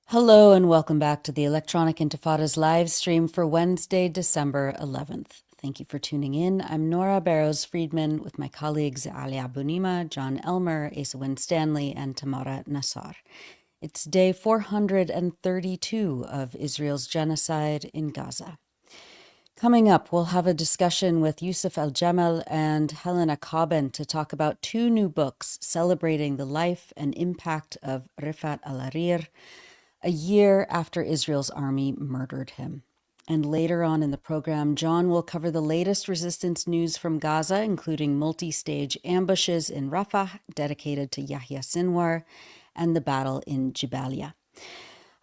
Hello and welcome back to the Electronic Intifada's live stream for Wednesday, December 11th. Thank you for tuning in. I'm Nora Barrows-Friedman with my colleagues Ali Abunima, Jon Elmer, Asa Winstanley, and Tamara Nassar. It's day 432 of Israel's genocide in Gaza. Coming up, we'll have a discussion with Yousef Aljamal and Helena Cobban to talk about two new books celebrating the life and impact of Refaat Alareer, a year after Israel's army murdered him. And later on in the program, Jon will cover the latest resistance news from Gaza, including multi-stage ambushes in Rafah dedicated to Yahya Sinwar and the battle in Jabalia.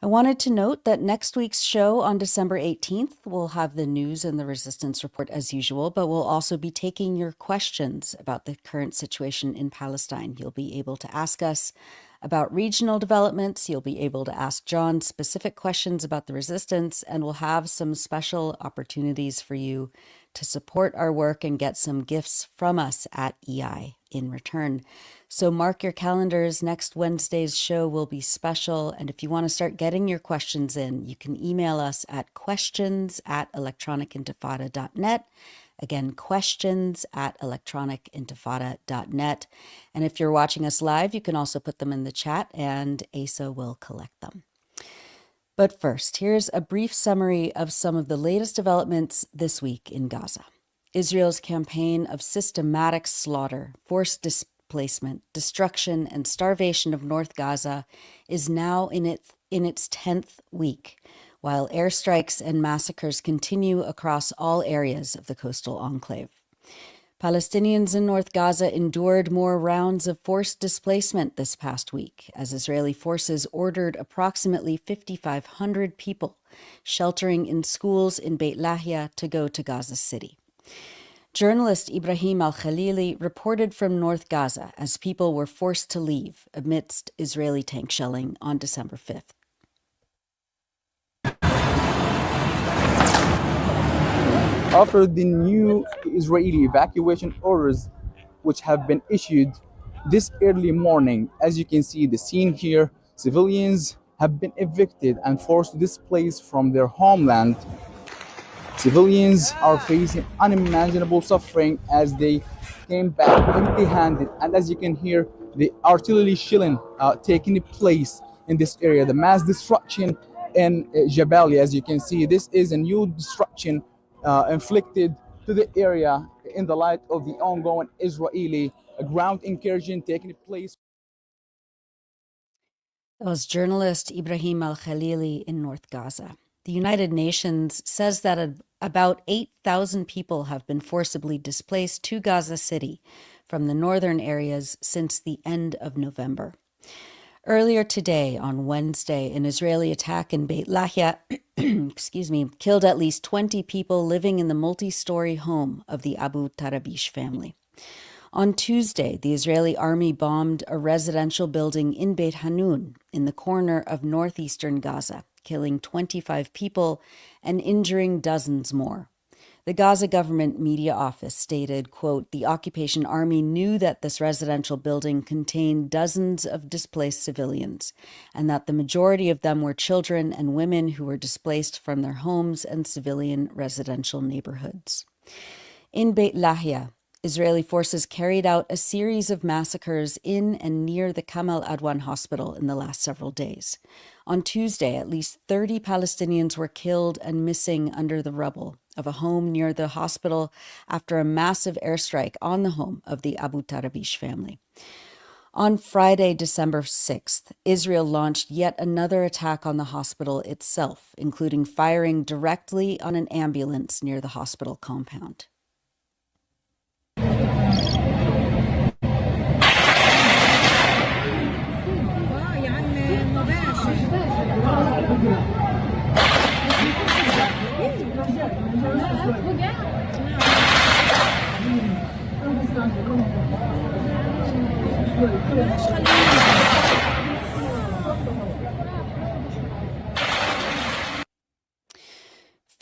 I wanted to note that next week's show on December 18th will have the news and the resistance report as usual, but we'll also be taking your questions about the current situation in Palestine. You'll be able to ask us about regional developments. You'll be able to ask Jon specific questions about the resistance, and we'll have some special opportunities for you to support our work and get some gifts from us at EI in return. So mark your calendars. Next Wednesday's show will be special. And if you want to start getting your questions in, you can email us at questions@electronicintifada.net. Again, questions@electronicintifada.net. And if you're watching us live, you can also put them in the chat and Asa will collect them. But first, here's a brief summary of some of the latest developments this week in Gaza. Israel's campaign of systematic slaughter, forced displacement, destruction, and starvation of North Gaza is now in its 10th week, while airstrikes and massacres continue across all areas of the coastal enclave. Palestinians in North Gaza endured more rounds of forced displacement this past week, as Israeli forces ordered approximately 5,500 people sheltering in schools in Beit Lahia to go to Gaza City. Journalist Ibrahim Al-Khalili reported from North Gaza as people were forced to leave amidst Israeli tank shelling on December 5th. After the new Israeli evacuation orders, which have been issued this early morning, as you can see the scene here, civilians have been evicted and forced to displace from their homeland. Civilians are facing unimaginable suffering as they came back empty-handed, and as you can hear, the artillery shelling taking place in this area, the mass destruction in Jabalia. As you can see, this is a new destruction inflicted to the area in the light of the ongoing Israeli ground incursion taking place. That was journalist Ibrahim Al-Khalili in North Gaza. The United Nations says that about 8,000 people have been forcibly displaced to Gaza City from the northern areas since the end of November. Earlier today, on Wednesday, an Israeli attack in Beit Lahia killed at least 20 people living in the multi-story home of the Abu Tarabish family. On Tuesday, the Israeli army bombed a residential building in Beit Hanun in the corner of northeastern Gaza, killing 25 people and injuring dozens more. The Gaza government media office stated, quote, "The occupation army knew that this residential building contained dozens of displaced civilians, and that the majority of them were children and women who were displaced from their homes and civilian residential neighborhoods." In Beit Lahia, Israeli forces carried out a series of massacres in and near the Kamal Adwan hospital in the last several days. On Tuesday, at least 30 Palestinians were killed and missing under the rubble of a home near the hospital after a massive airstrike on the home of the Abu Tarabish family. On Friday, December 6th, Israel launched yet another attack on the hospital itself, including firing directly on an ambulance near the hospital compound.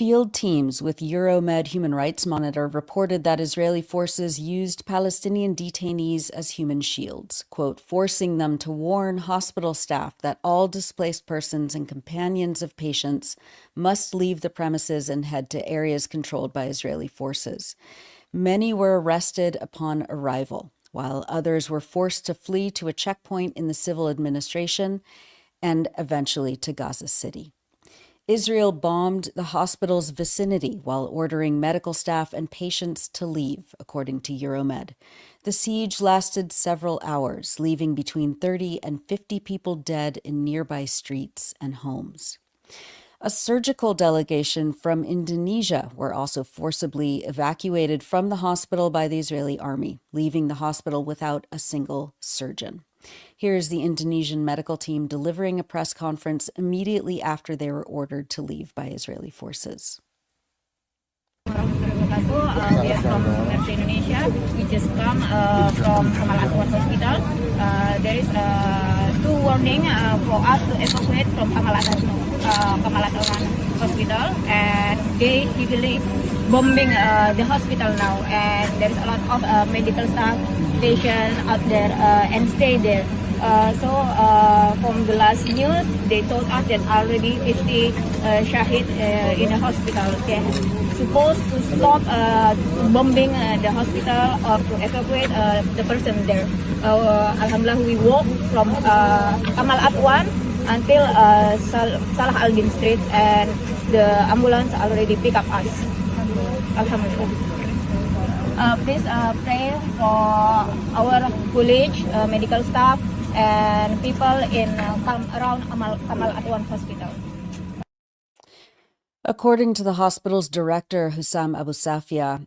Field teams with Euromed Human Rights Monitor reported that Israeli forces used Palestinian detainees as human shields, quote, forcing them to warn hospital staff that all displaced persons and companions of patients must leave the premises and head to areas controlled by Israeli forces. Many were arrested upon arrival, while others were forced to flee to a checkpoint in the civil administration and eventually to Gaza City. Israel bombed the hospital's vicinity while ordering medical staff and patients to leave, according to Euromed. The siege lasted several hours, leaving between 30 and 50 people dead in nearby streets and homes. A surgical delegation from Indonesia were also forcibly evacuated from the hospital by the Israeli army, leaving the hospital without a single surgeon. Here's the Indonesian medical team delivering a press conference immediately after they were ordered to leave by Israeli forces. We are from Indonesia. We just come from Al-Aqsa hospital. There is two warning for us to evacuate from Al-Aqsa hospital, and they heavily bombing the hospital now, and there is a lot of medical staff, patients out there and stay there. From the last news, they told us that already 50 shahid in the hospital. They supposed to stop bombing the hospital or to evacuate the person there. Alhamdulillah, we walk from Kamal Atwan until Salah Al-Din Street, and the ambulance already pick up us. Alhamdulillah. Please pray for our college, medical staff, and people in around Kamal Atwan Hospital. According to the hospital's director, Hussam Abu Safia,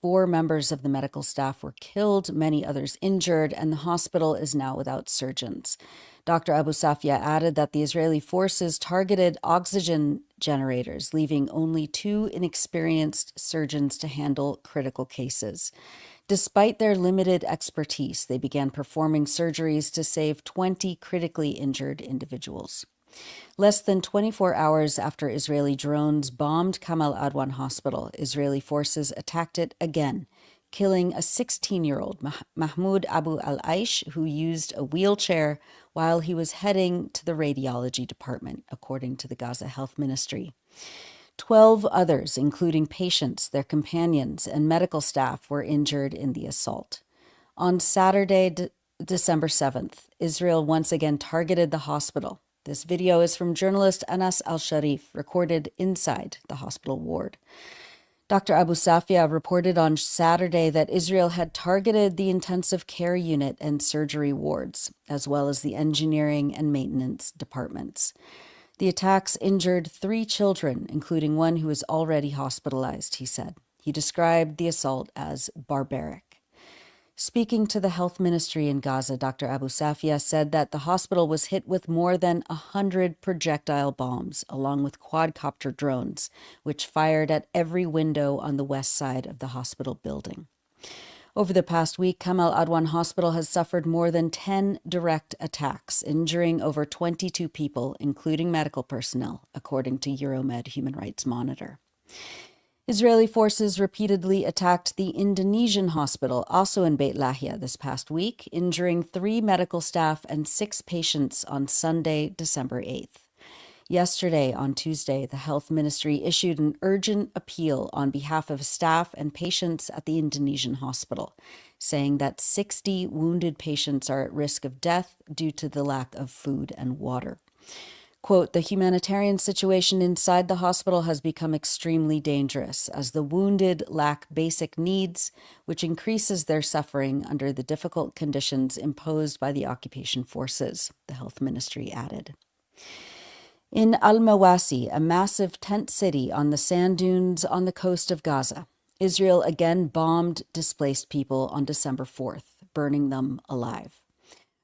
4 members of the medical staff were killed, many others injured, and the hospital is now without surgeons. Dr. Abu Safia added that the Israeli forces targeted oxygen generators, leaving only 2 inexperienced surgeons to handle critical cases. Despite their limited expertise, they began performing surgeries to save 20 critically injured individuals. Less than 24 hours after Israeli drones bombed Kamal Adwan Hospital, Israeli forces attacked it again, killing a 16-year-old, Mahmoud Abu al-Aish, who used a wheelchair while he was heading to the radiology department, according to the Gaza Health Ministry. 12 others, including patients, their companions, and medical staff, were injured in the assault. On Saturday, December 7th, Israel once again targeted the hospital. This video is from journalist Anas Al-Sharif, recorded inside the hospital ward. Dr. Abu Safia reported on Saturday that Israel had targeted the intensive care unit and surgery wards, as well as the engineering and maintenance departments. The attacks injured 3 children, including one who was already hospitalized, he said. He described the assault as barbaric. Speaking to the health ministry in Gaza, Dr. Abu Safia said that the hospital was hit with more than 100 projectile bombs, along with quadcopter drones, which fired at every window on the west side of the hospital building. Over the past week, Kamal Adwan Hospital has suffered more than 10 direct attacks, injuring over 22 people, including medical personnel, according to Euromed Human Rights Monitor. Israeli forces repeatedly attacked the Indonesian hospital, also in Beit Lahia, this past week, injuring 3 medical staff and 6 patients on Sunday, December 8th. Yesterday, on Tuesday, the health ministry issued an urgent appeal on behalf of staff and patients at the Indonesian hospital, saying that 60 wounded patients are at risk of death due to the lack of food and water. Quote, the humanitarian situation inside the hospital has become extremely dangerous as the wounded lack basic needs, which increases their suffering under the difficult conditions imposed by the occupation forces, the health ministry added. In Al-Mawasi, a massive tent city on the sand dunes on the coast of Gaza, Israel again bombed displaced people on December 4th, burning them alive.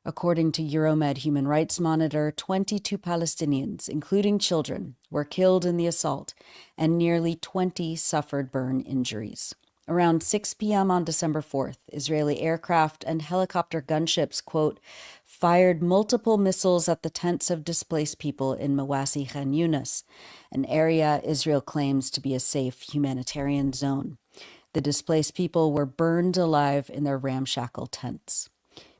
According to Euromed Human Rights Monitor, 22 Palestinians, including children, were killed in the assault, and nearly 20 suffered burn injuries. Around 6 p.m. on December 4th, Israeli aircraft and helicopter gunships, quote, fired multiple missiles at the tents of displaced people in Mawasi Khan Yunis, an area Israel claims to be a safe humanitarian zone. The displaced people were burned alive in their ramshackle tents.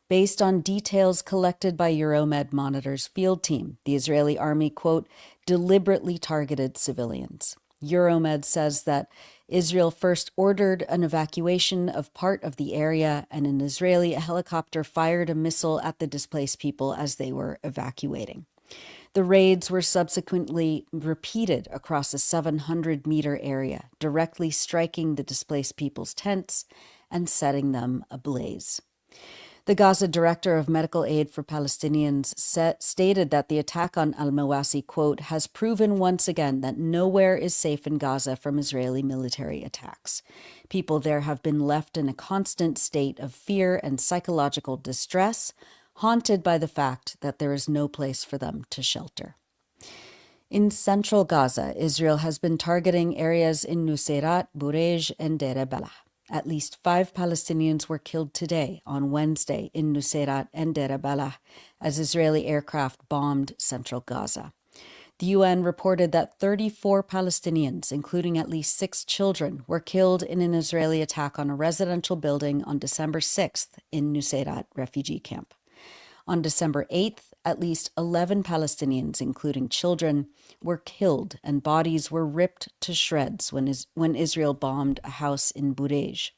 Based on details collected by Euromed Monitor's field team, the Israeli army, quote, deliberately targeted civilians. Euromed says that Israel first ordered an evacuation of part of the area, and an Israeli helicopter fired a missile at the displaced people as they were evacuating. The raids were subsequently repeated across a 700-meter area, directly striking the displaced people's tents and setting them ablaze. The Gaza Director of Medical Aid for Palestinians stated that the attack on al-Mawasi, quote, has proven once again that nowhere is safe in Gaza from Israeli military attacks. People there have been left in a constant state of fear and psychological distress, haunted by the fact that there is no place for them to shelter. In central Gaza, Israel has been targeting areas in Nuseirat, Burej, and Deir Balah. At least 5 Palestinians were killed today, on Wednesday, in Nuseirat and Deir Balah, as Israeli aircraft bombed central Gaza. The UN reported that 34 Palestinians, including at least 6 children, were killed in an Israeli attack on a residential building on December 6th in Nuseirat refugee camp. On December 8th, at least 11 Palestinians, including children, were killed and bodies were ripped to shreds when Israel bombed a house in Burej.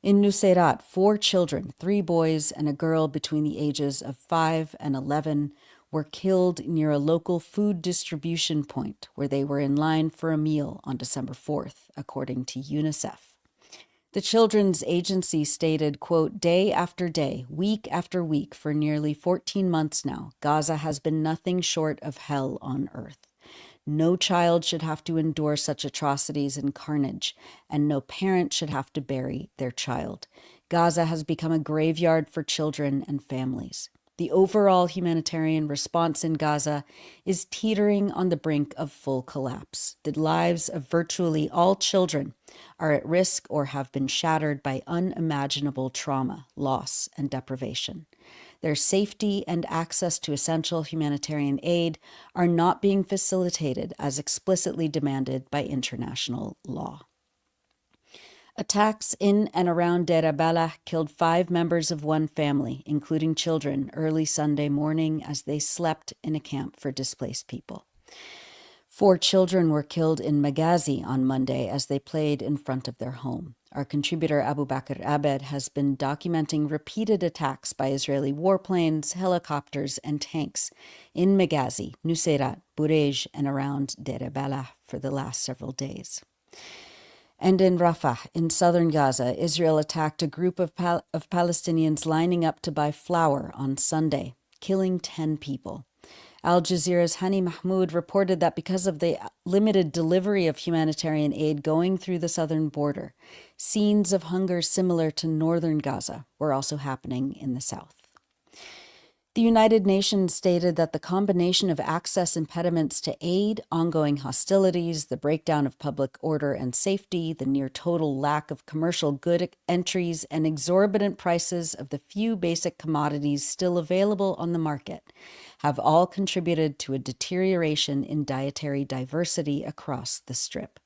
In Nuseirat, 4 children, 3 boys and a girl between the ages of 5 and 11, were killed near a local food distribution point where they were in line for a meal on December 4th, according to UNICEF. The Children's Agency stated, quote, day after day, week after week, for nearly 14 months now, Gaza has been nothing short of hell on earth. No child should have to endure such atrocities and carnage, and no parent should have to bury their child. Gaza has become a graveyard for children and families. The overall humanitarian response in Gaza is teetering on the brink of full collapse. The lives of virtually all children are at risk or have been shattered by unimaginable trauma, loss, and deprivation. Their safety and access to essential humanitarian aid are not being facilitated as explicitly demanded by international law. Attacks in and around Deir Balah killed 5 members of one family, including children, early Sunday morning as they slept in a camp for displaced people. 4 children were killed in Maghazi on Monday as they played in front of their home. Our contributor Abubaker Abed has been documenting repeated attacks by Israeli warplanes, helicopters, and tanks in Maghazi, Nuseirat, Burej, and around Deir Balah for the last several days. And in Rafah, in southern Gaza, Israel attacked a group of Palestinians lining up to buy flour on Sunday, killing 10 people. Al Jazeera's Hani Mahmoud reported that because of the limited delivery of humanitarian aid going through the southern border, scenes of hunger similar to northern Gaza were also happening in the south. The United Nations stated that the combination of access impediments to aid, ongoing hostilities, the breakdown of public order and safety, the near total lack of commercial good entries, and exorbitant prices of the few basic commodities still available on the market have all contributed to a deterioration in dietary diversity across the Strip.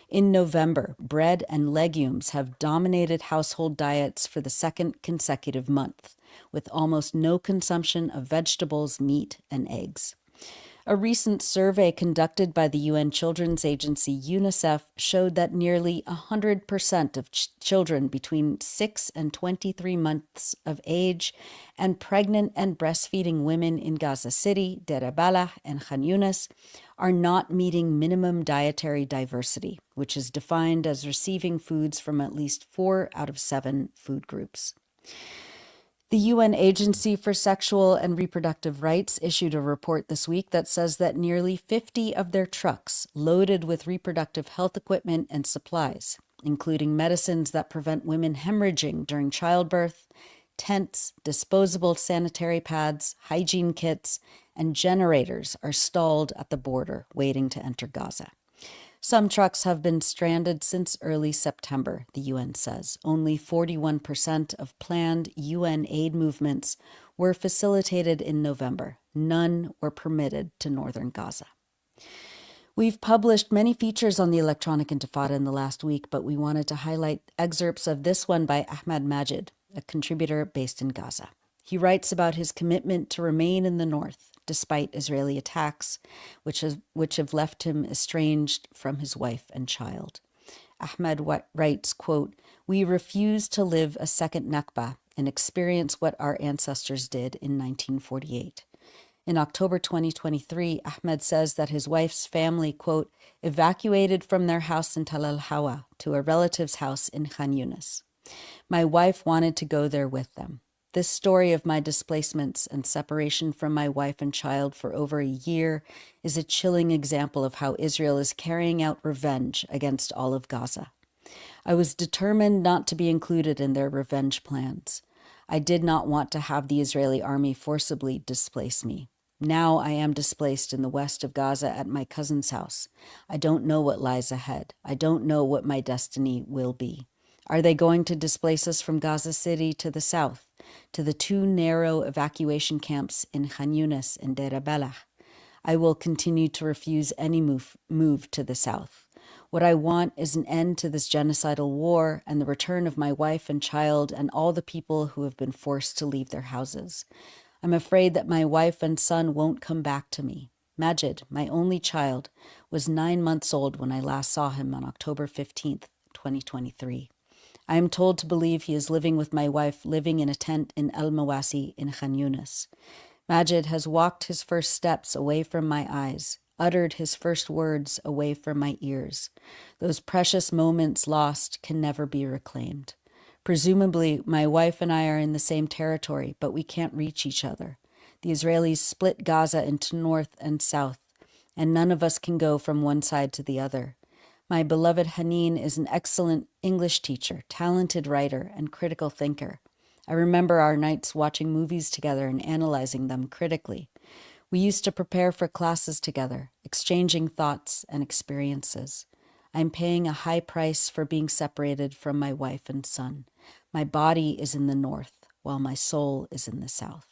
In November, bread and legumes have dominated household diets for the second consecutive month, with almost no consumption of vegetables, meat, and eggs. A recent survey conducted by the UN Children's Agency, UNICEF, showed that nearly 100% of children between 6 and 23 months of age and pregnant and breastfeeding women in Gaza City, Deir Balah, and Khan Yunis are not meeting minimum dietary diversity, which is defined as receiving foods from at least 4 out of 7 food groups. The UN Agency for Sexual and Reproductive Rights issued a report this week that says that nearly 50 of their trucks loaded with reproductive health equipment and supplies, including medicines that prevent women hemorrhaging during childbirth, tents, disposable sanitary pads, hygiene kits, and generators are stalled at the border waiting to enter Gaza. Some trucks have been stranded since early September, the UN says. Only 41% of planned UN aid movements were facilitated in November. None were permitted to northern Gaza. We've published many features on the Electronic Intifada in the last week, but we wanted to highlight excerpts of this one by Ahmed Majid, a contributor based in Gaza. He writes about his commitment to remain in the north, despite Israeli attacks, which have left him estranged from his wife and child. Ahmed writes, quote, "We refuse to live a second Nakba and experience what our ancestors did in 1948. In October 2023, Ahmed says that his wife's family, quote, evacuated from their house in Tal al-Hawa to a relative's house in Khan Yunis. My wife wanted to go there with them. This story of my displacements and separation from my wife and child for over a year is a chilling example of how Israel is carrying out revenge against all of Gaza. I was determined not to be included in their revenge plans. I did not want to have the Israeli army forcibly displace me. Now I am displaced in the west of Gaza at my cousin's house. I don't know what lies ahead. I don't know what my destiny will be. Are they going to displace us from Gaza City to the south, to the 2 narrow evacuation camps in Khan Yunis and Deir Balah? I will continue to refuse any move to the south. What I want is an end to this genocidal war and the return of my wife and child and all the people who have been forced to leave their houses. I'm afraid that my wife and son won't come back to me. Majid, my only child, was 9 months old when I last saw him on October 15th, 2023. I am told to believe he is living with my wife, living in a tent in El Mawasi in Khan Yunis. Majid has walked his first steps away from my eyes, uttered his first words away from my ears. Those precious moments lost can never be reclaimed. Presumably, my wife and I are in the same territory, but we can't reach each other. The Israelis split Gaza into north and south, and none of us can go from one side to the other. My beloved Haneen is an excellent English teacher, talented writer, and critical thinker. I remember our nights watching movies together and analyzing them critically. We used to prepare for classes together, exchanging thoughts and experiences. I'm paying a high price for being separated from my wife and son. My body is in the north, while my soul is in the south."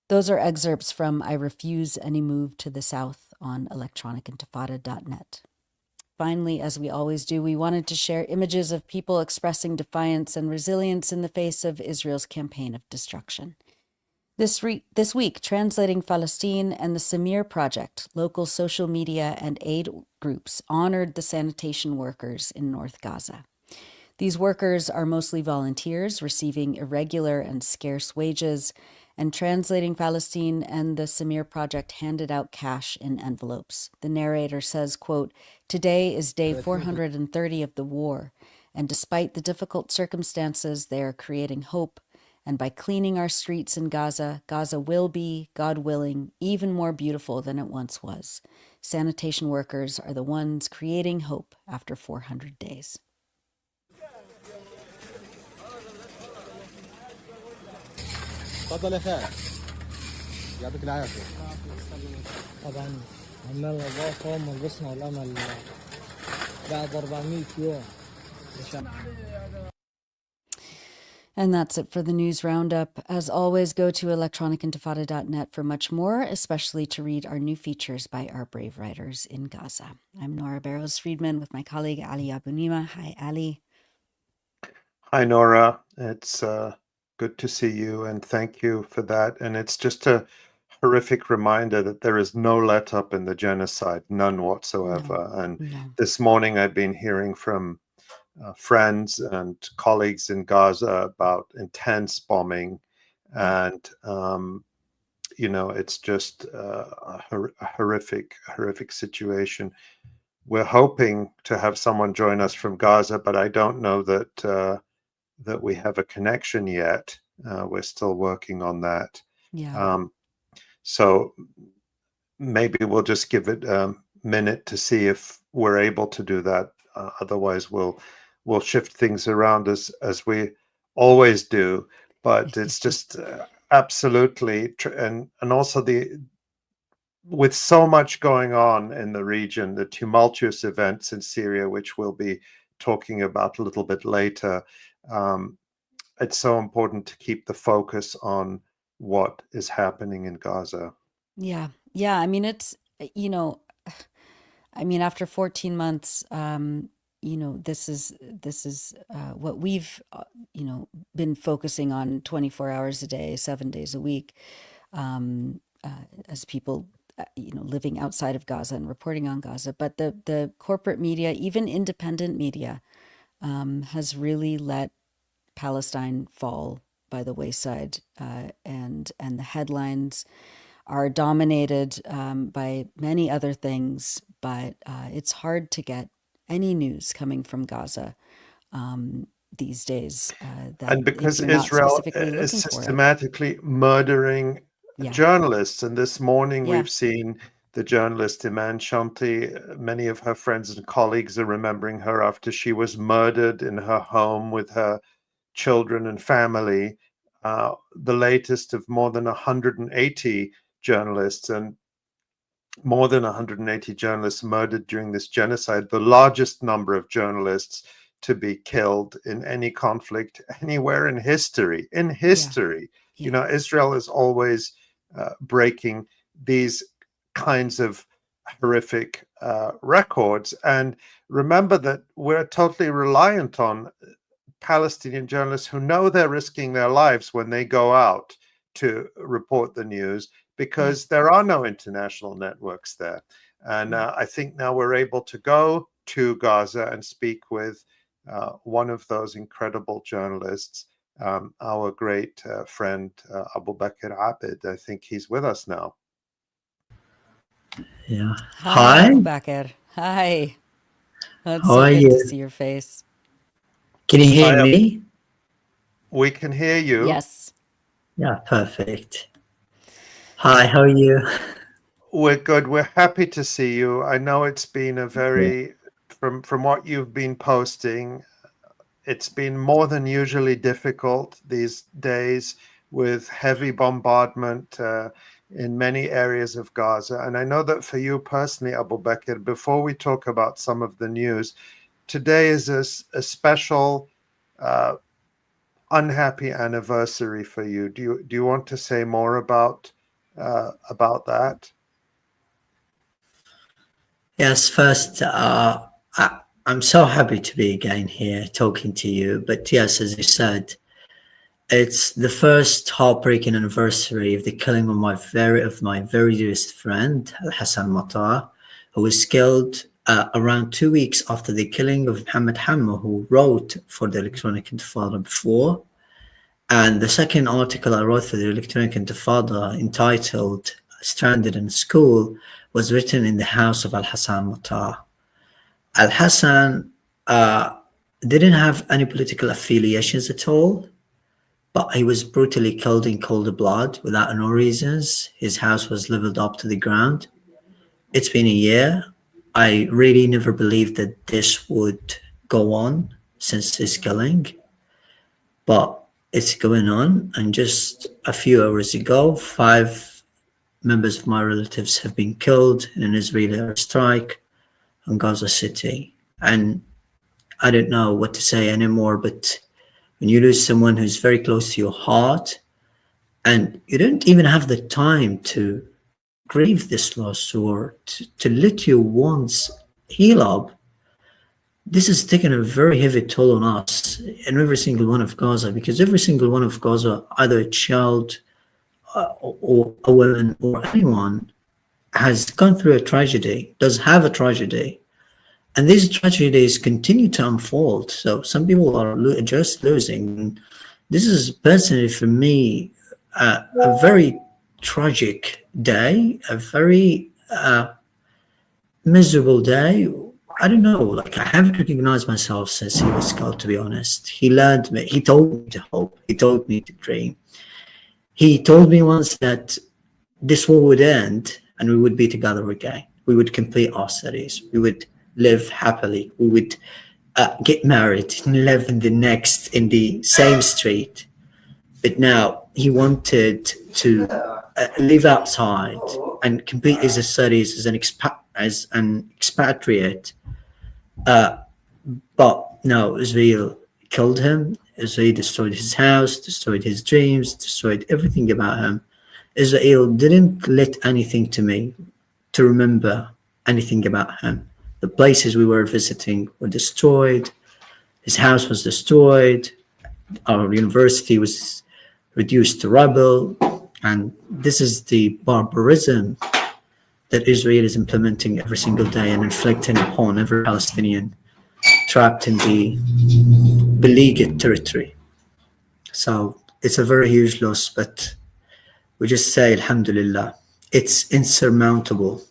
Those are excerpts from I Refuse Any Move to the South on electronicintifada.net. Finally, as we always do, we wanted to share images of people expressing defiance and resilience in the face of Israel's campaign of destruction. This week, Translating Palestine and the Samir Project, local social media and aid groups, honored the sanitation workers in North Gaza. These workers are mostly volunteers, receiving irregular and scarce wages, and Translating Palestine and the Samir Project handed out cash in envelopes. The narrator says, quote, "Today is day 430 of the war, and despite the difficult circumstances, they are creating hope. And by cleaning our streets in Gaza, Gaza will be, God willing, even more beautiful than it once was. Sanitation workers are the ones creating hope after 400 days. تفضل يا خالد يعطيك العافيه. طبعا عمال الوقافه ولبسنا والامل بعد 400 يوم. And that's it for the news roundup. As always, go to electronicintifada.net for much more, especially to read our new features by our brave writers in Gaza. I'm Nora Barrows-Friedman with my colleague Ali Abunimah. Hi, Ali. Hi, Nora. It's good to see you, and thank you for that. And it's just a horrific reminder that there is no let-up in the genocide, none whatsoever. This morning I've been hearing from friends and colleagues in Gaza about intense bombing, and it's just a horrific situation. We're hoping to have someone join us from Gaza, but I don't know that that we have a connection yet. We're still working on that. So maybe we'll just give it a minute to see if we're able to do that. Otherwise, we'll shift things around as we always do. But it's just absolutely, and also with so much going on in the region, the tumultuous events in Syria, which we'll be talking about a little bit later, it's so important to keep the focus on what is happening in Gaza. Yeah. Yeah. I mean, it's, after 14 months, this is what we've, been focusing on 24 hours a day, 7 days a week, as people, living outside of Gaza and reporting on Gaza. But the corporate media, even independent media, has really let Palestine fall by the wayside, and the headlines are dominated by many other things, but it's hard to get any news coming from Gaza these days. And because Israel is systematically murdering journalists, and this morning we've seen the journalist Iman Shamti, many of her friends and colleagues are remembering her after she was murdered in her home with her children and family. The latest of more than 180 journalists, and more than 180 journalists murdered during this genocide, the largest number of journalists to be killed in any conflict anywhere in history. Israel is always breaking these kinds of horrific records. And remember that we're totally reliant on Palestinian journalists who know they're risking their lives when they go out to report the news, because there are no international networks there. And I think now we're able to go to Gaza and speak with one of those incredible journalists, our great friend Abubaker Abed. I think he's with us now. Yeah. Hi, Abubaker. Hi. It's so good to see your face. Can you hear me? We can hear you. Yes. Yeah, perfect. Hi, how are you? We're good. We're happy to see you. I know it's been a very, from what you've been posting, it's been more than usually difficult these days with heavy bombardment in many areas of Gaza. And I know that for you personally, Abubaker, before we talk about some of the news, today is a special unhappy anniversary for you. Do you want to say more about that? Yes, first, I'm so happy to be again here talking to you. But yes, as you said, it's the first heartbreaking anniversary of the killing of my very dearest friend, Hassan Matar, who was killed around 2 weeks after the killing of Mohammed Hamma, who wrote for the Electronic Intifada before. And the second article I wrote for the Electronic Intifada, entitled Stranded in School, was written in the house of Al-Hassan Matar. Al-Hassan didn't have any political affiliations at all, but he was brutally killed in cold blood without no reasons. His house was leveled up to the ground. It's been a year. I really never believed that this would go on since his killing, but it's going on. And just a few hours ago, 5 members of my relatives have been killed in an Israeli airstrike on Gaza City. And I don't know what to say anymore, but when you lose someone who's very close to your heart, and you don't even have the time to grieve this loss or to let your wounds heal up, this has taken a very heavy toll on us and every single one of Gaza, because every single one of Gaza, either a child or a woman or anyone, has gone through a tragedy, does have a tragedy. And these tragedies continue to unfold. So some people are just losing. This is personally for me a very tragic day, a very miserable day. I don't know, like I haven't recognized myself since he was killed, to be honest. He learned me, he told me to hope, he told me to dream. He told me once that this war would end and we would be together again. We would complete our studies. We would live happily. We would get married and live in the same street. But now he wanted to live outside go and complete his studies as an expatriate. But no, Israel killed him. Israel destroyed his house, destroyed his dreams, destroyed everything about him. Israel didn't let anything to remember anything about him. The places we were visiting were destroyed. His house was destroyed. Our university was reduced to rubble. And this is the barbarism that Israel is implementing every single day and inflicting upon every Palestinian trapped in the beleaguered territory. So it's a very huge loss, but we just say alhamdulillah. It's insurmountable.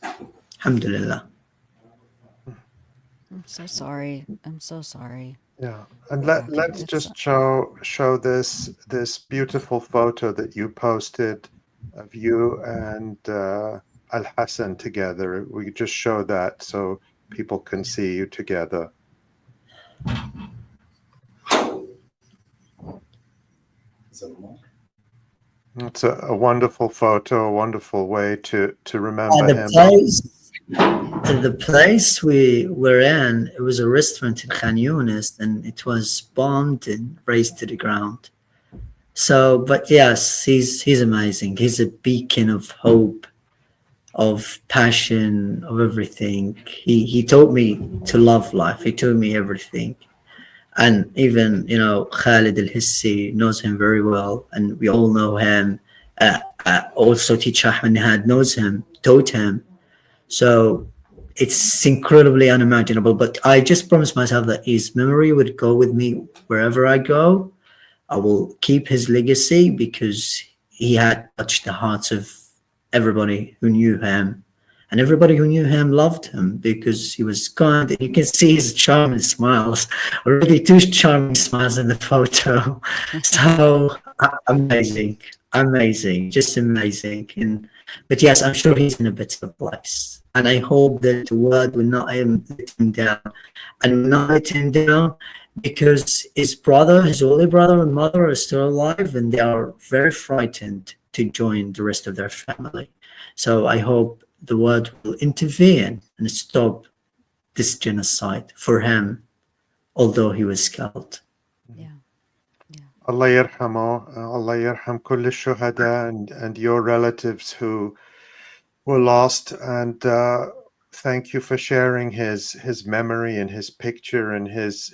Alhamdulillah. I'm so sorry. I'm so sorry. Yeah, and let's just show this beautiful photo that you posted of you and Al-Hassan together. We just show that so people can see you together. It's a wonderful photo, a wonderful way to remember him. The place we were in, it was a restaurant in Khan Yunis, and it was bombed and razed to the ground. So, but yes, he's amazing. He's a beacon of hope, of passion, of everything. He taught me to love life. He taught me everything. And even, Khalid Al-Hissi knows him very well, and we all know him. Also, teacher Ahmed Nihad knows him, taught him. So it's incredibly unimaginable. But I just promised myself that his memory would go with me wherever I go. I will keep his legacy because he had touched the hearts of everybody who knew him. And everybody who knew him loved him because he was kind. You can see his charming smiles, already 2 charming smiles in the photo. So amazing, just amazing. But yes, I'm sure he's in a better place. And I hope that the world will not let him down. And will not let him down because his older brother and mother are still alive, and they are very frightened to join the rest of their family. So I hope the world will intervene and stop this genocide for him, although he was killed. Yeah. Allah yarhamo, Allah yarham kull shuhada, and your relatives who were lost. And thank you for sharing his memory and his picture and his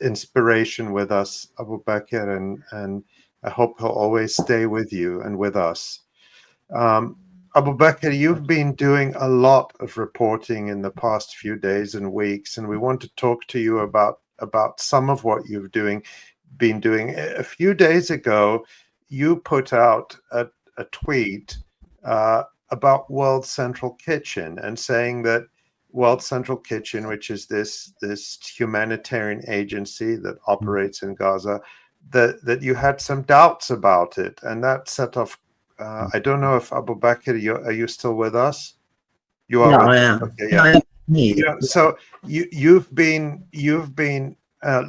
inspiration with us, Abubaker, and I hope he'll always stay with you and with us. Abubaker, you've been doing a lot of reporting in the past few days and weeks, and we want to talk to you about some of what you've been doing. A few days ago, you put out a tweet about World Central Kitchen and saying that World Central Kitchen, which is this humanitarian agency that operates in Gaza, that you had some doubts about it, and that set off. I don't know if Abubaker, are you still with us? You are. No, I am. Okay, yeah. I am. So you've been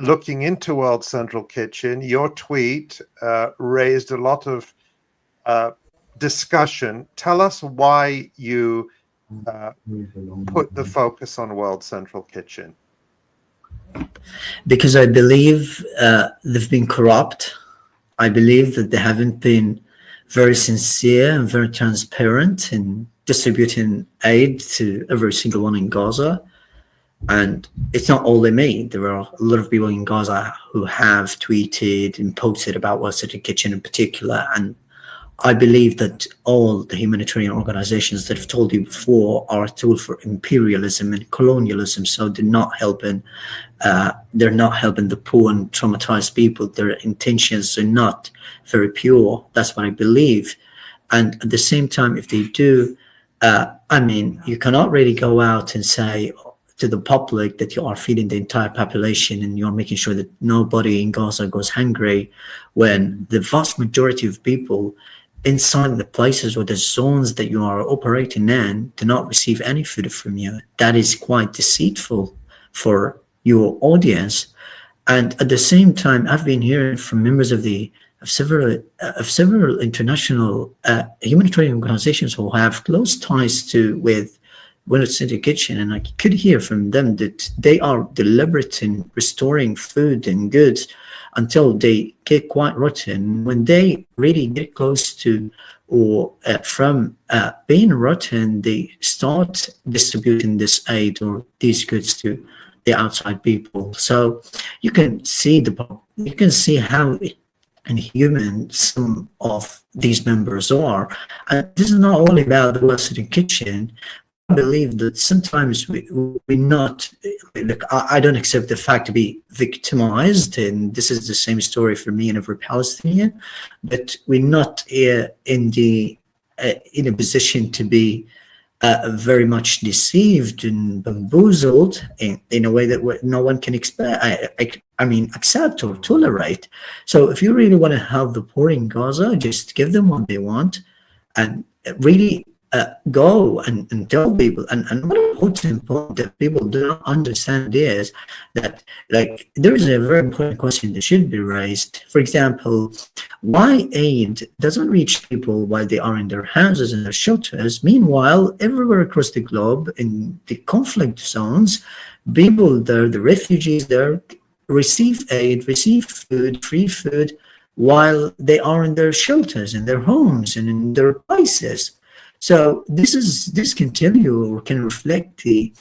looking into World Central Kitchen. Your tweet raised a lot of discussion. Tell us why you put the focus on World Central Kitchen. Because I believe they've been corrupt. I believe that they haven't been very sincere and very transparent in distributing aid to every single one in Gaza. And it's not all they made. There are a lot of people in Gaza who have tweeted and posted about World Central Kitchen in particular. And I believe that all the humanitarian organizations that I've told you before are a tool for imperialism and colonialism. So they're not helping the poor and traumatized people. Their intentions are not very pure. That's what I believe. And at the same time, if they do, you cannot really go out and say to the public that you are feeding the entire population and you're making sure that nobody in Gaza goes hungry, when the vast majority of people inside the places or the zones that you are operating in do not receive any food from you. That is quite deceitful for your audience. And at the same time, I've been hearing from members of the several international humanitarian organizations who have close ties with Willard City Kitchen, and I could hear from them that they are deliberate in restoring food and goods until they get quite rotten. When they really get close to or from being rotten, they start distributing this aid or these goods to the outside people. So you can see how inhuman some of these members are. And this is not only about the Western Kitchen. I believe that sometimes we not, like, I don't accept the fact to be victimized, and this is the same story for me and every Palestinian, but we're not in a position to be very much deceived and bamboozled in a way that no one can accept or tolerate. So if you really want to help the poor in Gaza, just give them what they want, and really go and tell people. And one important point that people do not understand is that, like, there is a very important question that should be raised. For example, why aid doesn't reach people while they are in their houses and their shelters? Meanwhile, everywhere across the globe, in the conflict zones, people there, the refugees there, receive aid, receive food, free food, while they are in their shelters, in their homes, and in their places. So this can reflect the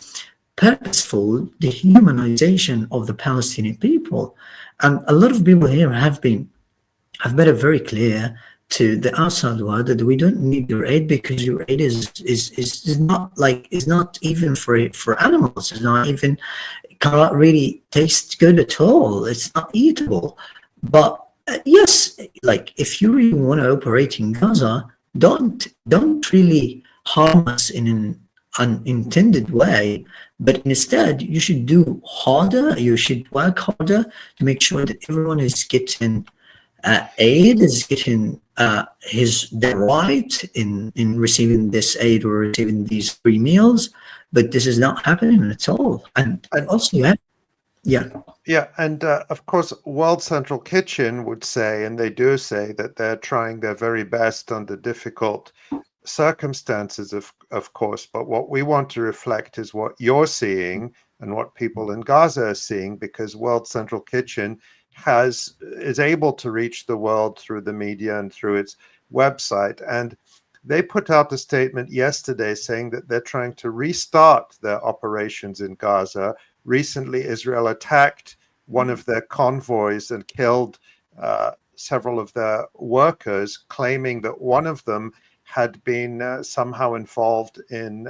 purposeful dehumanization of the Palestinian people. And a lot of people here have made it very clear to the outside world that we don't need your aid because your aid is not even for animals. It's not even, cannot really taste good at all. It's not eatable. But yes, like, if you really want to operate in Gaza, don't really harm us in an unintended way, but instead you should do harder. You should work harder to make sure that everyone is getting aid, is getting their right in receiving this aid or receiving these free meals. But this is not happening at all. And also, and of course, World Central Kitchen would say, and they do say, that they're trying their very best under difficult circumstances, of course. But what we want to reflect is what you're seeing and what people in Gaza are seeing, because World Central Kitchen is able to reach the world through the media and through its website. And they put out a statement yesterday saying that they're trying to restart their operations in Gaza. Recently, Israel attacked one of their convoys and killed several of their workers, claiming that one of them had been somehow involved in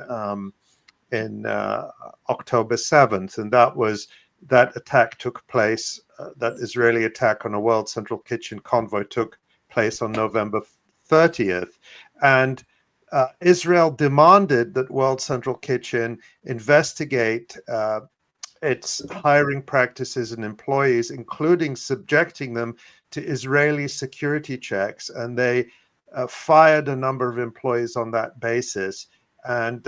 October 7th, and that attack took place. That Israeli attack on a World Central Kitchen convoy took place on November 30th, and Israel demanded that World Central Kitchen investigate its hiring practices and employees, including subjecting them to Israeli security checks, and they fired a number of employees on that basis. And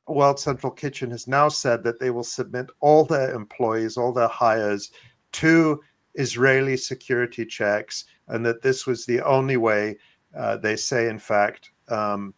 World Central Kitchen has now said that they will submit all their employees, all their hires, to Israeli security checks, and that this was the only way, they say, in fact, that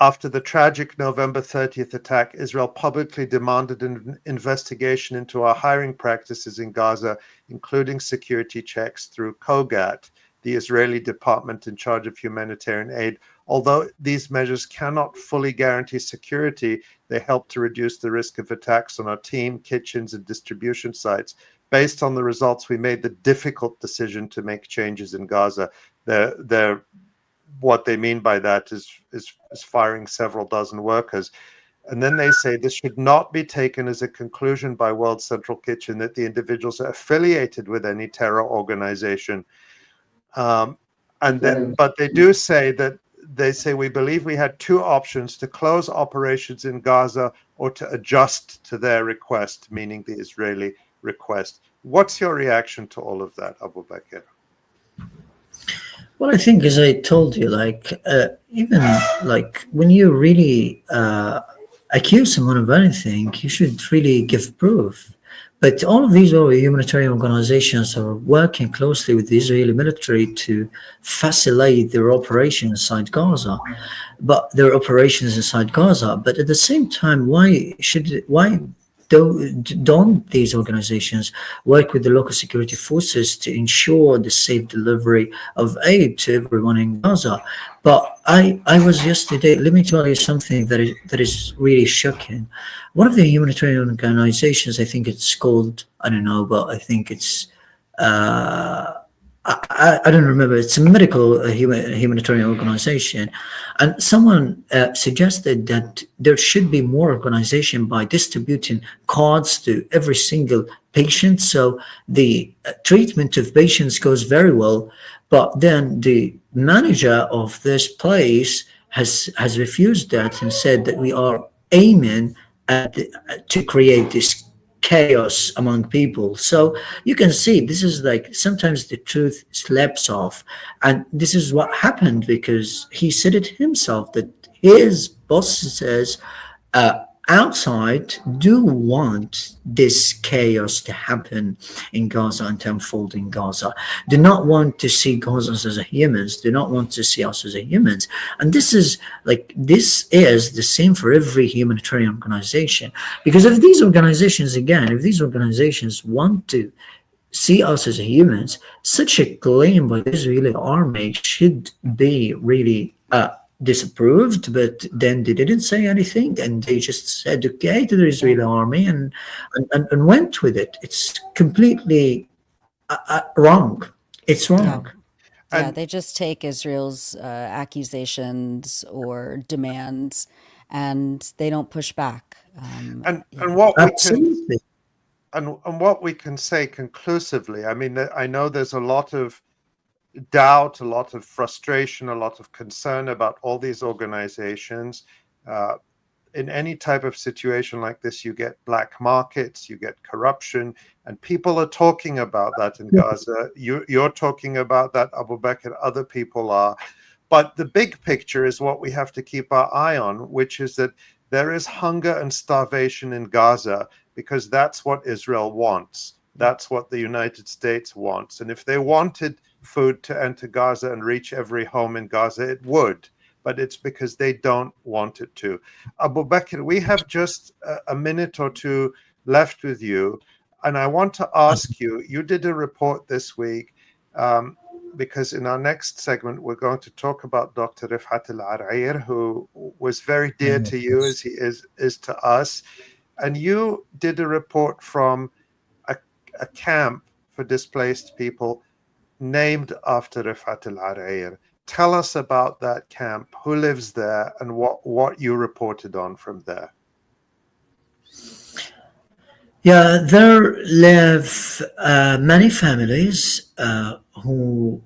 after the tragic November 30th attack, Israel publicly demanded an investigation into our hiring practices in Gaza, including security checks through 𝐄𝐥𝐞, the Israeli department in charge of humanitarian aid. Although these measures cannot fully guarantee security, they help to reduce the risk of attacks on our team, kitchens, and distribution sites. Based on the results, we made the difficult decision to make changes in Gaza. What they mean by that is firing several dozen workers. And then they say this should not be taken as a conclusion by World Central Kitchen that the individuals are affiliated with any terror organization. But they do say that we believe we had two options: to close operations in Gaza or to adjust to their request, meaning the Israeli request. What's your reaction to all of that, Abubaker? Well, I think, as I told you, even when you really accuse someone of anything, you should really give proof. But all of these humanitarian organizations are working closely with the Israeli military to facilitate their operations inside Gaza. But their operations inside Gaza. But at the same time, why don't these organizations work with the local security forces to ensure the safe delivery of aid to everyone in Gaza? But I was yesterday, let me tell you something that is really shocking. One of the humanitarian organizations, I think it's called, I don't know, but I think it's, I don't remember. It's a medical humanitarian organization, and someone suggested that there should be more organization by distributing cards to every single patient, so the treatment of patients goes very well. But then the manager of this place has refused that and said that we are aiming to create this chaos among people. So you can see this is like sometimes the truth slips off, and this is what happened because he said it himself that his bosses outside do want this chaos to happen in Gaza and to unfold in Gaza. Do not want to see Gazans as humans, do not want to see us as humans. And this is the same for every humanitarian organization. Because if these organizations want to see us as humans, such a claim by the Israeli army should be really disapproved. But then they didn't say anything, and they just said okay to the Israeli army and went with it. It's completely wrong. It's wrong. Yeah, they just take Israel's accusations or demands, and they don't push back. And what we Absolutely. can and what we can say conclusively, I mean, I know there's a lot of doubt, a lot of frustration, a lot of concern about all these organizations. In any type of situation like this, you get black markets, you get corruption, and people are talking about that in Gaza. You're talking about that, Abubaker, other people are. But the big picture is what we have to keep our eye on, which is that there is hunger and starvation in Gaza because that's what Israel wants. That's what the United States wants. And if they wanted food to enter Gaza and reach every home in Gaza, it would. But it's because they don't want it to. Abubaker, we have just a minute or two left with you. And I want to ask you, you did a report this week, because in our next segment, we're going to talk about Dr. Refaat Alareer, who was very dear to you as he is to us. And you did a report from a camp for displaced people named after Refaat Alareer. Tell us about that camp, who lives there, and what you reported on from there. Yeah, there live many families whose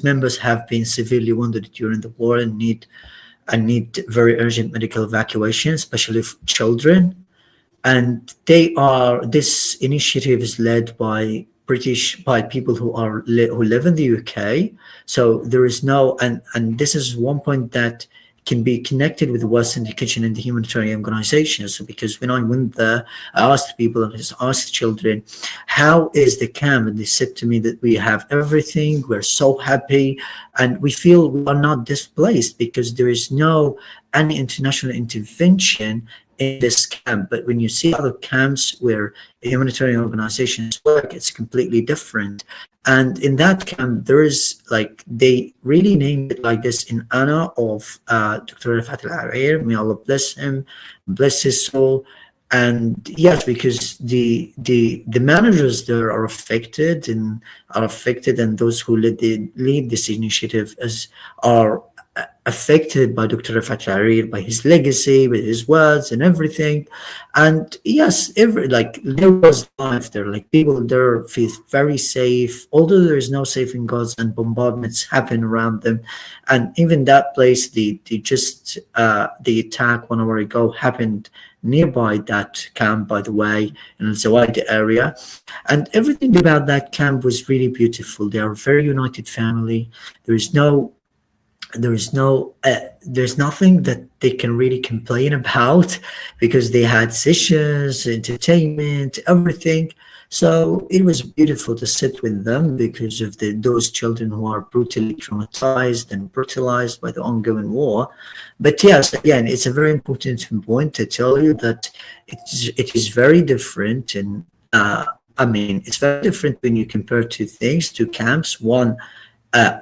members have been severely wounded during the war and need very urgent medical evacuation, especially for children. And this initiative is led by people who live in the UK. So there is no, and this is one point that can be connected with the Western Kitchen and the humanitarian organizations. Because when I went there, I asked people and asked children, how is the camp? And they said to me that we have everything, we're so happy, and we feel we are not displaced because there is no any international intervention in this camp. But when you see other camps where humanitarian organizations work, it's completely different. And in that camp, there is they really named it like this in honor of Dr. Refaat Alareer. May Allah bless him, bless his soul. And yes, because the managers there are affected, and those who lead this initiative are affected by Dr. Refaat Alareer, by his legacy, with his words and everything. And yes, there was life there, people there feel very safe, although there is no safe in Gaza and bombardments happen around them. And even that place, the attack 1 hour ago happened nearby that camp, by the way, in Al-Zawadi area. And everything about that camp was really beautiful. They are a very united family. There is no there's nothing that they can really complain about because they had sessions, entertainment, everything. So it was beautiful to sit with them because of those children who are brutally traumatized and brutalized by the ongoing war. But yes, again, it's a very important point to tell you that it is very different. And I mean, it's very different when you compare two things, two camps. One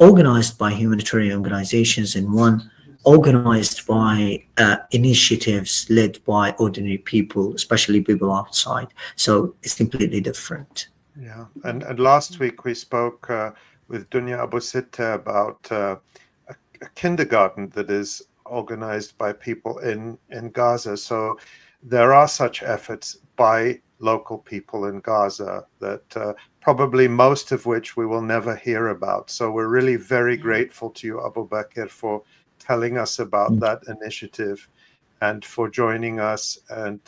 organized by humanitarian organizations and one organized by initiatives led by ordinary people, especially people outside. So it's completely different. Yeah, and last week we spoke with Dunya Abu Sitta about a kindergarten that is organized by people in Gaza. So there are such efforts by local people in Gaza that probably most of which we will never hear about. So we're really very grateful to you, Abubaker, for telling us about that initiative and for joining us. And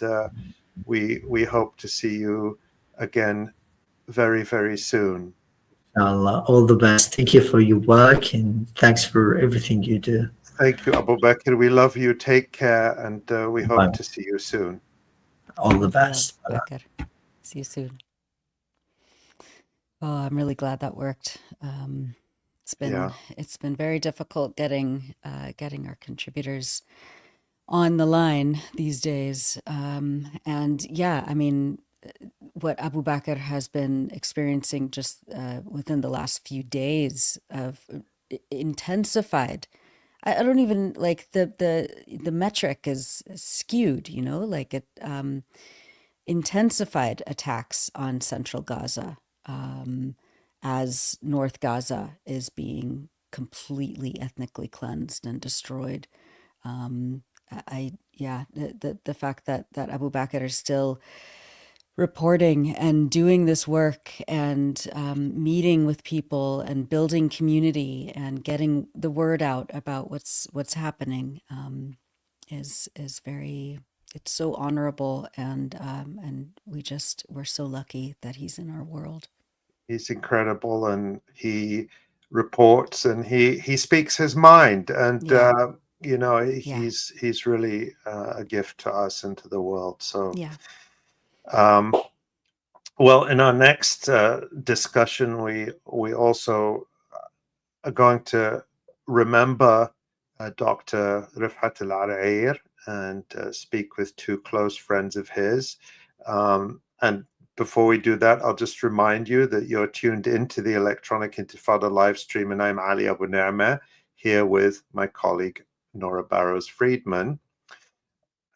we hope to see you again very, very soon. All the best. Thank you for your work and thanks for everything you do. Thank you, Abubaker. We love you. Take care, and we hope Bye. to see you soon. All the Thank you, best. Abubaker. See you soon. Oh, I'm really glad that worked. It's been very difficult getting our contributors on the line these days. And yeah, I mean, what Abubaker has been experiencing just within the last few days of intensified. I don't even like the metric is skewed, you know, like it intensified attacks on central Gaza as North Gaza is being completely ethnically cleansed and destroyed. The fact that Abubaker is still reporting and doing this work and meeting with people and building community and getting the word out about what's happening is very, it's so honorable, and we're so lucky that he's in our world. He's incredible, and he reports and he speaks his mind, and you know, he's really a gift to us and to the world. So well, in our next discussion, we also are going to remember Dr. Refaat Alareer and speak with two close friends of his. And before we do that, I'll just remind you that you're tuned into the Electronic Intifada live stream, and I'm Ali Abu Ni'mah here with my colleague Nora Barrows-Friedman.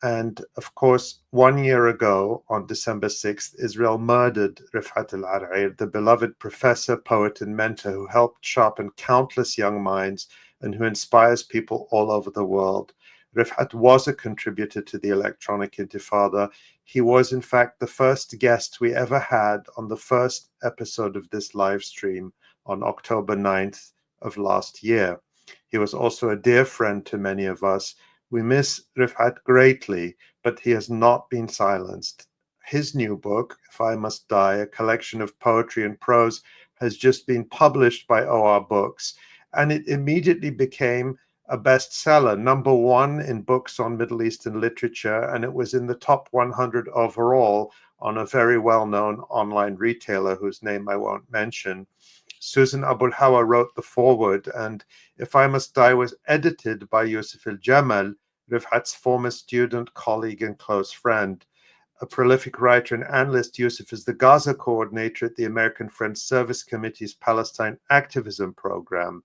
And of course, 1 year ago, on December 6th, Israel murdered Refaat Alareer, the beloved professor, poet, and mentor who helped sharpen countless young minds and who inspires people all over the world. Refaat was a contributor to the Electronic Intifada. He was, in fact, the first guest we ever had on the first episode of this live stream on October 9th of last year. He was also a dear friend to many of us. We miss Refaat greatly, but he has not been silenced. His new book, If I Must Die, a collection of poetry and prose, has just been published by OR Books, and it immediately became a bestseller, #1 in books on Middle Eastern literature, and it was in the top 100 overall on a very well-known online retailer whose name I won't mention. Susan Abul Hawa wrote the foreword, and If I Must Die was edited by Yousef Aljamal, Refaat's former student, colleague, and close friend. A prolific writer and analyst, Yousef is the Gaza coordinator at the American Friends Service Committee's Palestine Activism Program.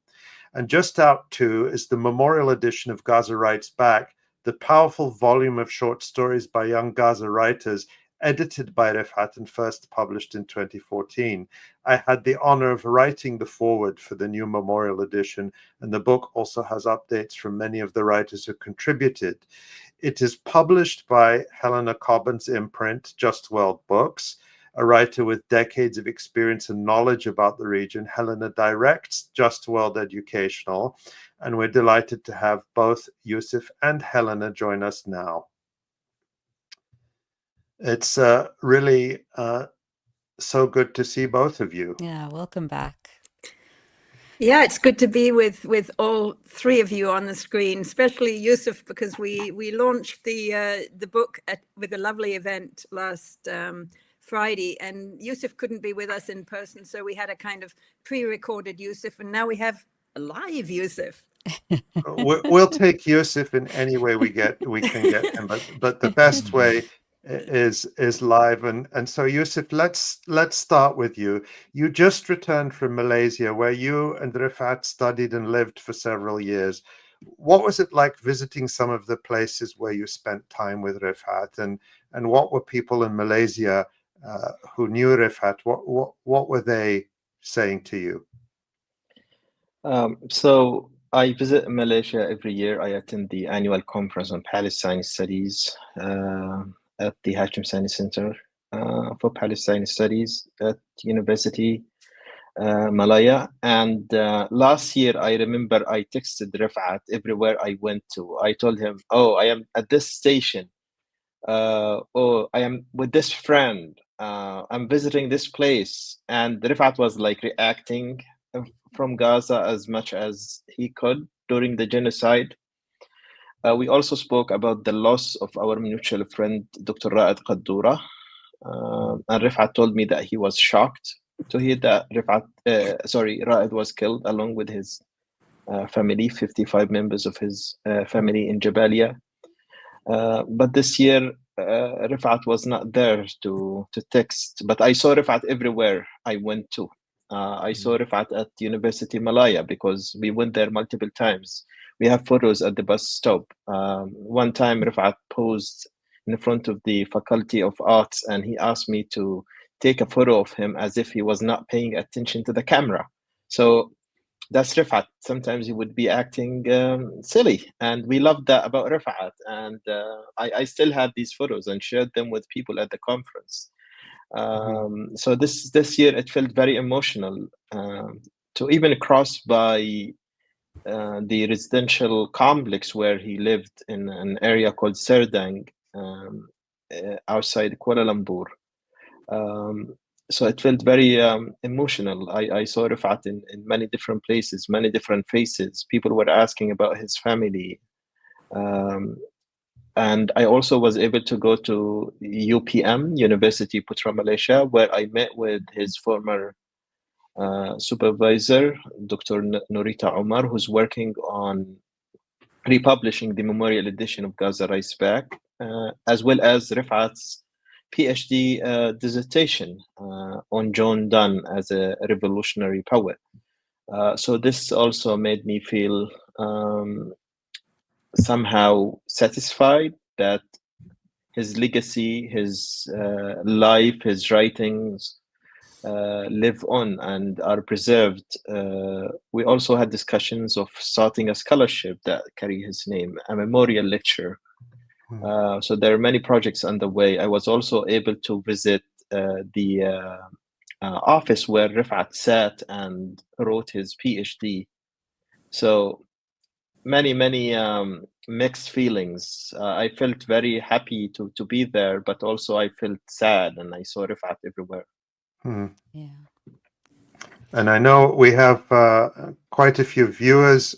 And just out too is the memorial edition of Gaza Writes Back, the powerful volume of short stories by young Gaza writers, edited by Refaat and first published in 2014. I had the honor of writing the foreword for the new memorial edition, and the book also has updates from many of the writers who contributed. It is published by Helena Cobban's imprint, Just World Books. A writer with decades of experience and knowledge about the region, Helena directs Just World Educational, and we're delighted to have both Yousef and Helena join us now. It's really so good to see both of you. Yeah, welcome back. Yeah, it's good to be with all three of you on the screen, especially Yousef, because we launched the book with a lovely event last Friday, and Yousef couldn't be with us in person, so we had a kind of pre-recorded Yousef, and now we have a live Yousef. We'll take Yousef in any way we can get him, but the best way is live. And so Yousef, let's start with you. You just returned from Malaysia, where you and Refaat studied and lived for several years. What was it like visiting some of the places where you spent time with Refaat, and what were people in Malaysia who knew Refaat? What were they saying to you? So I visit Malaysia every year. I attend the annual conference on Palestine Studies at the 𝐓𝐡𝐞 𝐄𝐥𝐞𝐜 Center for Palestine Studies at University Malaya. And last year, I remember I texted Refaat everywhere I went to. I told him, "Oh, I am at this station. Oh, I am with this friend. I'm visiting this place." And Refaat was like reacting from Gaza as much as he could during the genocide. We also spoke about the loss of our mutual friend, Dr. 𝐓𝐻𝐞 𝐄𝐥𝐞𝐜. And Refaat told me that he was shocked to hear that 𝐓𝐻𝐞 was killed along with his family, 55 members of his family in Jabalia. But this year, Refaat was not there to text, but I saw Refaat everywhere I went to. I saw Refaat at University Malaya because we went there multiple times. We have photos at the bus stop. One time Refaat posed in front of the Faculty of Arts and he asked me to take a photo of him as if he was not paying attention to the camera. So that's Refaat. Sometimes he would be acting silly, and we loved that about Refaat. And I still have these photos and shared them with people at the conference. So this year it felt very emotional to even cross by the residential complex where he lived in an area called Serdang outside Kuala Lumpur. So it felt very emotional. I saw Refaat in many different places, many different faces. People were asking about his family. And I also was able to go to UPM, University Putra Malaysia, where I met with his former supervisor, Dr. Norita Omar, who's working on republishing the memorial edition of Gaza Rice Bag, as well as Refaat's PhD dissertation on John Donne as a revolutionary poet. So this also made me feel somehow satisfied that his legacy, his life, his writings live on and are preserved. We also had discussions of starting a scholarship that carry his name, a memorial lecture. So there are many projects underway. I was also able to visit the office where Refaat sat and wrote his PhD. So many mixed feelings. I felt very happy to be there, but also I felt sad, and I saw Refaat everywhere. Yeah. And I know we have quite a few viewers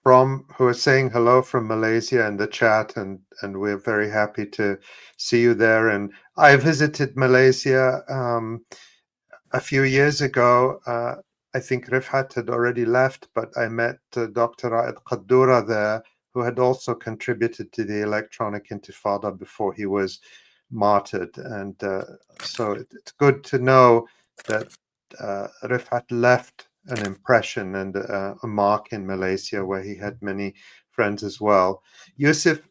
who are saying hello from Malaysia in the chat, and we're very happy to see you there. And I visited Malaysia a few years ago. I think Refaat had already left, but I met Dr. 𝐓𝐻𝐞 𝐄𝐥𝐞𝐜 there, who had also contributed to the Electronic Intifada before he was martyred. And so it's good to know that Refaat left an impression and a mark in Malaysia, where he had many friends as well. Yousef,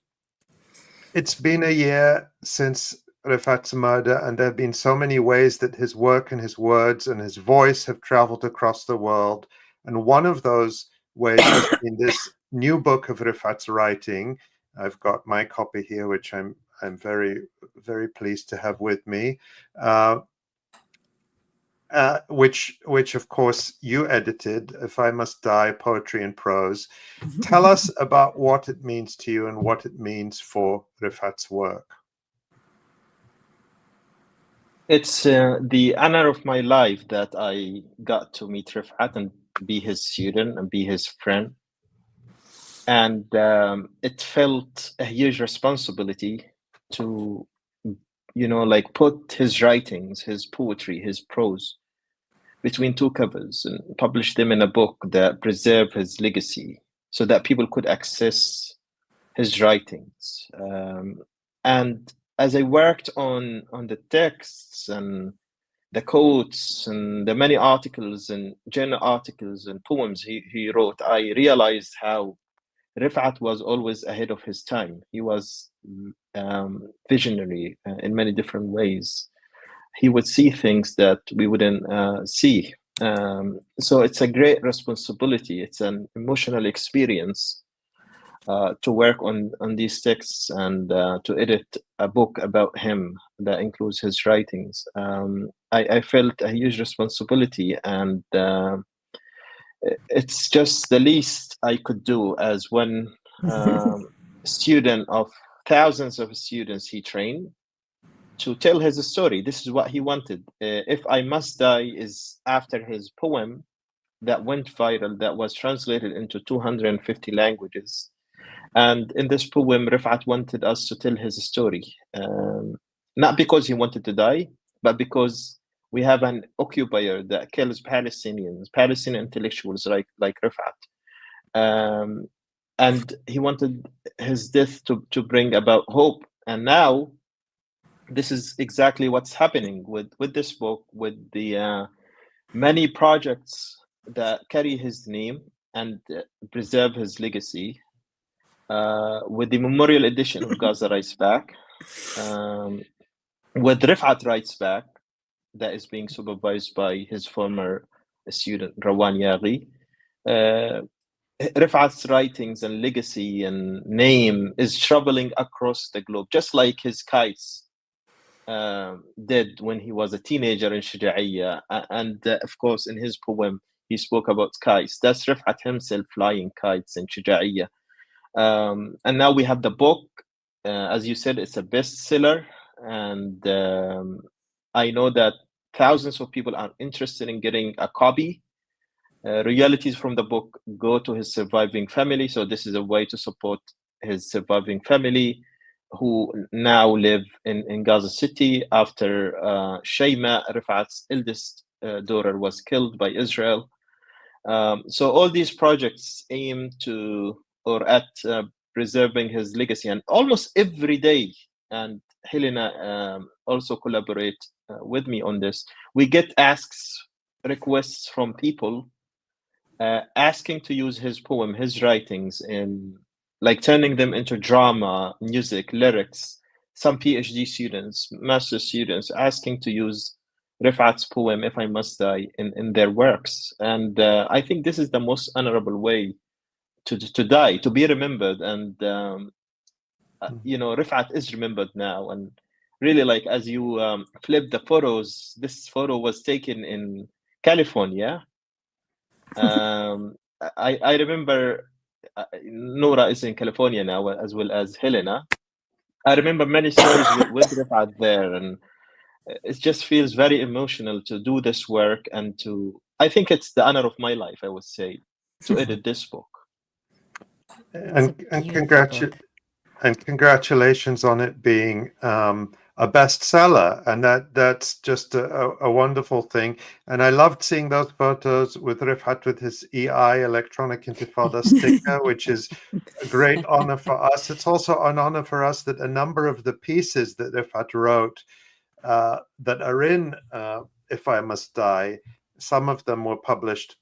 it's been a year since Refaat's murder, and there have been so many ways that his work and his words and his voice have traveled across the world. And one of those ways has been this new book of Refaat's writing. I've got my copy here, which I'm very, very pleased to have with me. Which of course you edited, If I Must Die, Poetry and Prose. Tell us about what it means to you and what it means for Refaat's work. It's the honor of my life that I got to meet Refaat and be his student and be his friend. And it felt a huge responsibility to, like put his writings, his poetry, his prose between two covers and publish them in a book that preserve his legacy so that people could access his writings. And as I worked on the texts and the quotes and the many articles and journal articles and poems he wrote, I realized how Refaat was always ahead of his time. He was visionary in many different ways. He would see things that we wouldn't see. So it's a great responsibility. It's an emotional experience to work on these texts and to edit a book about him that includes his writings. I felt a huge responsibility, and it's just the least I could do as one student of thousands of students he trained to tell his story. This is what he wanted. If I Must Die is after his poem that went viral, that was translated into 250 languages. And in this poem, Refaat wanted us to tell his story, not because he wanted to die, but because we have an occupier that kills Palestinian intellectuals like Refaat. And he wanted his death to bring about hope. And now this is exactly what's happening with this book, with the many projects that carry his name and preserve his legacy. With the memorial edition of Gaza Writes Back, with Refaat Writes Back, that is being supervised by his former student, Rawan Yaghi. Refaat's writings and legacy and name is traveling across the globe, just like his kites did when he was a teenager in 𝐄𝐥𝐿𝐈. And of course, in his poem, he spoke about kites. That's Refaat himself flying kites in 𝐄𝐥𝐿𝐈. And now we have the book. As you said, it's a bestseller, and I know that thousands of people are interested in getting a copy. Royalties from the book go to his surviving family, so this is a way to support his surviving family who now live in Gaza City after Shayma, Refaat's eldest daughter, was killed by Israel. So all these projects aim at preserving his legacy, and almost every day, and Helena also collaborate with me on this, we get requests from people asking to use his poem, his writings, in like turning them into drama, music, lyrics. Some PhD students, master students, asking to use Refaat's poem, If I Must Die, in their works. And I think this is the most honorable way to die, to be remembered. And Refaat is remembered now. And really, like, as you flip the photos, this photo was taken in California. I remember Nora is in California now, as well as Helena. I remember many stories with Refaat there, and it just feels very emotional to do this work, and I think it's the honor of my life, I would say, to edit this book. And congratulations on it being a bestseller, and that's just a wonderful thing. And I loved seeing those photos with Refaat with his EI, Electronic Intifada sticker, which is a great honor for us. It's also an honor for us that a number of the pieces that Refaat wrote that are in If I Must Die, some of them were published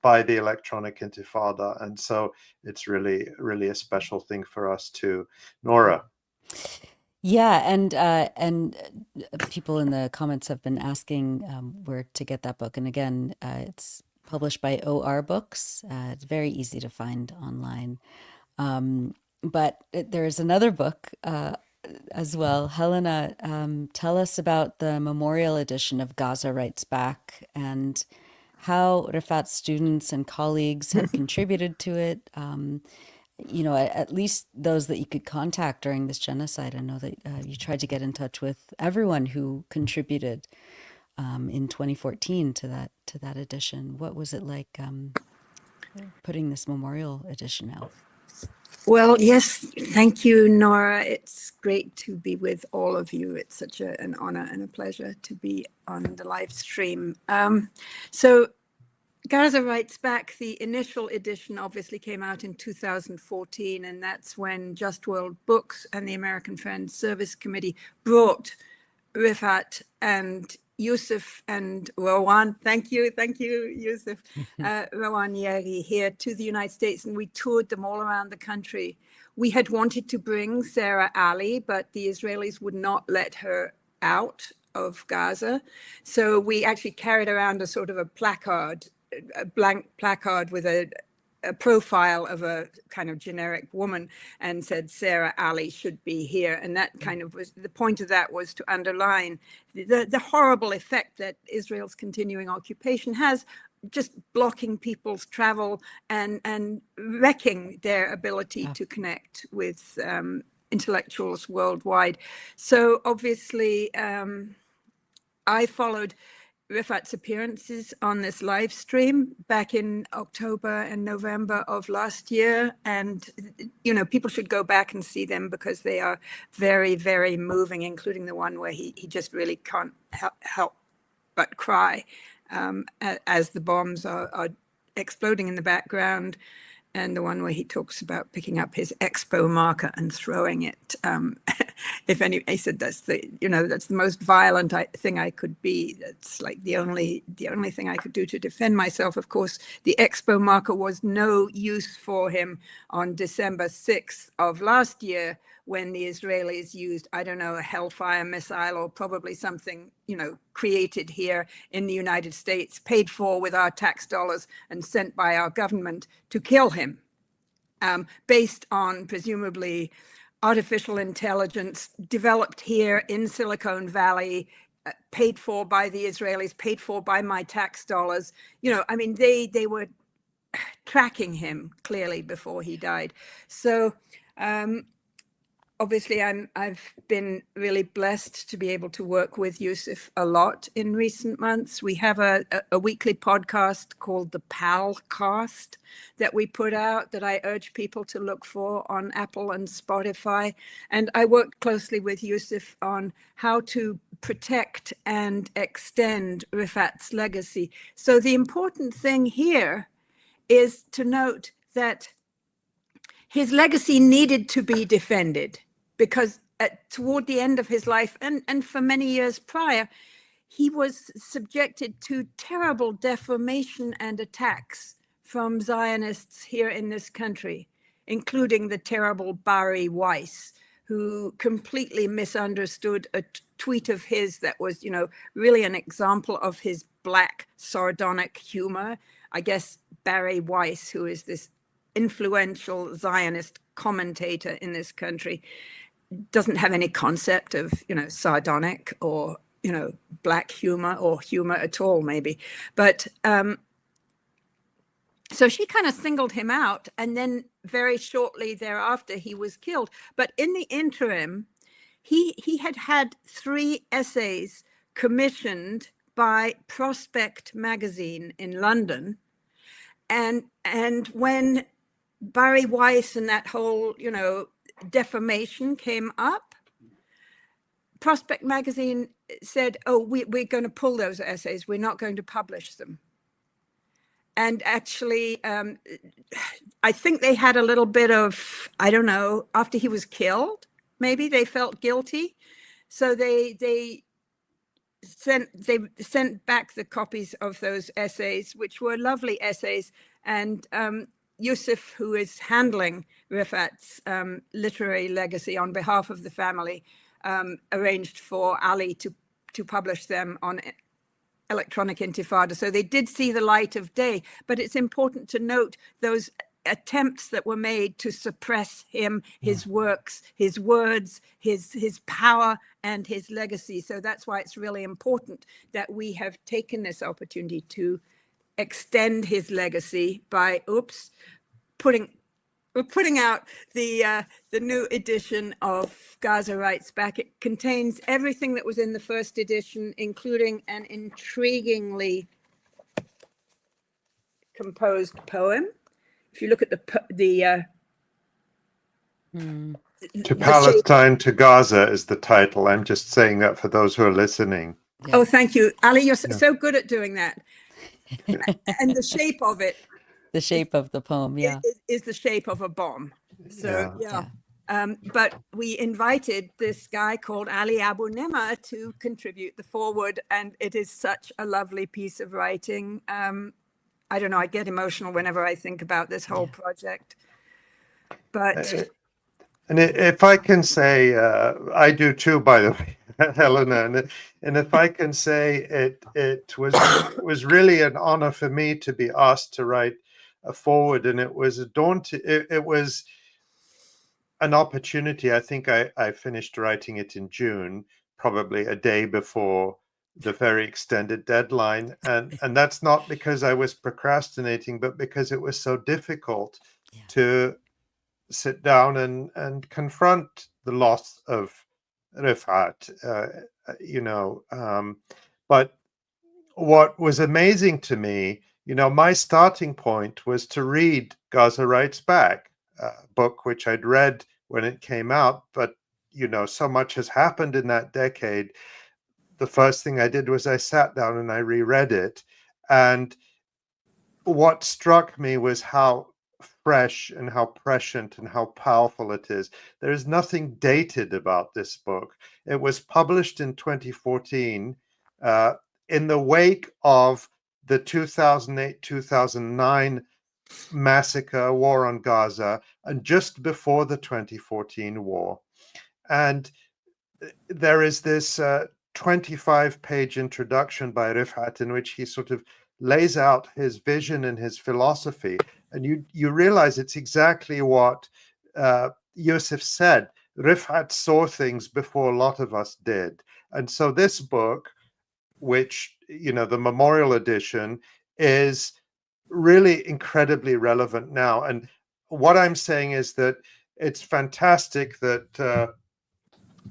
by the Electronic Intifada, and so it's really, really a special thing for us too. Nora. Yeah, and people in the comments have been asking where to get that book, and again, it's published by OR Books. It's very easy to find online, but there's another book as well. Helena, tell us about the memorial edition of Gaza Writes Back and how Refaat students and colleagues have contributed to it. At least those that you could contact during this genocide. I know that you tried to get in touch with everyone who contributed. in 2014 to that edition. What was it like putting this memorial edition out? Well, yes, thank you, Nora. It's great to be with all of you. It's such an honor and a pleasure to be on the live stream. So Gaza Writes Back, the initial edition obviously came out in 2014, and that's when Just World Books and the American Friends Service Committee brought Refaat and Yousef and Rowan, thank you, Yousef, Rowan Yeri here to the United States, and we toured them all around the country. We had wanted to bring Sarah Ali, but the Israelis would not let her out of Gaza. So we actually carried around a sort of a placard, a blank placard with a profile of a kind of generic woman, and said Sarah Ali should be here. And that kind of was, the point of that was to underline the horrible effect that Israel's continuing occupation has, just blocking people's travel and wrecking their ability to connect with intellectuals worldwide. So obviously I followed Refaat's appearances on this live stream back in October and November of last year. And, you know, people should go back and see them because they are very, very moving, including the one where he just really can't help but cry as the bombs are exploding in the background. And the one where he talks about picking up his expo marker and throwing it. If any, he said that's the, you know, that's the most violent thing I could be. That's like the only thing I could do to defend myself. Of course, the expo marker was no use for him on December 6th of last year, when the Israelis used, I don't know, a Hellfire missile or probably something, you know, created here in the United States, paid for with our tax dollars and sent by our government to kill him, based on presumably artificial intelligence developed here in Silicon Valley, paid for by the Israelis, paid for by my tax dollars. You know, I mean, they were tracking him clearly before he died. So, obviously, I've been really blessed to be able to work with Yousef a lot in recent months. We have a weekly podcast called the Palcast that we put out that I urge people to look for on Apple and Spotify. And I worked closely with Yousef on how to protect and extend Refaat's legacy. So the important thing here is to note that his legacy needed to be defended, because toward the end of his life and for many years prior, he was subjected to terrible defamation and attacks from Zionists here in this country, including the terrible Barry Weiss, who completely misunderstood a tweet of his that was, you know, really an example of his black sardonic humor. I guess Barry Weiss, who is this influential Zionist commentator in this country, doesn't have any concept of, you know, sardonic or, you know, black humor or humor at all, maybe. But so she kind of singled him out, and then very shortly thereafter he was killed. But in the interim, he had 3 essays commissioned by Prospect magazine in London, and when Barry Weiss and that whole, you know, defamation came up, Prospect magazine said, oh, we're going to pull those essays. We're not going to publish them. And actually, I think they had a little bit of, I don't know, after he was killed, maybe they felt guilty. So they sent back the copies of those essays, which were lovely essays. And Yousef, who is handling Refaat's literary legacy on behalf of the family, arranged for Ali to publish them on Electronic Intifada. So they did see the light of day, but it's important to note those attempts that were made to suppress him, his works, his words, his power, and his legacy. So that's why it's really important that we have taken this opportunity to extend his legacy by putting we're putting out the new edition of Gaza Writes Back. It contains everything that was in the first edition, including an intriguingly composed poem. If you look at the To Palestine, to Gaza is the title. I'm just saying that for those who are listening. Yeah. Oh, thank you, Ali. You're so good at doing that. And the shape of it. The shape of the poem, yeah. Is the shape of a bomb. So, but we invited this guy called Ali Abu Nima to contribute the foreword, and it is such a lovely piece of writing. I don't know, I get emotional whenever I think about this whole project. But... And if I can say, I do too, by the way, Helena, and if I can say it was really an honor for me to be asked to write a foreword, and it was it was an opportunity. I think I finished writing it in June, probably a day before the very extended deadline, and that's not because I was procrastinating, but because it was so difficult to sit down and confront the loss of Refaat, but what was amazing to me, my starting point was to read Gaza Writes Back, a book which I'd read when it came out, but so much has happened in that decade. The first thing I did was I sat down and I reread it, and what struck me was how fresh and how prescient and how powerful it is. There is nothing dated about this book. It was published in 2014 in the wake of the 2008-2009 massacre, war on Gaza, and just before the 2014 war. And there is this 25-page introduction by Refaat in which he sort of lays out his vision and his philosophy. And you realize it's exactly what Yousef said. Refaat saw things before a lot of us did. And so this book, which, the memorial edition, is really incredibly relevant now. And what I'm saying is that it's fantastic that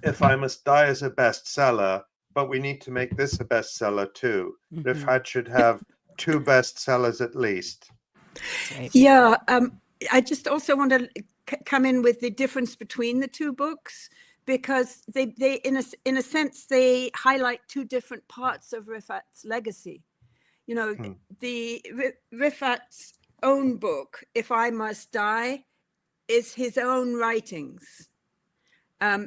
If I Must Die is a bestseller, but we need to make this a bestseller too. Mm-hmm. Refaat should have 2 bestsellers at least. Right. Yeah, I just also want to come in with the difference between the 2 books, because they in a sense they highlight 2 different parts of Refaat's legacy. The Refaat's own book, If I Must Die, is his own writings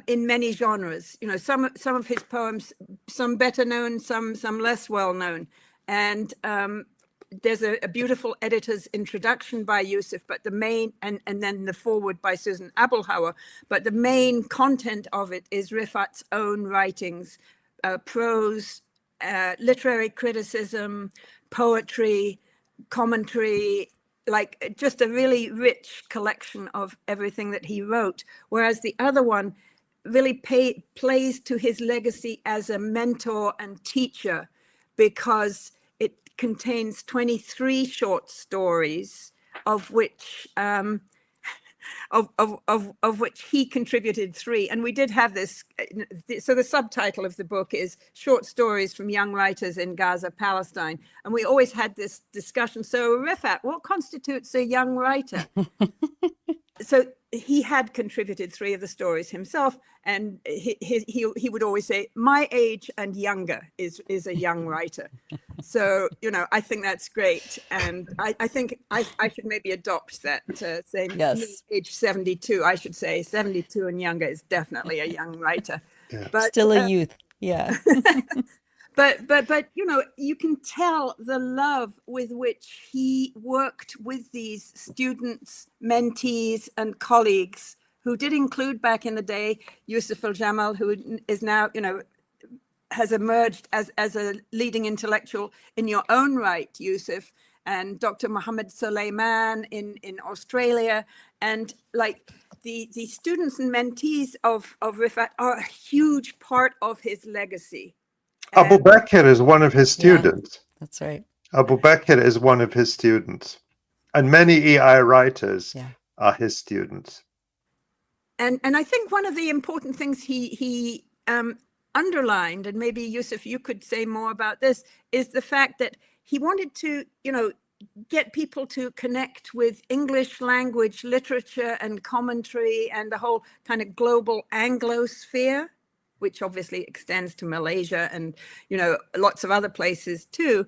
in many genres. Some of his poems, some better known, some less well known, and there's a beautiful editor's introduction by Yousef, but the main, and then the foreword by Susan Abelhauer, but the main content of it is Refaat's own writings, prose, literary criticism, poetry, commentary, like just a really rich collection of everything that he wrote. Whereas the other one really plays to his legacy as a mentor and teacher, because it contains 23 short stories, of which of which he contributed 3. And we did have this. So the subtitle of the book is Short Stories from Young Writers in Gaza, Palestine. And we always had this discussion. So Refaat, what constitutes a young writer? So he had contributed 3 of the stories himself, and he would always say, my age and younger is a young writer. So, I think that's great. And I think I should maybe adopt that, say, yes. Age 72, I should say 72 and younger is definitely a young writer. Yeah. But still a youth. Yeah. But you can tell the love with which he worked with these students, mentees, and colleagues, who did include back in the day Yousef Aljamal, who is now, has emerged as a leading intellectual in your own right, Yousef, and Dr. Mohammed Suleiman in Australia, and like the students and mentees of Refaat are a huge part of his legacy. Abubaker is one of his students. Yeah, that's right. Abubaker is one of his students. And many EI writers are his students. And I think one of the important things he underlined, and maybe Yousef, you could say more about this, is the fact that he wanted to, get people to connect with English language, literature and commentary and the whole kind of global Anglosphere, which obviously extends to Malaysia and, lots of other places too.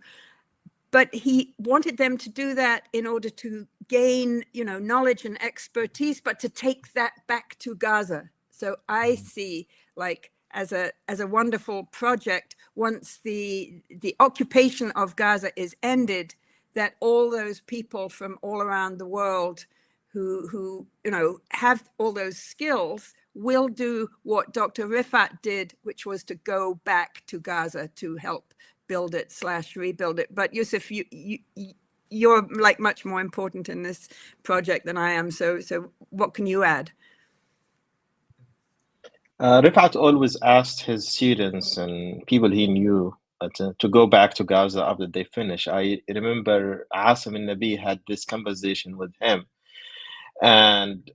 But he wanted them to do that in order to gain, knowledge and expertise, but to take that back to Gaza. So I see, like, as a wonderful project, once the occupation of Gaza is ended, that all those people from all around the world who have all those skills will do what Dr. Refaat did, which was to go back to Gaza to help build it / rebuild it. But Yousef, you're like much more important in this project than I am. So what can you add? Refaat always asked his students and people he knew to go back to Gaza after they finish. I remember Asim al-Nabi had this conversation with him, and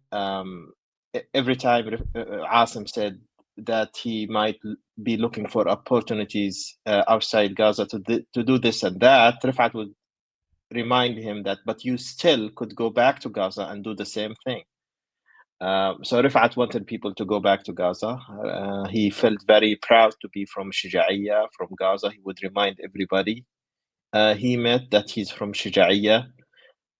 every time Asim said that he might be looking for opportunities outside Gaza to do this and that, Refaat would remind him that, but you still could go back to Gaza and do the same thing. So Refaat wanted people to go back to Gaza. He felt very proud to be from 𝐄𝐥𝐿 from Gaza. He would remind everybody he met that he's from 𝐄𝐥𝐿.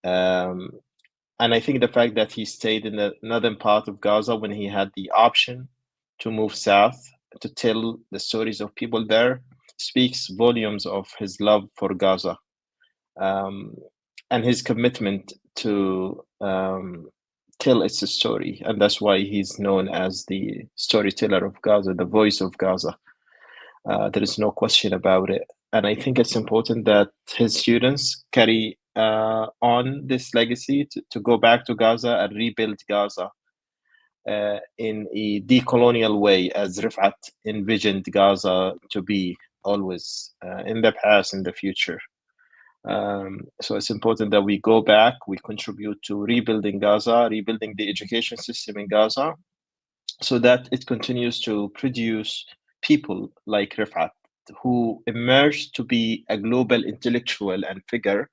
And I think the fact that he stayed in the northern part of Gaza when he had the option to move south to tell the stories of people there speaks volumes of his love for Gaza and his commitment to tell its story. And that's why he's known as the storyteller of Gaza, the voice of Gaza. There is no question about it. And I think it's important that his students carry on this legacy to go back to Gaza and rebuild Gaza in a decolonial way, as Refaat envisioned Gaza to be always in the past, in the future. So it's important that we go back, we contribute to rebuilding Gaza, rebuilding the education system in Gaza, so that it continues to produce people like Refaat, who emerged to be a global intellectual and figure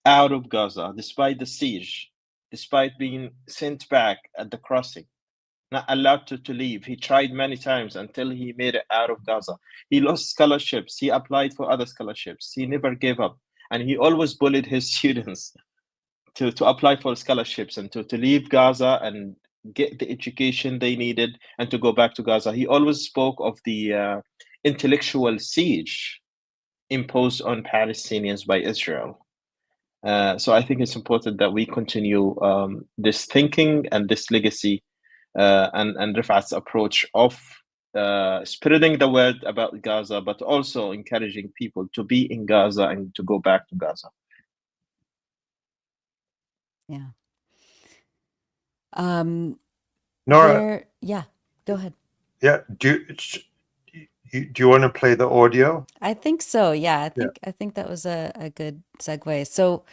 out of Gaza, despite the siege, despite being sent back at the crossing, not allowed to leave. He tried many times until he made it out of Gaza. He lost scholarships. He applied for other scholarships. He never gave up. And he always bullied his students to apply for scholarships and to leave Gaza and get the education they needed and to go back to Gaza. He always spoke of the intellectual siege imposed on Palestinians by Israel. So I think it's important that we continue this thinking and this legacy and Refaat's approach of spreading the word about Gaza, but also encouraging people to be in Gaza and to go back to Gaza. Yeah. Nora, yeah, go ahead. yeah, do you want to play the audio? I think so. Yeah, I think that was a good segue. So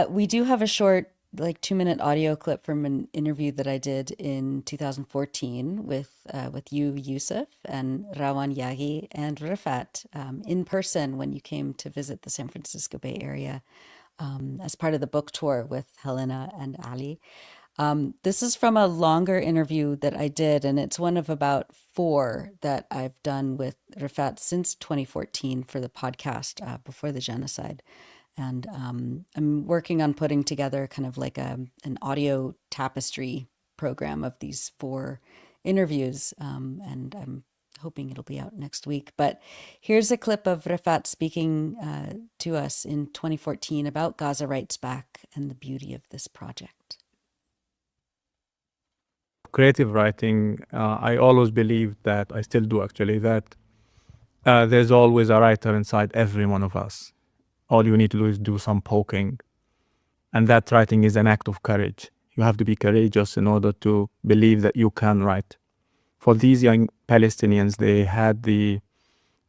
we do have a short, like 2-minute audio clip from an interview that I did in 2014 with you, Yousef, and Rawan Yaghi and Refaat in person when you came to visit the San Francisco Bay Area as part of the book tour with Helena and Ali. This is from a longer interview that I did, and it's one of about 4 that I've done with Refaat since 2014 for the podcast before the genocide. And I'm working on putting together kind of like an audio tapestry program of these 4 interviews, and I'm hoping it'll be out next week. But here's a clip of Refaat speaking to us in 2014 about Gaza Writes Back and the beauty of this project. Creative writing, I always believed that, I still do actually, that there's always a writer inside every one of us. All you need to do is do some poking. And that writing is an act of courage. You have to be courageous in order to believe that you can write. For these young Palestinians, they had the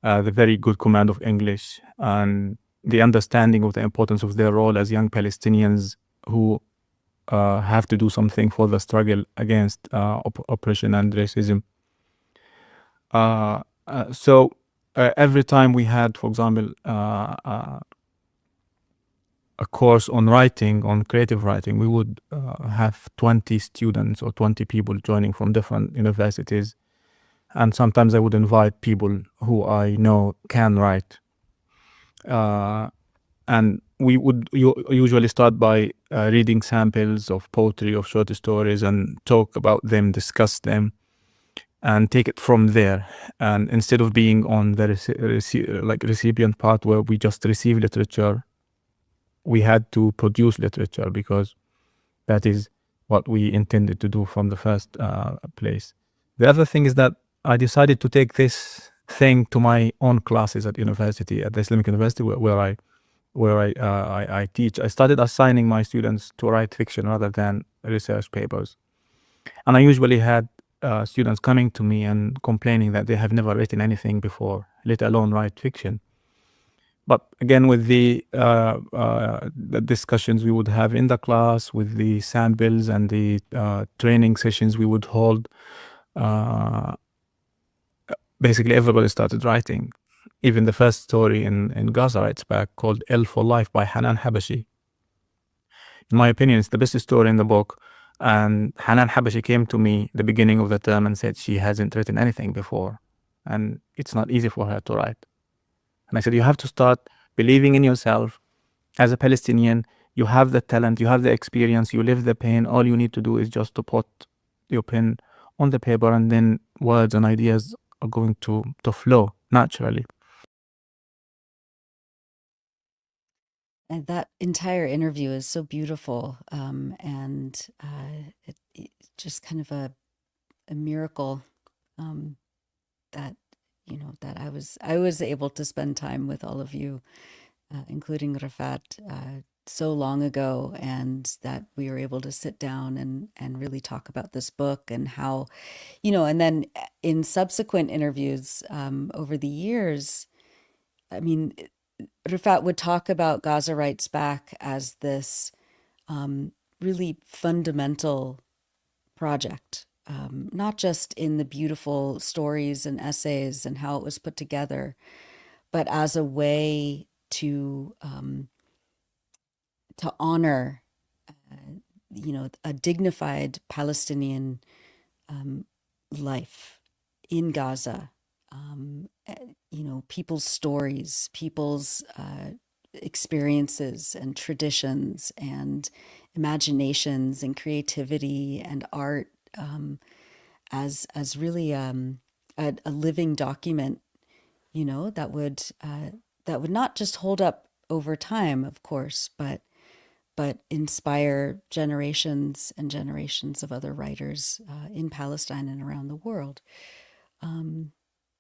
very good command of English and the understanding of the importance of their role as young Palestinians who have to do something for the struggle against oppression and racism. So every time we had, for example, a course on writing, on creative writing, we would have 20 students or 20 people joining from different universities. And sometimes I would invite people who I know can write. And we would usually start by reading samples of poetry, of short stories, and talk about them, discuss them, and take it from there. And instead of being on the recipient part where we just receive literature, we had to produce literature because that is what we intended to do from the first place. The other thing is that I decided to take this thing to my own classes at university, at the Islamic University where I teach. I started assigning my students to write fiction rather than research papers. And I usually had students coming to me and complaining that they have never written anything before, let alone write fiction. But again, with the discussions we would have in the class, with the samples and the training sessions we would hold, basically everybody started writing. Even the first story in Gaza Writes Back, called L for Life by Hanan Habashi. In my opinion, it's the best story in the book. And Hanan Habashi came to me the beginning of the term and said she hasn't written anything before. And it's not easy for her to write. And I said, you have to start believing in yourself. As a Palestinian, you have the talent, you have the experience, you live the pain. All you need to do is just to put your pen on the paper, and then words and ideas are going to flow naturally. And that entire interview is so beautiful, and it just kind of a miracle that that I was able to spend time with all of you, including Refaat, so long ago, and that we were able to sit down and really talk about this book and how, and then in subsequent interviews over the years, I mean, Refaat would talk about Gaza Writes Back as this really fundamental project, not just in the beautiful stories and essays and how it was put together, but as a way to honor, a dignified Palestinian life in Gaza. People's stories, people's experiences and traditions and imaginations and creativity and art, as really a living document, that would not just hold up over time, of course, but inspire generations and generations of other writers in Palestine and around the world.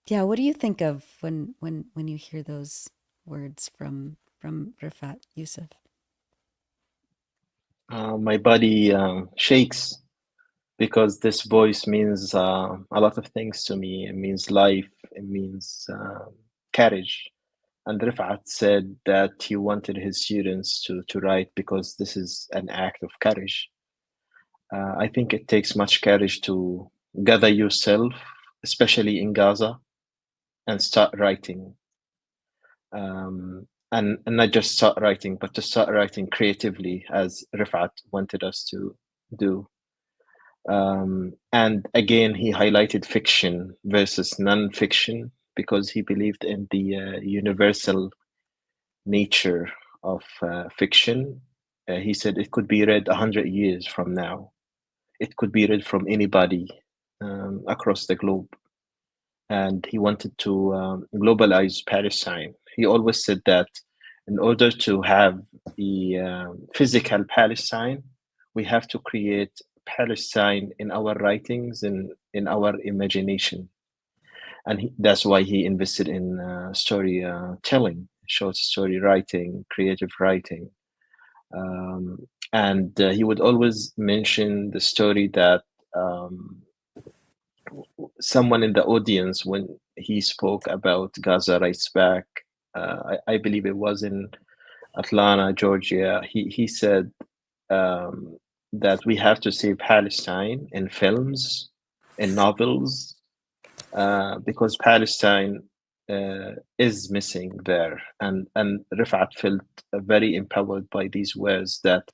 Yeah, what do you think of when you hear those words from Refaat, Yousef? My body shakes because this voice means a lot of things to me. It means life. It means courage. And Refaat said that he wanted his students to write because this is an act of courage. I think it takes much courage to gather yourself, especially in Gaza, and start writing. And not just start writing, but to start writing creatively, as Refaat wanted us to do. And again, he highlighted fiction versus non-fiction because he believed in the universal nature of fiction. He said it could be read 100 years from now. It could be read from anybody across the globe. And he wanted to globalize Palestine. He always said that in order to have the physical Palestine, we have to create Palestine in our writings and in our imagination. And that's why he invested in storytelling, short story writing, creative writing. And he would always mention the story that someone in the audience, when he spoke about Gaza Writes Back, I believe it was in Atlanta, Georgia, he said that we have to see Palestine in films, in novels, because Palestine is missing there. And Refaat felt very empowered by these words that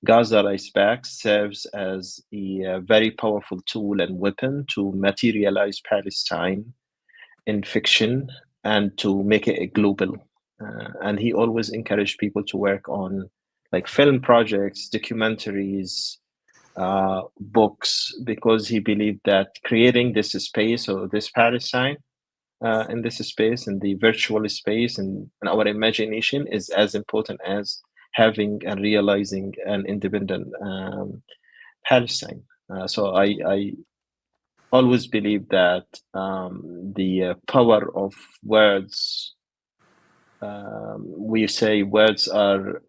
Gaza Rights Back serves as a very powerful tool and weapon to materialize Palestine in fiction and to make it a global. And he always encouraged people to work on like film projects, documentaries, books, because he believed that creating this space or this Palestine in this space, in the virtual space, and our imagination is as important as having and realizing an independent Palestine. So I always believe that the power of words, we say words are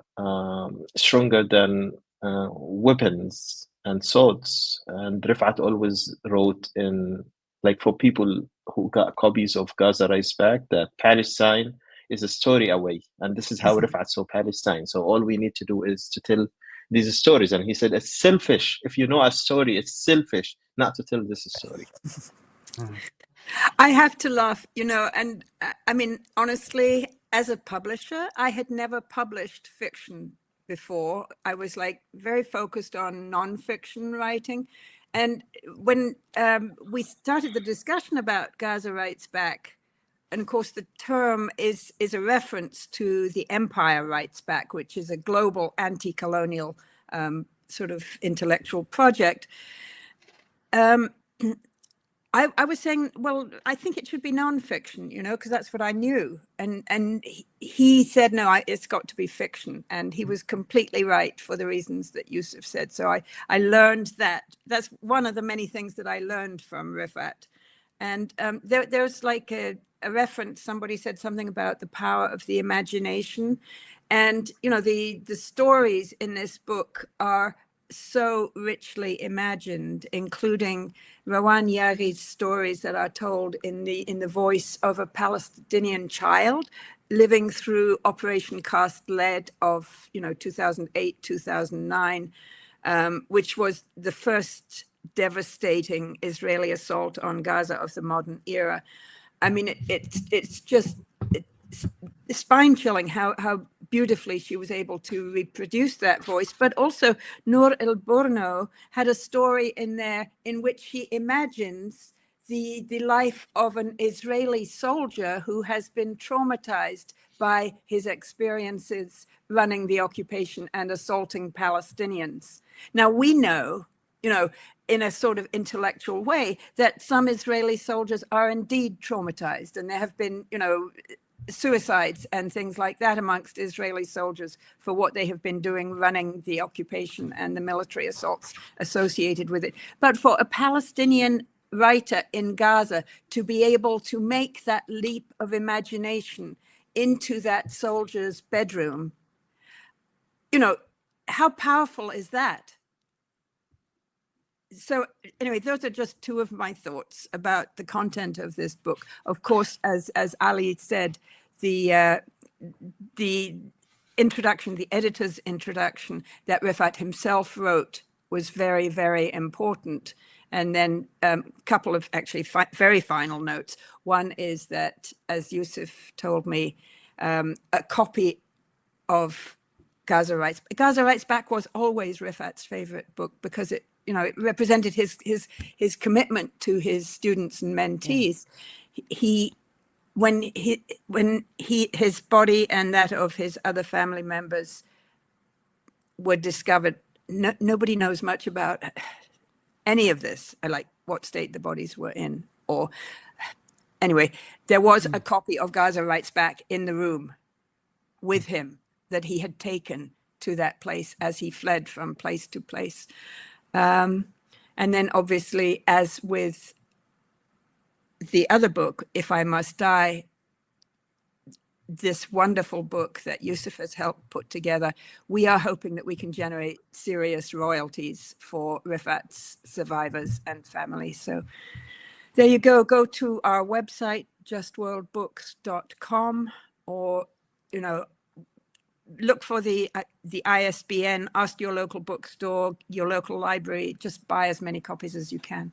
stronger than weapons and swords. And Refaat always wrote in, like, for people who got copies of Gaza Rights Back, that Palestine is a story away. And this is how Refaat saw Palestine. So all we need to do is to tell these stories. And he said, it's selfish. If you know a story, it's selfish not to tell this story. I have to laugh, you know, and I mean, honestly, as a publisher, I had never published fiction before. I was like very focused on nonfiction writing. And when we started the discussion about Gaza Rights Back, and of course the term is a reference to the Empire Rights Back, which is a global anti-colonial sort of intellectual project. I was saying, well, I think it should be nonfiction, you know, because that's what I knew. And he said, no, it's got to be fiction. And he was completely right for the reasons that Yousef said. So I learned that. That's one of the many things that I learned from Refaat. And there's like a reference, somebody said something about the power of the imagination. And, you know, the stories in this book are so richly imagined, including Rawan Yari's stories that are told in the voice of a Palestinian child living through Operation Cast Lead of 2008, 2009, which was the first devastating Israeli assault on Gaza of the modern era. I mean, it's just spine-chilling how beautifully she was able to reproduce that voice. But also Noor El-Borno had a story in there in which she imagines the life of an Israeli soldier who has been traumatized by his experiences running the occupation and assaulting Palestinians. Now, we know, in a sort of intellectual way, that some Israeli soldiers are indeed traumatized, and there have been, suicides and things like that amongst Israeli soldiers for what they have been doing running the occupation and the military assaults associated with it. But for a Palestinian writer in Gaza to be able to make that leap of imagination into that soldier's bedroom, how powerful is that? So anyway, those are just two of my thoughts about the content of this book. Of course, as Ali said, the introduction, the editor's introduction that Refaat himself wrote was very, very important. And then a couple of actually very final notes. One is that, as Yousef told me, a copy of Gaza Rights Back was always Refaat's favorite book because it represented his commitment to his students and mentees. Yeah. When his body and that of his other family members were discovered, nobody knows much about any of this, like what state the bodies were in. Or anyway, there was a copy of Gaza Rights Back in the room with him that he had taken to that place as he fled from place to place. And then obviously, as with the other book, If I Must Die, this wonderful book that Yousef has helped put together, we are hoping that we can generate serious royalties for Refaat's survivors and families. So there you go. Go to our website, justworldbooks.com, or, look for the ISBN, ask your local bookstore, your local library, just buy as many copies as you can.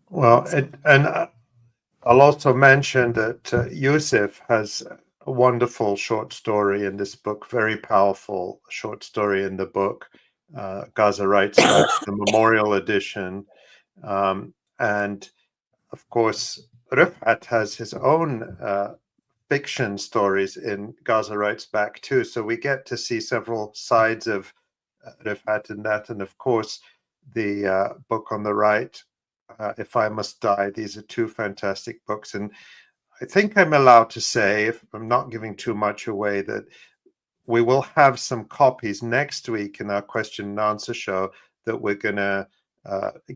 Well, I'll also mention that Yousef has a wonderful short story in this book, very powerful short story in the book, Gaza Writes Back, the Memorial Edition. And of course, Refaat has his own fiction stories in Gaza Writes Back too. So we get to see several sides of Refaat in that. And of course, the book on the right, If I Must Die. These are two fantastic books. And I think I'm allowed to say, if I'm not giving too much away, that we will have some copies next week in our question and answer show that we're going to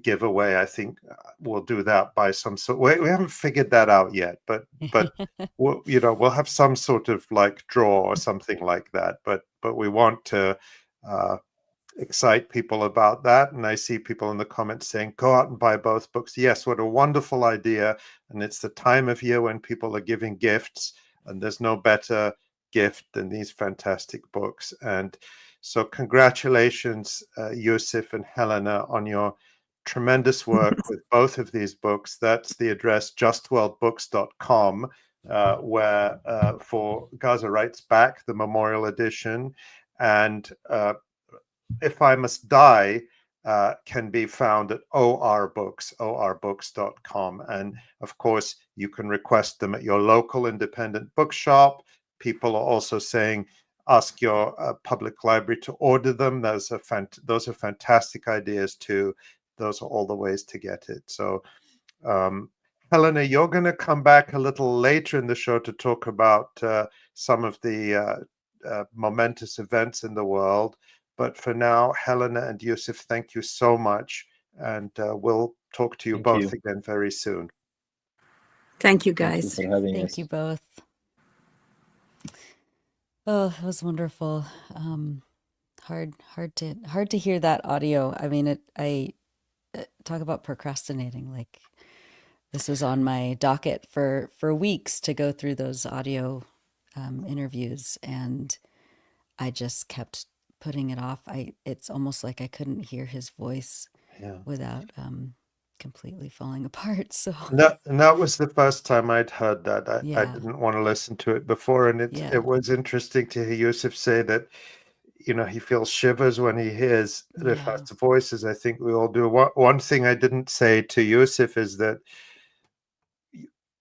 give away. I think we'll do that by some sort. We haven't figured that out yet, but we'll have some sort of like draw or something like that. But we want to excite people about that. And I see people in the comments saying, go out and buy both books. Yes, what a wonderful idea. And it's the time of year when people are giving gifts, and there's no better gift than these fantastic books. And so congratulations, Yousef and Helena, on your tremendous work with both of these books. That's the address, justworldbooks.com, where for Gaza Writes Back, the Memorial Edition, and If I Must Die can be found at orbooks.com. And of course, you can request them at your local independent bookshop. People are also saying, ask your public library to order them. Those are fantastic ideas too. Those are all the ways to get it. So, Helena, you're going to come back a little later in the show to talk about some of the momentous events in the world. But for now, Helena and Yousef, thank you so much. And we'll talk to you both again very soon. Thank you, guys. Thank you for having us. Thank you both. Oh, it was wonderful. Hard to hear that audio. I mean, I talk about procrastinating. Like, this was on my docket for weeks to go through those audio interviews, and I just kept putting it off. It's almost like I couldn't hear his voice without completely falling apart. So that was the first time I'd heard that. I didn't want to listen to it before, and it was interesting to hear Yousef say that, he feels shivers when he hears Refaat's voices. I think we all do. One thing I didn't say to Yousef is that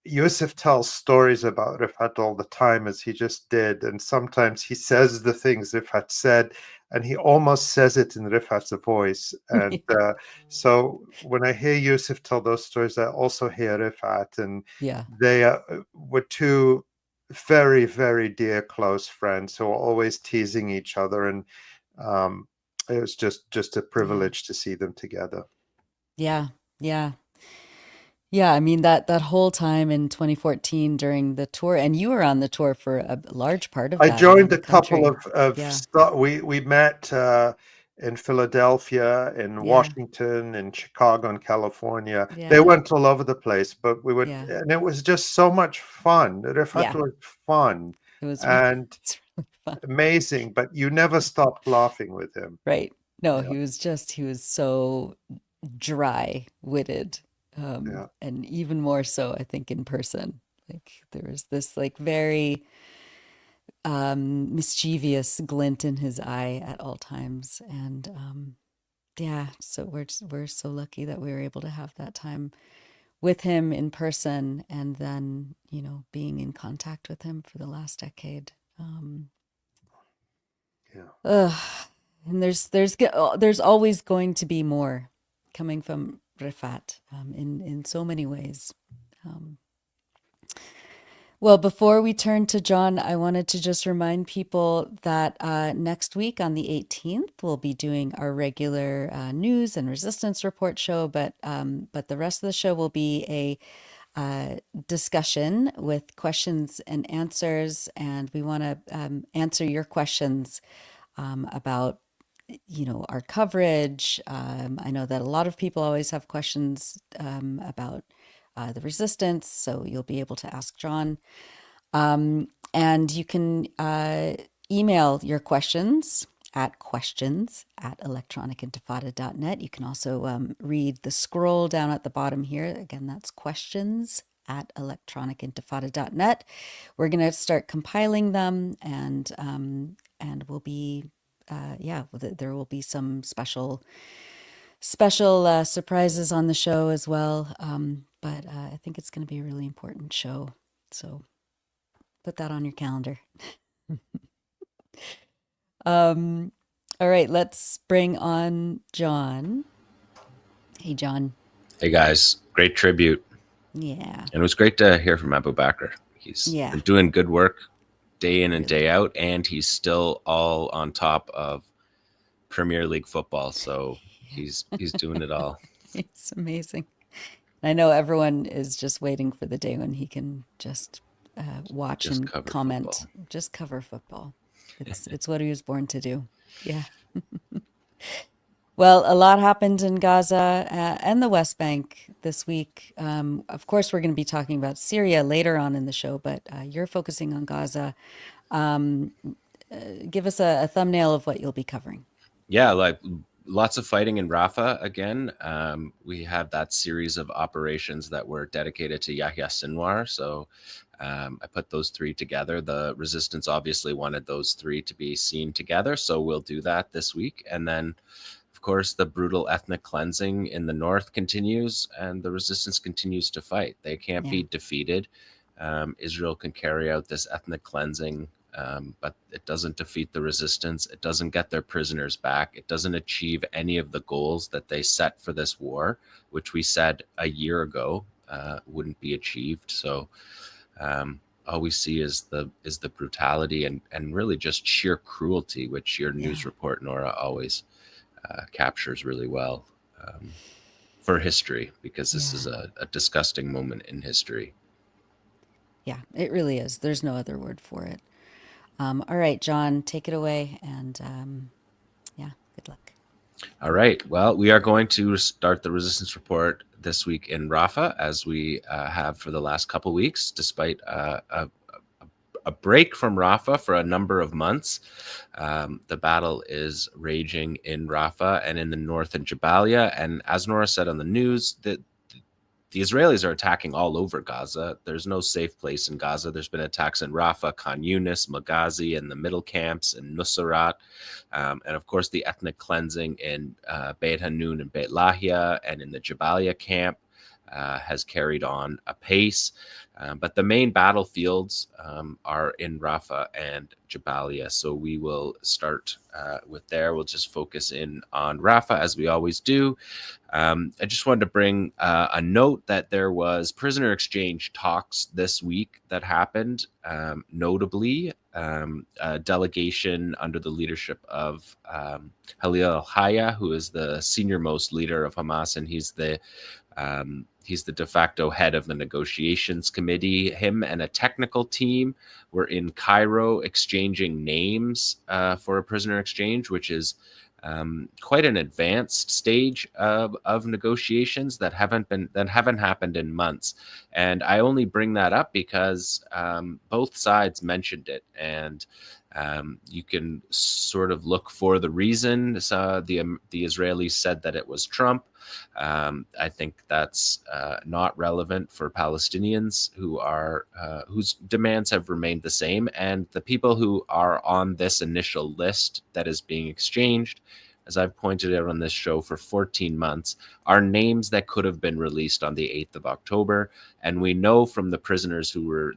Yousef tells stories about Refaat all the time, as he just did, and sometimes he says the things Refaat said, and he almost says it in Refaat's voice. And so when I hear Yousef tell those stories, I also hear Refaat, and they were two very, very dear, close friends who were always teasing each other, and it was just a privilege to see them together. Yeah. I mean, that whole time in 2014 during the tour, and you were on the tour for a large part of that. I joined a couple of we met in Philadelphia, in Washington, in Chicago, and California. They went all over the place, but we would, and it was just so much fun. Refaat was fun. It was and really fun. Amazing, but you never stopped laughing with him. Right. No, he was so dry-witted. And even more so, I think, in person. Like, there was this like very mischievous glint in his eye at all times. And so we're so lucky that we were able to have that time with him in person, and then, being in contact with him for the last decade. And there's always going to be more coming from Refaat in so many ways. Well, before we turn to Jon, I wanted to just remind people that next week on the 18th, we'll be doing our regular news and resistance report show, but the rest of the show will be a discussion with questions and answers, and we want to answer your questions about our coverage. I know that a lot of people always have questions about the resistance, so you'll be able to ask Jon. And you can email your questions at electronicintifada.net. You can also read the scroll down at the bottom here. Again, that's questions@electronicintifada.net. We're going to start compiling them, and we'll be, there will be some special surprises on the show as well. But I think it's going to be a really important show. So put that on your calendar. All right, let's bring on Jon. Hey, Jon. Hey, guys. Great tribute. Yeah. And it was great to hear from Abubaker. He's been doing good work day in and day out, and he's still all on top of Premier League football. So he's doing it all. It's amazing. I know everyone is just waiting for the day when he can just watch and comment. Football. Just cover football. It's what he was born to do. Yeah. Well, a lot happened in Gaza and the West Bank this week. Of course, we're going to be talking about Syria later on in the show, but you're focusing on Gaza. Give us a thumbnail of what you'll be covering. Yeah, like lots of fighting in Rafah again. We have that series of operations that were dedicated to Yahya Sinwar. So I put those three together. The resistance obviously wanted those three to be seen together. So we'll do that this week. And then, of course, the brutal ethnic cleansing in the north continues, and the resistance continues to fight. They can't be defeated. Israel can carry out this ethnic cleansing, but it doesn't defeat the resistance. It doesn't get their prisoners back. It doesn't achieve any of the goals that they set for this war, which we said a year ago wouldn't be achieved. So all we see is the brutality and really just sheer cruelty, which your news report, Nora, always captures really well for history, because this is a disgusting moment in history. Yeah, it really is. There's no other word for it. All right, Jon, take it away. And good luck. All right. Well, we are going to start the resistance report this week in Rafah, as we have for the last couple weeks, despite a break from Rafah for a number of months. The battle is raging in Rafah and in the north in Jabalia. And as Nora said on the news, the Israelis are attacking all over Gaza. There's no safe place in Gaza. There's been attacks in Rafah, Khan Yunis, Maghazi, and the middle camps, and Nusayrat. And of course, the ethnic cleansing in Beit Hanun and Beit Lahia and in the Jabalia camp has carried on apace. But the main battlefields are in Rafah and Jabalia. So we will start with there. We'll just focus in on Rafah, as we always do. I just wanted to bring a note that there was prisoner exchange talks this week that happened, notably a delegation under the leadership of Khalil al-Hayya, who is the senior most leader of Hamas, and he's the de facto head of the negotiations committee. Him and a technical team were in Cairo exchanging names for a prisoner exchange, which is quite an advanced stage of negotiations that haven't happened in months. And I only bring that up because both sides mentioned it, and you can sort of look for the reason. So the Israelis said that it was Trump. I think that's not relevant for Palestinians whose demands have remained the same. And the people who are on this initial list that is being exchanged, as I've pointed out on this show for 14 months, are names that could have been released on the 8th of October. And we know from the prisoners who were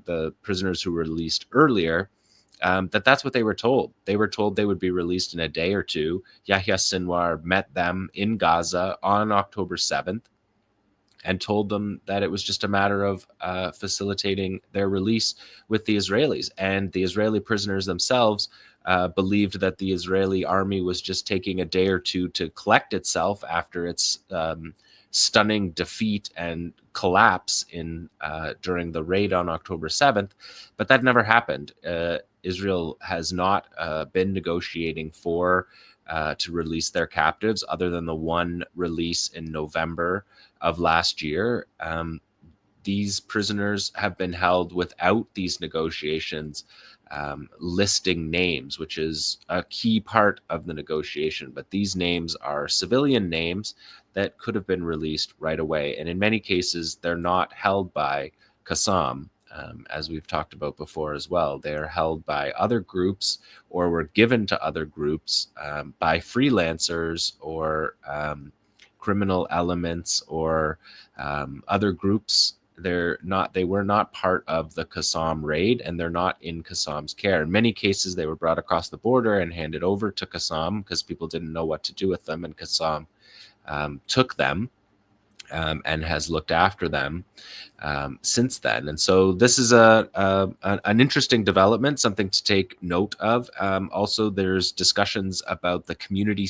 released earlier that's what they were told. They were told they would be released in a day or two. Yahya Sinwar met them in Gaza on October 7th and told them that it was just a matter of facilitating their release with the Israelis. And the Israeli prisoners themselves believed that the Israeli army was just taking a day or two to collect itself after its stunning defeat and collapse during the raid on October 7th. But that never happened. Israel has not been negotiating to release their captives, other than the one release in November of last year. The these prisoners have been held without these negotiations listing names, which is a key part of the negotiation. But these names are civilian names that could have been released right away. And in many cases, they're not held by 𝐓𝐿, as we've talked about before as well. They're held by other groups or were given to other groups by freelancers or criminal elements or other groups. They were not part of the 𝐓𝐿 raid, and they're not in 𝐓𝐿's care. In many cases, they were brought across the border and handed over to 𝐓𝐿 because people didn't know what to do with them, and 𝐓𝐿 took them and has looked after them since then. And so this is an interesting development, something to take note of. Also, there's discussions about the community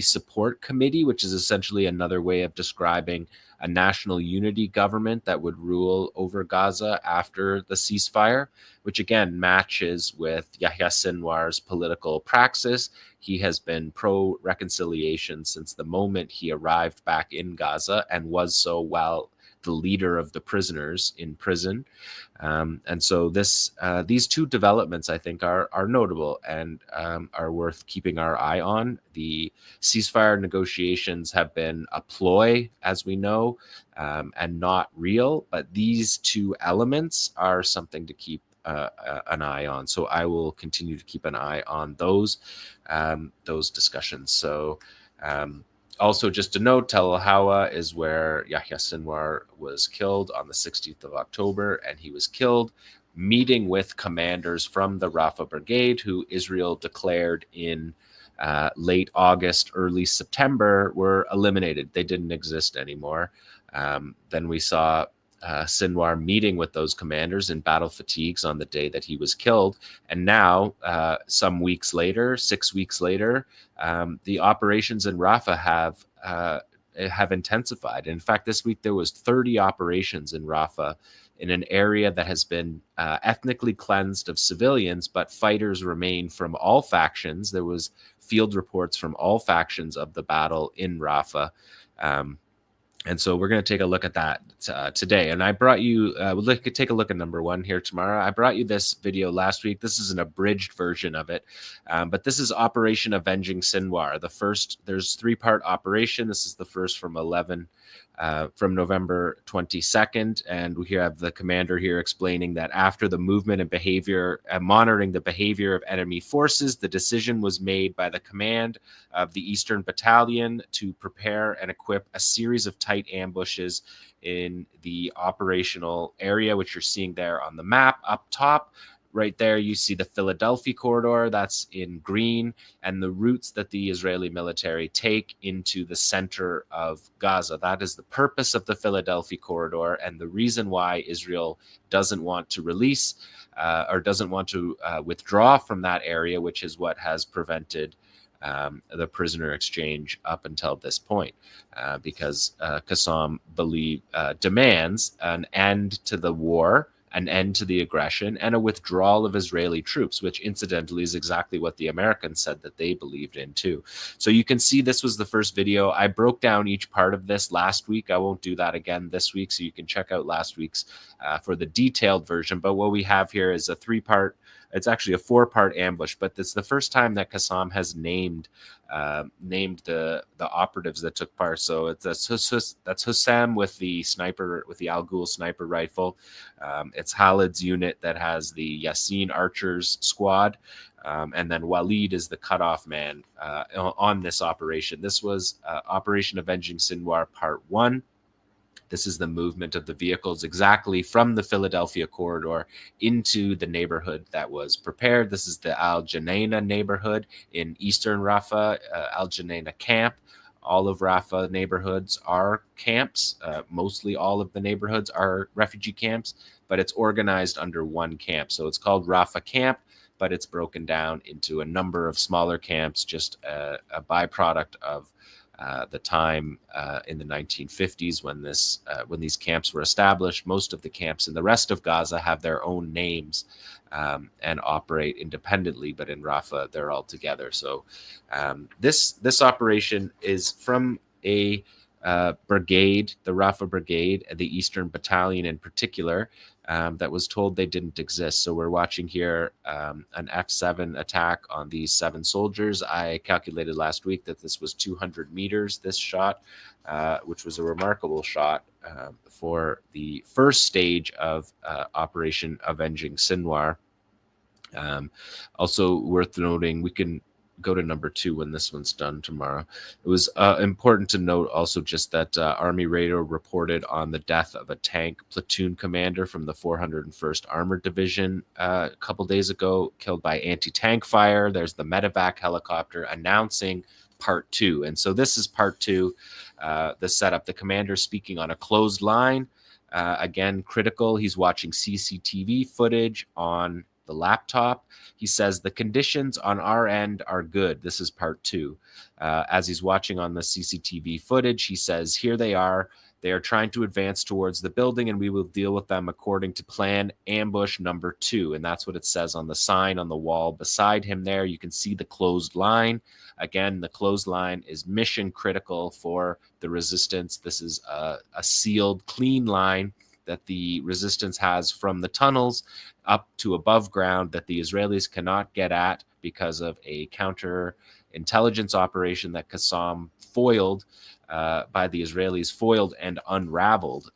support committee, which is essentially another way of describing a national unity government that would rule over Gaza after the ceasefire, which again matches with Yahya Sinwar's political praxis. He has been pro-reconciliation since the moment he arrived back in Gaza, and was so while the leader of the prisoners in prison. And so these two developments, I think, are notable and are worth keeping our eye on. The ceasefire negotiations have been a ploy, as we know, and not real. But these two elements are something to keep an eye on. So I will continue to keep an eye on those discussions. So also, just to note, Tel al-Hawa is where Yahya Sinwar was killed on the 16th of October, and he was killed meeting with commanders from the Rafah Brigade, who Israel declared in late August, early September, were eliminated. They didn't exist anymore. Then we saw Sinwar meeting with those commanders in battle fatigues on the day that he was killed. And now, some weeks later, 6 weeks later, the operations in Rafah have intensified. In fact, this week there was 30 operations in Rafah, in an area that has been ethnically cleansed of civilians, but fighters remain from all factions. There was field reports from all factions of the battle in Rafah. And so we're going to take a look at that today. And I brought you, we'll take a look at number one here tomorrow. I brought you this video last week. This is an abridged version of it. But this is Operation Avenging Sinwar. There's 3-part operation. This is the first from November 22nd. And we have the commander here explaining that after the movement and behavior, monitoring the behavior of enemy forces, the decision was made by the command of the Eastern Battalion to prepare and equip a series of tight ambushes in the operational area, which you're seeing there on the map up top. Right there, you see the Philadelphia corridor, that's in green, and the routes that the Israeli military take into the center of Gaza. That is the purpose of the Philadelphia corridor, and the reason why Israel doesn't want to release or doesn't want to withdraw from that area, which is what has prevented the prisoner exchange up until this point, because 𝐓𝐿 demands an end to the war, an end to the aggression, and a withdrawal of Israeli troops, which incidentally is exactly what the Americans said that they believed in too. So you can see this was the first video. I broke down each part of this last week. I won't do that again this week, so you can check out last week's for the detailed version. But what we have here is a 3-part, it's actually a 4-part ambush, but it's the first time that 𝐓𝐿 has named the operatives that took part. So that's Hussam with the sniper, with the Al-Ghul sniper rifle. It's Khalid's unit that has the Yassin archers squad. And then Walid is the cutoff man on this operation. This was Operation Avenging Sinwar Part 1. This is the movement of the vehicles exactly from the Philadelphia corridor into the neighborhood that was prepared. This is the Al-Janaina neighborhood in eastern Rafah, Al-Janaina camp. All of Rafah neighborhoods are camps. Mostly all of the neighborhoods are refugee camps, but it's organized under one camp. So it's called Rafah camp, but it's broken down into a number of smaller camps, just a byproduct of the time in the 1950s when these camps were established. Most of the camps in the rest of Gaza have their own names and operate independently, but in Rafah they're all together. So this operation is from a brigade, the Rafah Brigade, the Eastern Battalion in particular, that was told they didn't exist. So we're watching here an F-7 attack on these 7 soldiers. I calculated last week that this was 200 meters, this shot, which was a remarkable shot for the first stage of Operation Avenging Sinwar. Also worth noting, we can go to number 2 when this one's done tomorrow. It was important to note also just that Army Radio reported on the death of a tank platoon commander from the 401st Armored Division a couple days ago, killed by anti-tank fire. There's the medevac helicopter announcing part 2. And so this is part 2, the setup. The commander speaking on a closed line. Again, critical. He's watching CCTV footage on the laptop. He says the conditions on our end are good. This is part 2. As he's watching on the CCTV footage, he says, here they are. They are trying to advance towards the building, and we will deal with them according to plan ambush number 2. And that's what it says on the sign on the wall beside him there. You can see the closed line. Again, the closed line is mission critical for the resistance. This is a sealed, clean line that the resistance has from the tunnels up to above ground that the Israelis cannot get at because of a counterintelligence operation that Qassam foiled by the Israelis, foiled and unraveled,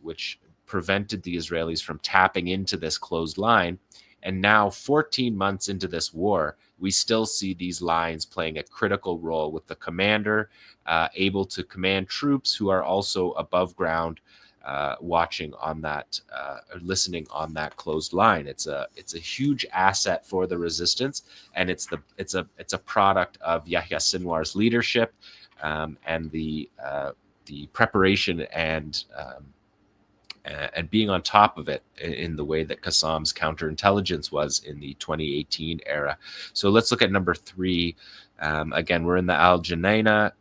which prevented the Israelis from tapping into this closed line. And now, 14 months into this war, we still see these lines playing a critical role, with the commander able to command troops who are also above ground, watching on that, listening on that closed line. It's a huge asset for the resistance, and it's a product of Yahya Sinwar's leadership, and the preparation and being on top of it in the way that Qassam's counterintelligence was in the 2018 era. So let's look at number 3. Again, we're in the Al Junaina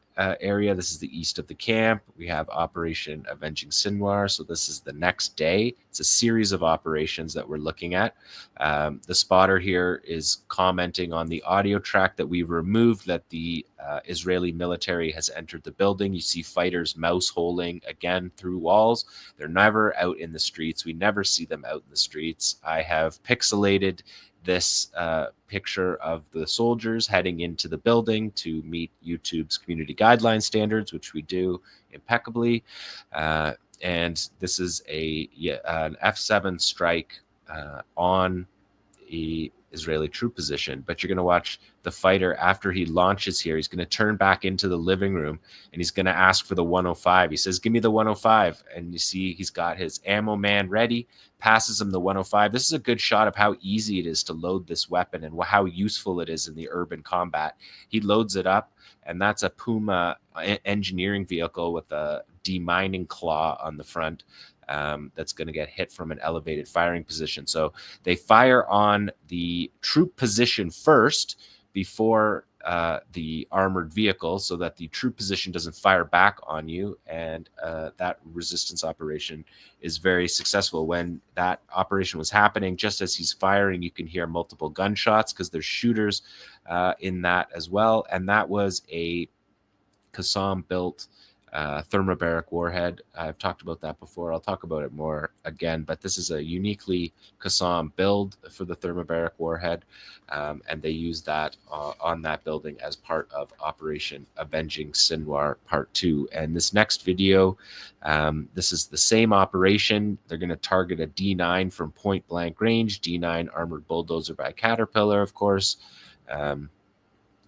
area. This is the east of the camp. We have Operation Avenging Sinwar. So this is the next day. It's a series of operations that we're looking at. The spotter here is commenting on the audio track that we've removed, that the Israeli military has entered the building. You see fighters mouse holing again through walls. They're never out in the streets. We never see them out in the streets. I have pixelated this picture of the soldiers heading into the building to meet YouTube's community guideline standards, which we do impeccably. And this is an F-7 strike on a Israeli troop position. But you're going to watch the fighter after he launches here. He's going to turn back into the living room, and he's going to ask for the 105. He says, give me the 105. And you see he's got his ammo man ready, passes him the 105. This is a good shot of how easy it is to load this weapon and how useful it is in the urban combat. He loads it up, and that's a Puma engineering vehicle with a demining claw on the front. That's going to get hit from an elevated firing position. So they fire on the troop position first before the armored vehicle, so that the troop position doesn't fire back on you. And that resistance operation is very successful. When that operation was happening, just as he's firing, you can hear multiple gunshots because there's shooters in that as well. And that was a Qassam-built thermobaric warhead. I've talked about that before. I'll talk about it more again, but this is a uniquely Qassam build for the thermobaric warhead, and they used that on that building as part of Operation Avenging Sinwar Part 2. And this next video, this is the same operation. They're going to target a D9 from point blank range, D9 armored bulldozer by Caterpillar, of course.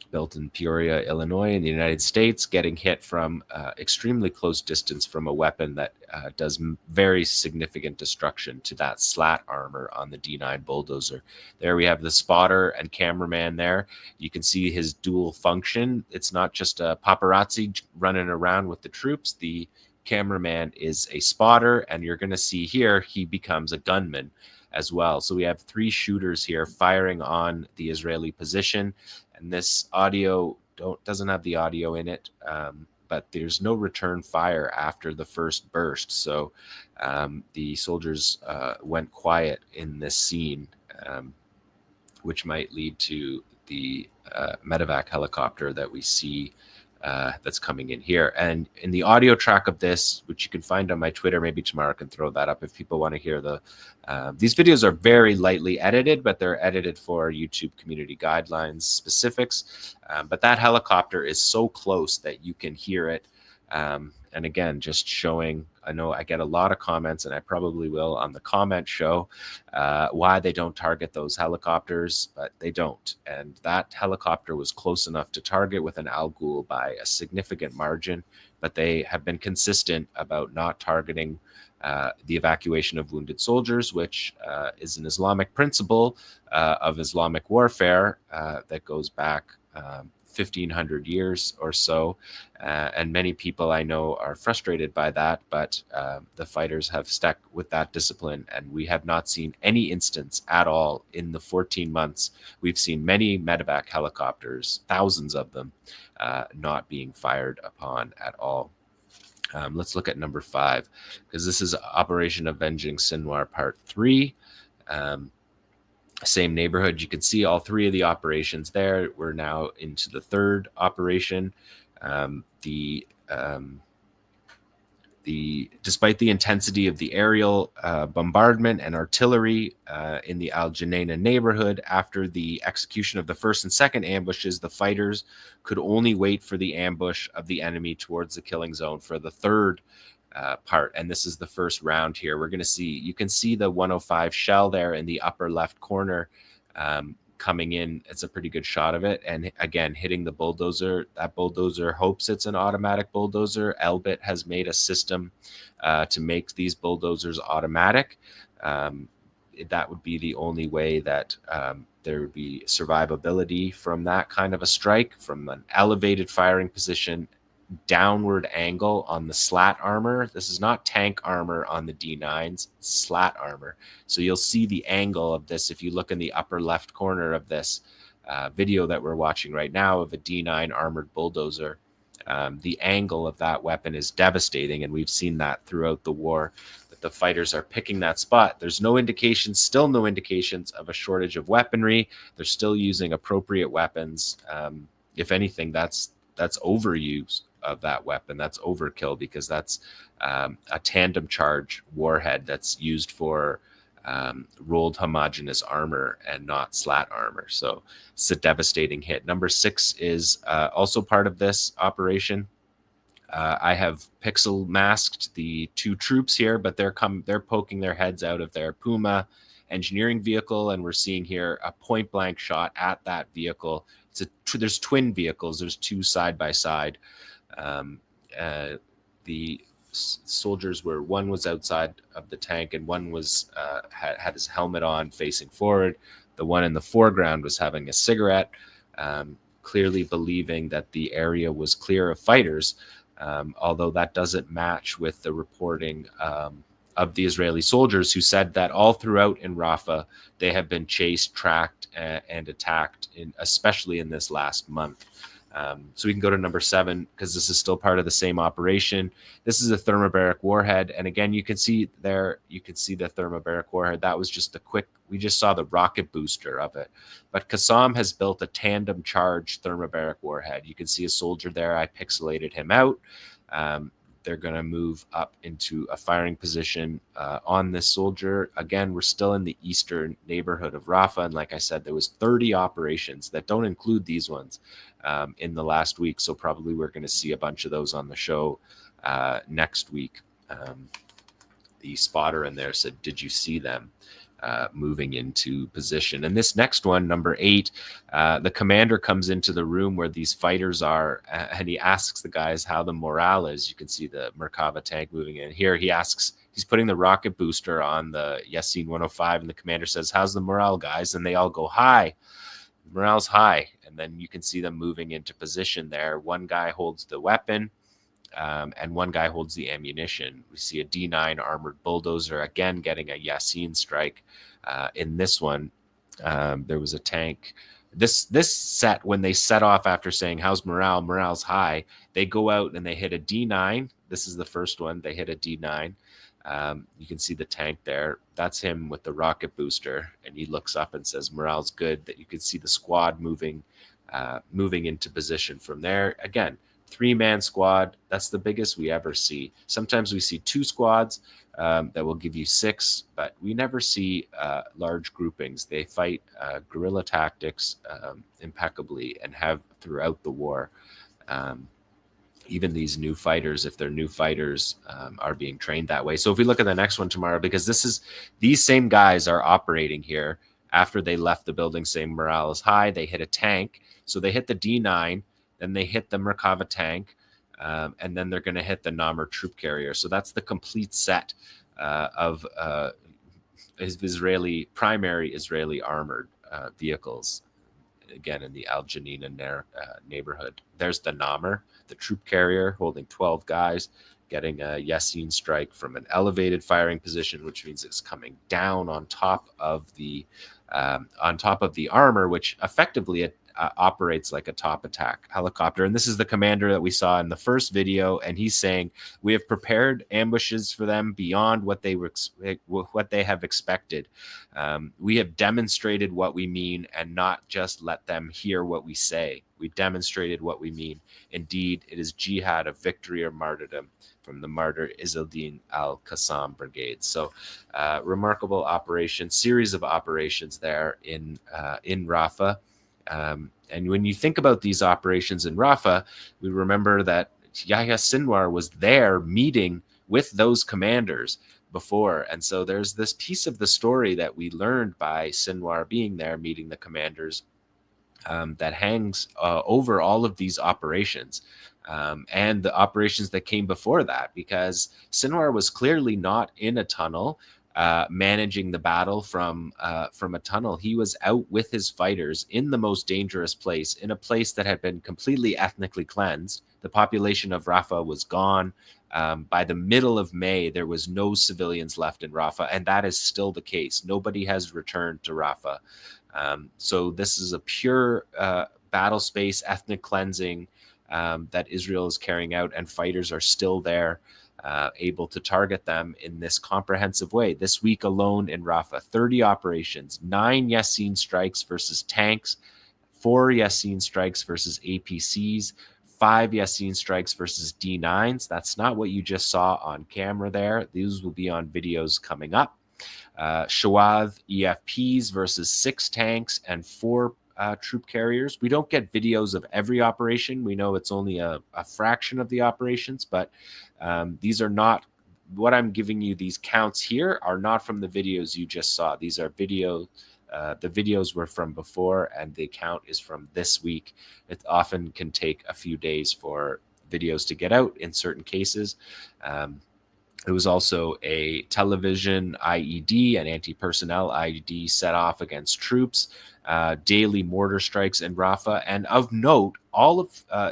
Built in Peoria, Illinois, in the United States, getting hit from extremely close distance from a weapon that does very significant destruction to that slat armor on the D9 bulldozer. There we have the spotter and cameraman there. You can see his dual function. It's not just a paparazzi running around with the troops. The cameraman is a spotter, and you're going to see here he becomes a gunman as well. So we have 3 shooters here firing on the Israeli position. And this audio doesn't have the audio in it, but there's no return fire after the first burst. So the soldiers went quiet in this scene, which might lead to the medevac helicopter that we see that's coming in here. And in the audio track of this, which you can find on my Twitter, maybe tomorrow I can throw that up if people want to hear these videos are very lightly edited, but they're edited for YouTube community guidelines specifics. But that helicopter is so close that you can hear it. And again, just showing, I know I get a lot of comments, and I probably will on the comment show, why they don't target those helicopters, but they don't. And that helicopter was close enough to target with an Al-Ghul by a significant margin, but they have been consistent about not targeting the evacuation of wounded soldiers, which is an Islamic principle of Islamic warfare that goes back 1,500 years or so. And many people I know are frustrated by that, but the fighters have stuck with that discipline, and we have not seen any instance at all in the 14 months. We've seen many medevac helicopters, thousands of them, not being fired upon at all. Let's look at number 5, because this is Operation Avenging Sinwar Part 3. Same neighborhood. You can see all 3 of the operations there. We're now into the 3rd operation. Despite the intensity of the aerial bombardment and artillery in the Al Junaina neighborhood, after the execution of the 1st and 2nd ambushes, the fighters could only wait for the ambush of the enemy towards the killing zone for the 3rd part. And this is the 1st round here. We're going to see, you can see the 105 shell there in the upper left corner coming in. It's a pretty good shot of it. And again, hitting the bulldozer. That bulldozer hopes it's an automatic bulldozer. Elbit has made a system to make these bulldozers automatic. That would be the only way that there would be survivability from that kind of a strike, from an elevated firing position, downward angle on the slat armor. This is not tank armor on the D9s, it's slat armor. So you'll see the angle of this if you look in the upper left corner of this video that we're watching right now of a D9 armored bulldozer. The angle of that weapon is devastating, and we've seen that throughout the war, that the fighters are picking that spot. There's no indications, still no indications of a shortage of weaponry. They're still using appropriate weapons. If anything, that's overuse of that weapon. That's overkill, because that's a tandem charge warhead that's used for rolled homogeneous armor and not slat armor. So it's a devastating hit. Number 6 is also part of this operation. I have pixel masked the 2 troops here, but they're poking their heads out of their Puma engineering vehicle, and we're seeing here a point blank shot at that vehicle. There's twin vehicles. There's 2 side by side. The soldiers were, one was outside of the tank and one was had his helmet on facing forward. The one in the foreground was having a cigarette, clearly believing that the area was clear of fighters, although that doesn't match with the reporting of the Israeli soldiers, who said that all throughout in Rafah they have been chased, tracked, and attacked, especially in this last month. So we can go to number 7, because this is still part of the same operation. This is a thermobaric warhead, and again, you can see there, you can see the thermobaric warhead. That was just the quick, we just saw the rocket booster of it. But Qassam has built a tandem charge thermobaric warhead. You can see a soldier there. I pixelated him out. They're going to move up into a firing position on this soldier. Again, we're still in the eastern neighborhood of Rafah, and like I said, there was 30 operations that don't include these ones in the last week, so probably we're going to see a bunch of those on the show next week. The spotter in there said, "Did you see them?" Moving into position. And this next one, number 8, the commander comes into the room where these fighters are, and he asks the guys how the morale is. You can see the Merkava tank moving in here. He asks, he's putting the rocket booster on the Yasin 105, and the commander says, "How's the morale, guys?" And they all go, "High. Morale's high." And then you can see them moving into position there. One guy holds the weapon, and one guy holds the ammunition. We see a D9 armored bulldozer, again getting a Yasin strike. In this one, there was a tank. This set, when they set off after saying, "How's morale?" Morale's high. They go out and they hit a D9. This is the first one. They hit a D9. You can see the tank there. That's him with the rocket booster, and he looks up and says, "Morale's good." That you can see the squad moving into position from there. Again, 3-man squad, that's the biggest we ever see. Sometimes we see 2 squads that will give you 6, but we never see large groupings. They fight guerrilla tactics impeccably and have throughout the war. Even these new fighters, if they're new fighters, are being trained that way. So if we look at the next one tomorrow, because these same guys are operating here after they left the building saying morale is high, they hit a tank. So they hit the D9, then they hit the Merkava tank, and then they're going to hit the Namr troop carrier. So that's the complete set of primary Israeli armored vehicles, again, in the Al Janina neighborhood. There's the Namr, the troop carrier holding 12 guys, getting a Yasin strike from an elevated firing position, which means it's coming down on top of the armor, which effectively operates like a top attack helicopter. And this is the commander that we saw in the first video, and he's saying we have prepared ambushes for them beyond what they have expected. We have demonstrated what we mean and not just let them hear what we say. We demonstrated what we mean. Indeed, it is jihad of victory or martyrdom from the martyr Izzeldin al-Qassam brigade. So remarkable operation, series of operations there in Rafah. And when you think about these operations in Rafah, we remember that Yahya Sinwar was there meeting with those commanders before. And so there's this piece of the story that we learned by Sinwar being there meeting the commanders that hangs over all of these operations and the operations that came before that, because Sinwar was clearly not in a tunnel managing the battle from a tunnel. He was out with his fighters in the most dangerous place, in a place that had been completely ethnically cleansed. The population of Rafah was gone. By the middle of May, there was no civilians left in Rafah, and that is still the case. Nobody has returned to Rafah. So this is a pure battle space, ethnic cleansing that Israel is carrying out, and fighters are still there, able to target them in this comprehensive way. This week alone in Rafah, 30 operations, 9 Yasin strikes versus tanks, 4 Yasin strikes versus APCs, 5 Yasin strikes versus D9s. That's not what you just saw on camera there. These will be on videos coming up. Shawad EFPs versus 6 tanks and 4 troop carriers. We don't get videos of every operation. We know it's only a fraction of the operations, but these are not what I'm giving you. These counts here are not from the videos you just saw. These are videos. The videos were from before, and the count is from this week. It often can take a few days for videos to get out in certain cases. There was also a television IED, an anti-personnel IED set off against troops, daily mortar strikes in Rafah. And of note,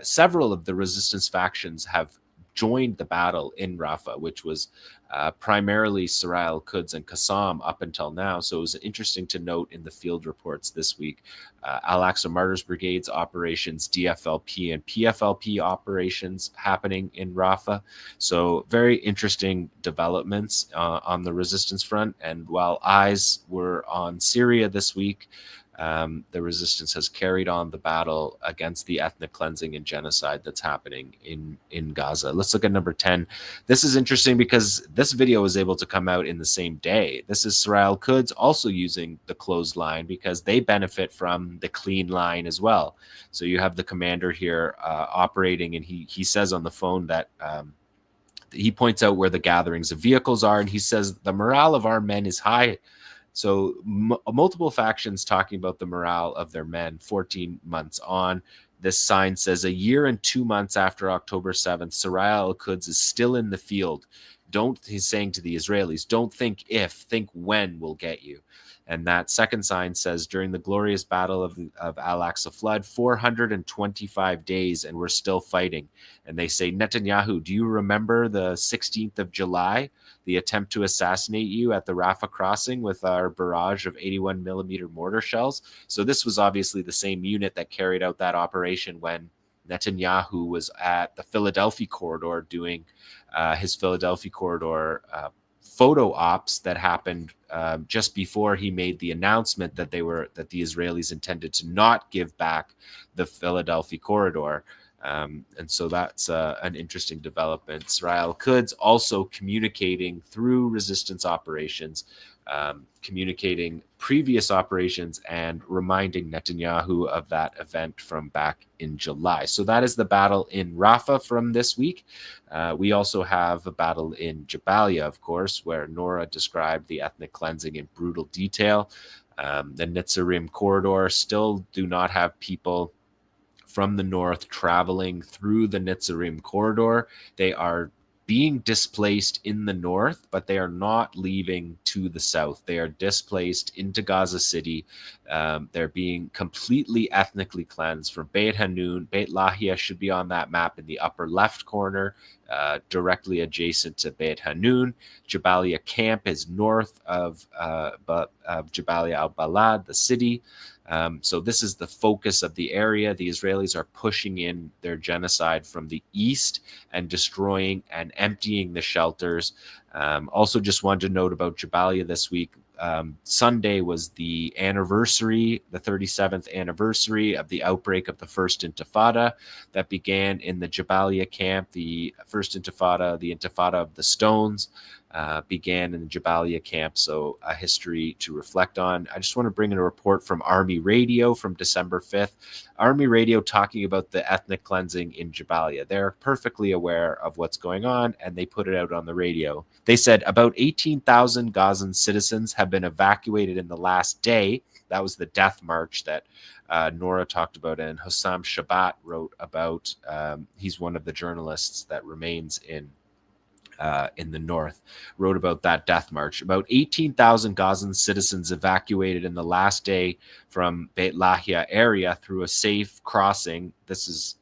several of the resistance factions have joined the battle in Rafah, which was primarily 𝐓𝐴 𝐿-Quds and Qassam up until now. So it was interesting to note in the field reports this week, Al-Aqsa Martyrs Brigade's operations, DFLP and PFLP operations happening in Rafah. So very interesting developments on the resistance front. And while eyes were on Syria this week, the resistance has carried on the battle against the ethnic cleansing and genocide that's happening in Gaza. Let's look at number 10. This is interesting because this video was able to come out in the same day. This is 𝐓𝐴 𝐿-Quds also using the closed line because they benefit from the clean line as well. So you have the commander here operating, and he says on the phone that he points out where the gatherings of vehicles are, and he says the morale of our men is high. So multiple factions talking about the morale of their men 14 months on. This sign says a year and 2 months after October 7th, 𝐓𝐴 𝐿-Quds is still in the field. He's saying to the Israelis, don't think if, think when we'll get you. And that second sign says, during the glorious battle of Al-Aqsa flood, 425 days and we're still fighting. And they say, Netanyahu, do you remember the 16th of July, the attempt to assassinate you at the Rafah crossing with our barrage of 81 millimeter mortar shells? So this was obviously the same unit that carried out that operation when Netanyahu was at the Philadelphia corridor doing his Philadelphia corridor photo ops that happened just before he made the announcement that the Israelis intended to not give back the Philadelphia corridor. And so that's an interesting development. 𝐓𝐴 𝐄𝐿 also communicating through resistance operations, communicating previous operations and reminding Netanyahu of that event from back in July. So that is the battle in Rafah from this week. We also have a battle in Jabalia, of course, where Nora described the ethnic cleansing in brutal detail. The Netzarim corridor still do not have people from the north traveling through the Netzarim corridor. They are being displaced in the north, but they are not leaving to the south. They are displaced into Gaza City. They're being completely ethnically cleansed from Beit Hanun. Beit Lahia should be on that map in the upper left corner, directly adjacent to Beit Hanun. Jabalia camp is north of Jabalia al-Balad, the city. So this is the focus of the area. The Israelis are pushing in their genocide from the east and destroying and emptying the shelters. Also just wanted to note about Jabalia this week. Sunday was the anniversary, the 37th anniversary of the outbreak of the First Intifada that began in the Jabalia camp. The First Intifada, the Intifada of the Stones, began in the Jabalia camp, so a history to reflect on. I just want to bring in a report from Army Radio from December 5th. Army Radio talking about the ethnic cleansing in Jabalia. They're perfectly aware of what's going on, and they put it out on the radio. They said about 18,000 Gazan citizens have been evacuated in the last day. That was the death march that Nora talked about, and Hossam Shabbat wrote about. He's one of the journalists that remains in the north, wrote about that death march. About 18,000 Gazan citizens evacuated in the last day from Beit Lahia area through a safe crossing. This is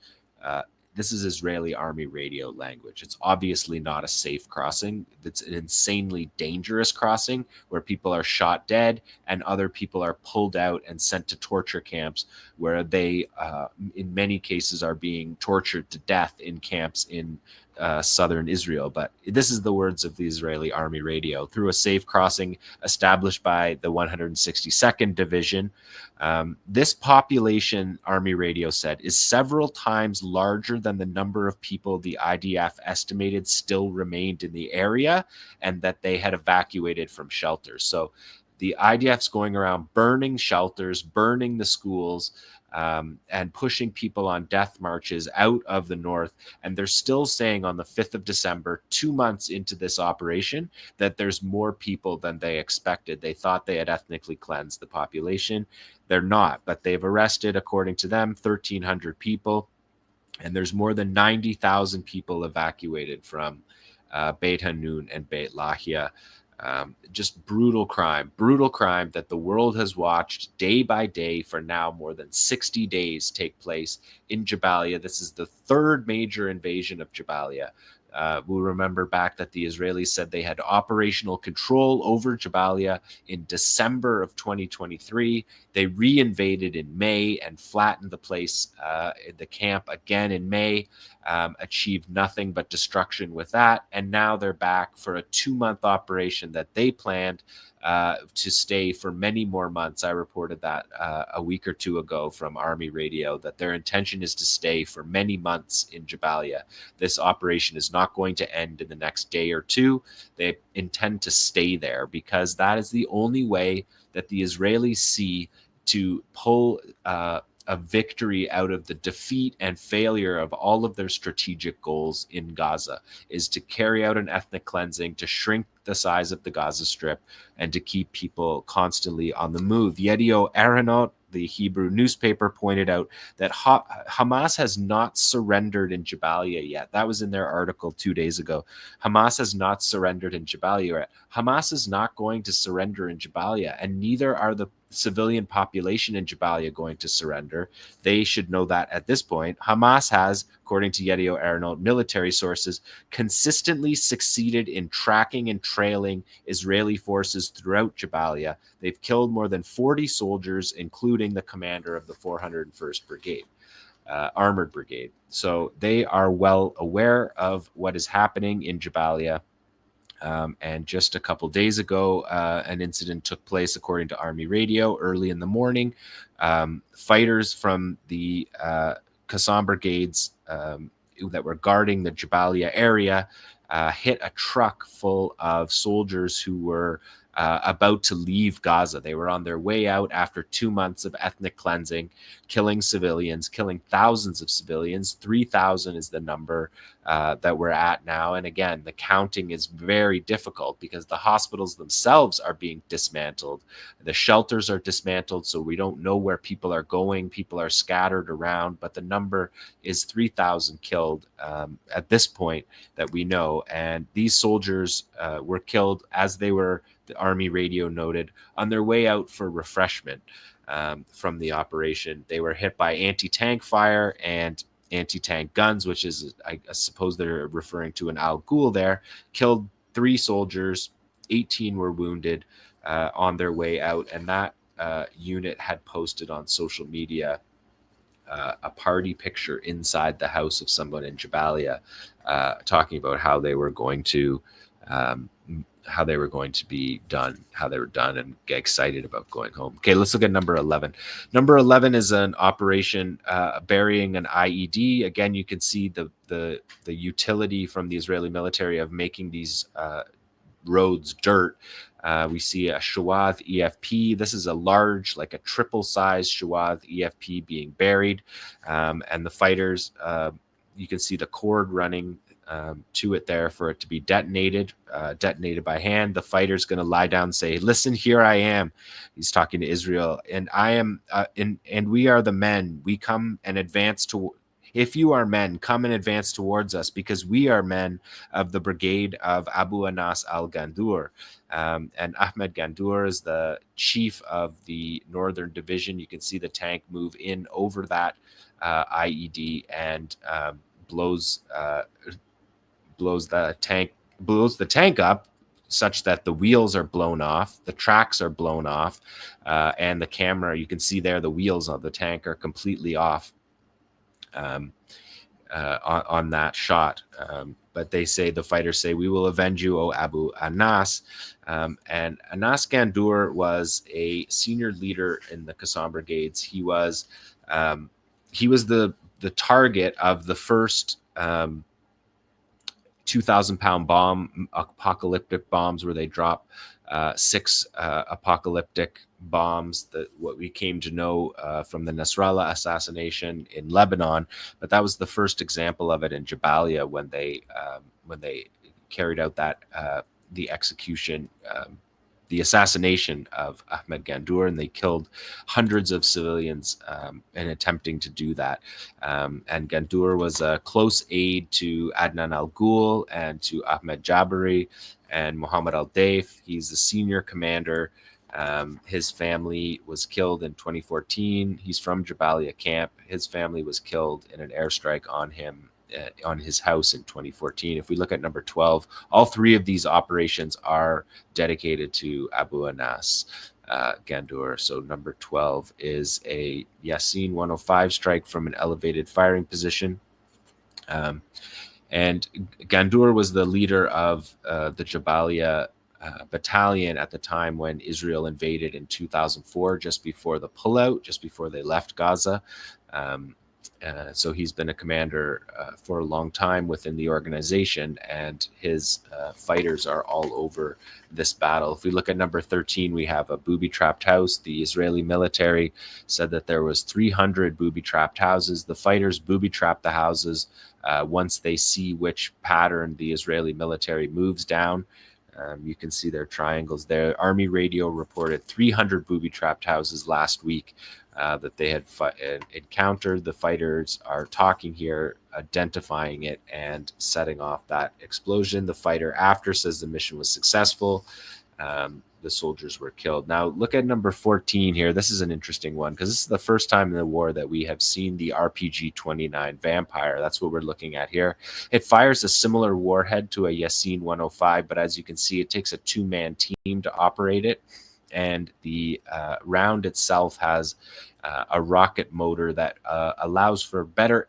Israeli Army Radio language. It's obviously not a safe crossing. It's an insanely dangerous crossing where people are shot dead and other people are pulled out and sent to torture camps where they, in many cases, are being tortured to death in camps in southern Israel. But this is the words of the Israeli Army Radio. Through a safe crossing established by the 162nd Division, this population, Army Radio said, is several times larger than the number of people the IDF estimated still remained in the area and that they had evacuated from shelters. So the IDF's going around burning shelters, burning the schools, and pushing people on death marches out of the north. And they're still saying on the 5th of December, 2 months into this operation, that there's more people than they expected. They thought they had ethnically cleansed the population. They're not, but they've arrested, according to them, 1,300 people. And there's more than 90,000 people evacuated from Beit Hanun and Beit Lahia. Just brutal crime that the world has watched day by day for now more than 60 days take place in Jabalia. This is the third major invasion of Jabalia. We'll remember back that the Israelis said they had operational control over Jabalia in December of 2023. They re-invaded in May and flattened the place, the camp again in May, achieved nothing but destruction with that. And now they're back for a 2-month operation that they planned to stay for many more months. I reported that a week or two ago from Army Radio, that their intention is to stay for many months in Jabalia. This operation is not going to end in the next day or two. They intend to stay there because that is the only way that the Israelis see to pull a victory out of the defeat and failure of all of their strategic goals in Gaza, is to carry out an ethnic cleansing, to shrink the size of the Gaza Strip, and to keep people constantly on the move. Yedioth Ahronoth, the Hebrew newspaper, pointed out that Hamas has not surrendered in Jabalia yet. That was in their article 2 days ago. Hamas has not surrendered in Jabalia yet. Hamas is not going to surrender in Jabalia, and neither are the civilian population in Jabalia going to surrender. They should know that at this point. Hamas has, according to Yedioth Ahronoth, military sources, consistently succeeded in tracking and trailing Israeli forces throughout Jabalia. They've killed more than 40 soldiers, including the commander of the 401st Brigade, Armored Brigade. So they are well aware of what is happening in Jabalia. And just a couple days ago, an incident took place, according to Army Radio, early in the morning. Fighters from the Qassam brigades that were guarding the Jabalia area hit a truck full of soldiers who were about to leave Gaza. They were on their way out after 2 months of ethnic cleansing, killing civilians, killing thousands of civilians. 3,000 is the number that we're at now. And again, the counting is very difficult because the hospitals themselves are being dismantled. The shelters are dismantled, so we don't know where people are going. People are scattered around, but the number is 3,000 killed at this point that we know. And these soldiers were killed as they were, the Army radio noted, on their way out for refreshment from the operation. They were hit by anti-tank fire and anti-tank guns, which is, I suppose they're referring to an Al-Ghul there, killed 3 soldiers, 18 were wounded on their way out. And that unit had posted on social media a party picture inside the house of someone in Jabalia, talking about how they were going to be done, how they were done, and get excited about going home. Okay, let's look at number 11. Number 11 is an operation burying an IED. Again, you can see the utility from the Israeli military of making these roads dirt. We see a 𝐄𝐥𝐿 EFP. This is a large, like a triple-sized 𝐄𝐥𝐿 EFP being buried, and the fighters, you can see the cord running to it there for it to be detonated by hand. The fighter's going to lie down and say, "Listen, here I am." He's talking to Israel, and I am, and we are the men. We come and advance to. If you are men, come and advance towards us, because we are men of the brigade of Abu Anas al-Gandour. And Ahmed Gandour is the chief of the Northern Division. You can see the tank move in over that IED and blows the tank up such that the wheels are blown off, the tracks are blown off, and the camera, you can see there, the wheels of the tank are completely off. On that shot, but they say, the fighters say, "We will avenge you, O Abu Anas." And Anas Gandour was a senior leader in the Qassam brigades. He was the target of the first 2,000-pound bomb, apocalyptic bombs, where they drop 6 apocalyptic bombs, that what we came to know from the Nasrallah assassination in Lebanon. But that was the first example of it in Jabalia when they carried out that the execution, the assassination of Ahmed Gandour, and they killed hundreds of civilians in attempting to do that. And Gandour was a close aide to Adnan Al-Ghul and to Ahmed Jabari and Mohammed Al-Daif. He's the senior commander. His family was killed in 2014. He's from Jabalia camp. His family was killed in an airstrike on him, on his house in 2014. If we look at number 12, all 3 of these operations are dedicated to Abu Anas Gandour. So number 12 is a Yasin 105 strike from an elevated firing position. And Gandour was the leader of the Jabalia battalion at the time when Israel invaded in 2004, just before the pullout, just before they left Gaza. So he's been a commander for a long time within the organization, and his fighters are all over this battle. If we look at number 13, we have a booby-trapped house. The Israeli military said that there was 300 booby-trapped houses. The fighters booby-trap the houses once they see which pattern the Israeli military moves down. You can see their triangles there. Army radio reported 300 booby-trapped houses last week that they had encountered. The fighters are talking here, identifying it, and setting off that explosion. The fighter after says the mission was successful. The soldiers were killed. Now look at number 14 here. This is an interesting one because this is the first time in the war that we have seen the RPG-29 Vampire. That's what we're looking at here. It fires a similar warhead to a Yasin 105, but as you can see, it takes a 2-man team to operate it. And the round itself has a rocket motor that allows for better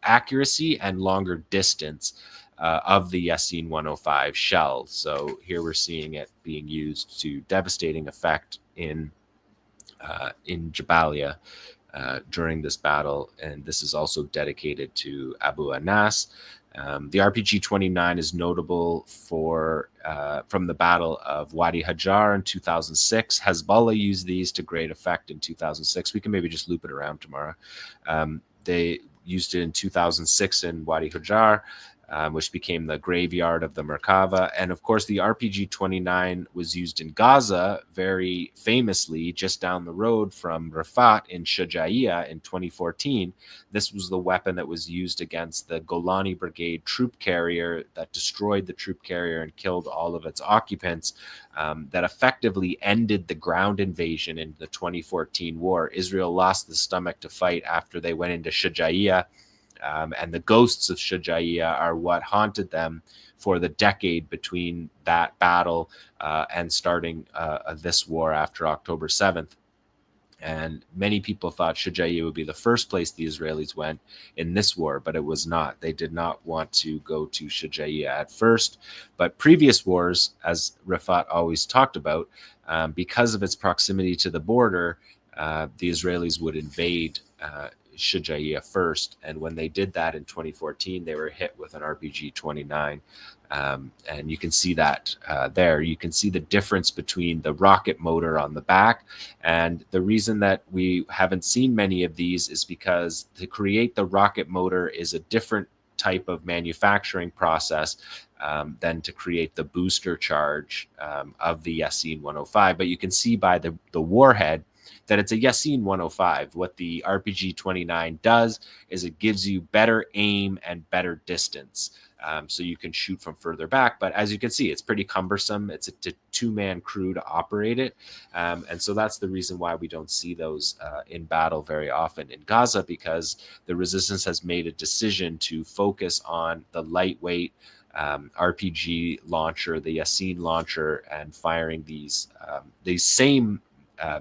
accuracy and longer distance of the Yasin 105 shell. So here we're seeing it being used to devastating effect in Jabalia. during this battle, and this is also dedicated to Abu Anas. The RPG-29 is notable for from the Battle of Wadi Hajar in 2006. Hezbollah used these to great effect in 2006. We can maybe just loop it around tomorrow. They used it in 2006 in Wadi Hajar, which became the graveyard of the Merkava. And of course, the RPG-29 was used in Gaza very famously just down the road from Refaat in 𝐄𝐥𝐿𝐈 in 2014. This was the weapon that was used against the Golani Brigade troop carrier that destroyed the troop carrier and killed all of its occupants, that effectively ended the ground invasion in the 2014 war. Israel lost the stomach to fight after they went into 𝐄𝐥𝐿𝐈. And the ghosts of 𝐄𝐥𝐿𝐈 are what haunted them for the decade between that battle and starting this war after October 7th. And many people thought 𝐄𝐥𝐿𝐈 would be the first place the Israelis went in this war, but it was not. They did not want to go to 𝐄𝐥𝐿𝐈 at first. But previous wars, as Refaat always talked about, because of its proximity to the border, the Israelis would invade 𝐄𝐥𝐿𝐈 first, and when they did that in 2014, they were hit with an RPG-29, and you can see that there. You can see the difference between the rocket motor on the back, and the reason that we haven't seen many of these is because to create the rocket motor is a different type of manufacturing process than to create the booster charge of the Yasin 105. But you can see by the warhead that it's a Yasin 105. What the RPG-29 does is it gives you better aim and better distance. So you can shoot from further back. But as you can see, it's pretty cumbersome. It's a two-man crew to operate it. And so that's the reason why we don't see those in battle very often in Gaza, because the resistance has made a decision to focus on the lightweight RPG launcher, the Yasin launcher, and firing these same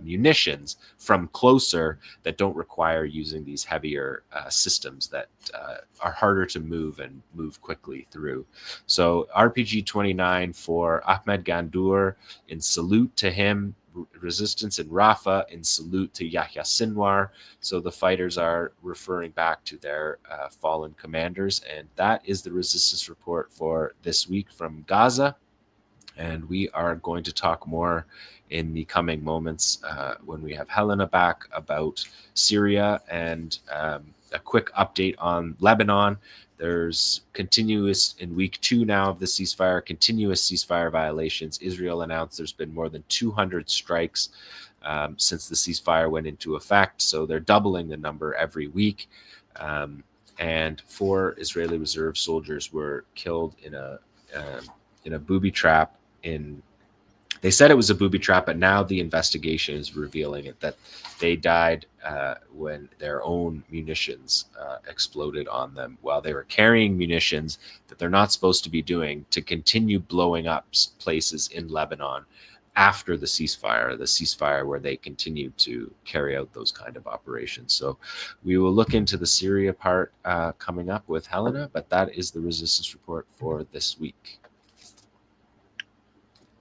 munitions from closer that don't require using these heavier systems that are harder to move and move quickly through. So RPG-29 for Ahmed Gandour, in salute to him. Resistance in Rafah, in salute to Yahya Sinwar. So the fighters are referring back to their fallen commanders. And that is the resistance report for this week from Gaza. And we are going to talk more in the coming moments when we have Helena back about Syria and a quick update on Lebanon. There's continuous, in week 2 now of the ceasefire, continuous ceasefire violations. Israel announced there's been more than 200 strikes since the ceasefire went into effect. So they're doubling the number every week. And 4 Israeli reserve soldiers were killed in a booby trap they said it was a booby trap, but now the investigation is revealing it, that they died when their own munitions exploded on them while they were carrying munitions that they're not supposed to be doing to continue blowing up places in Lebanon after the ceasefire where they continue to carry out those kind of operations. So we will look into the Syria part coming up with Helena, but that is the resistance report for this week.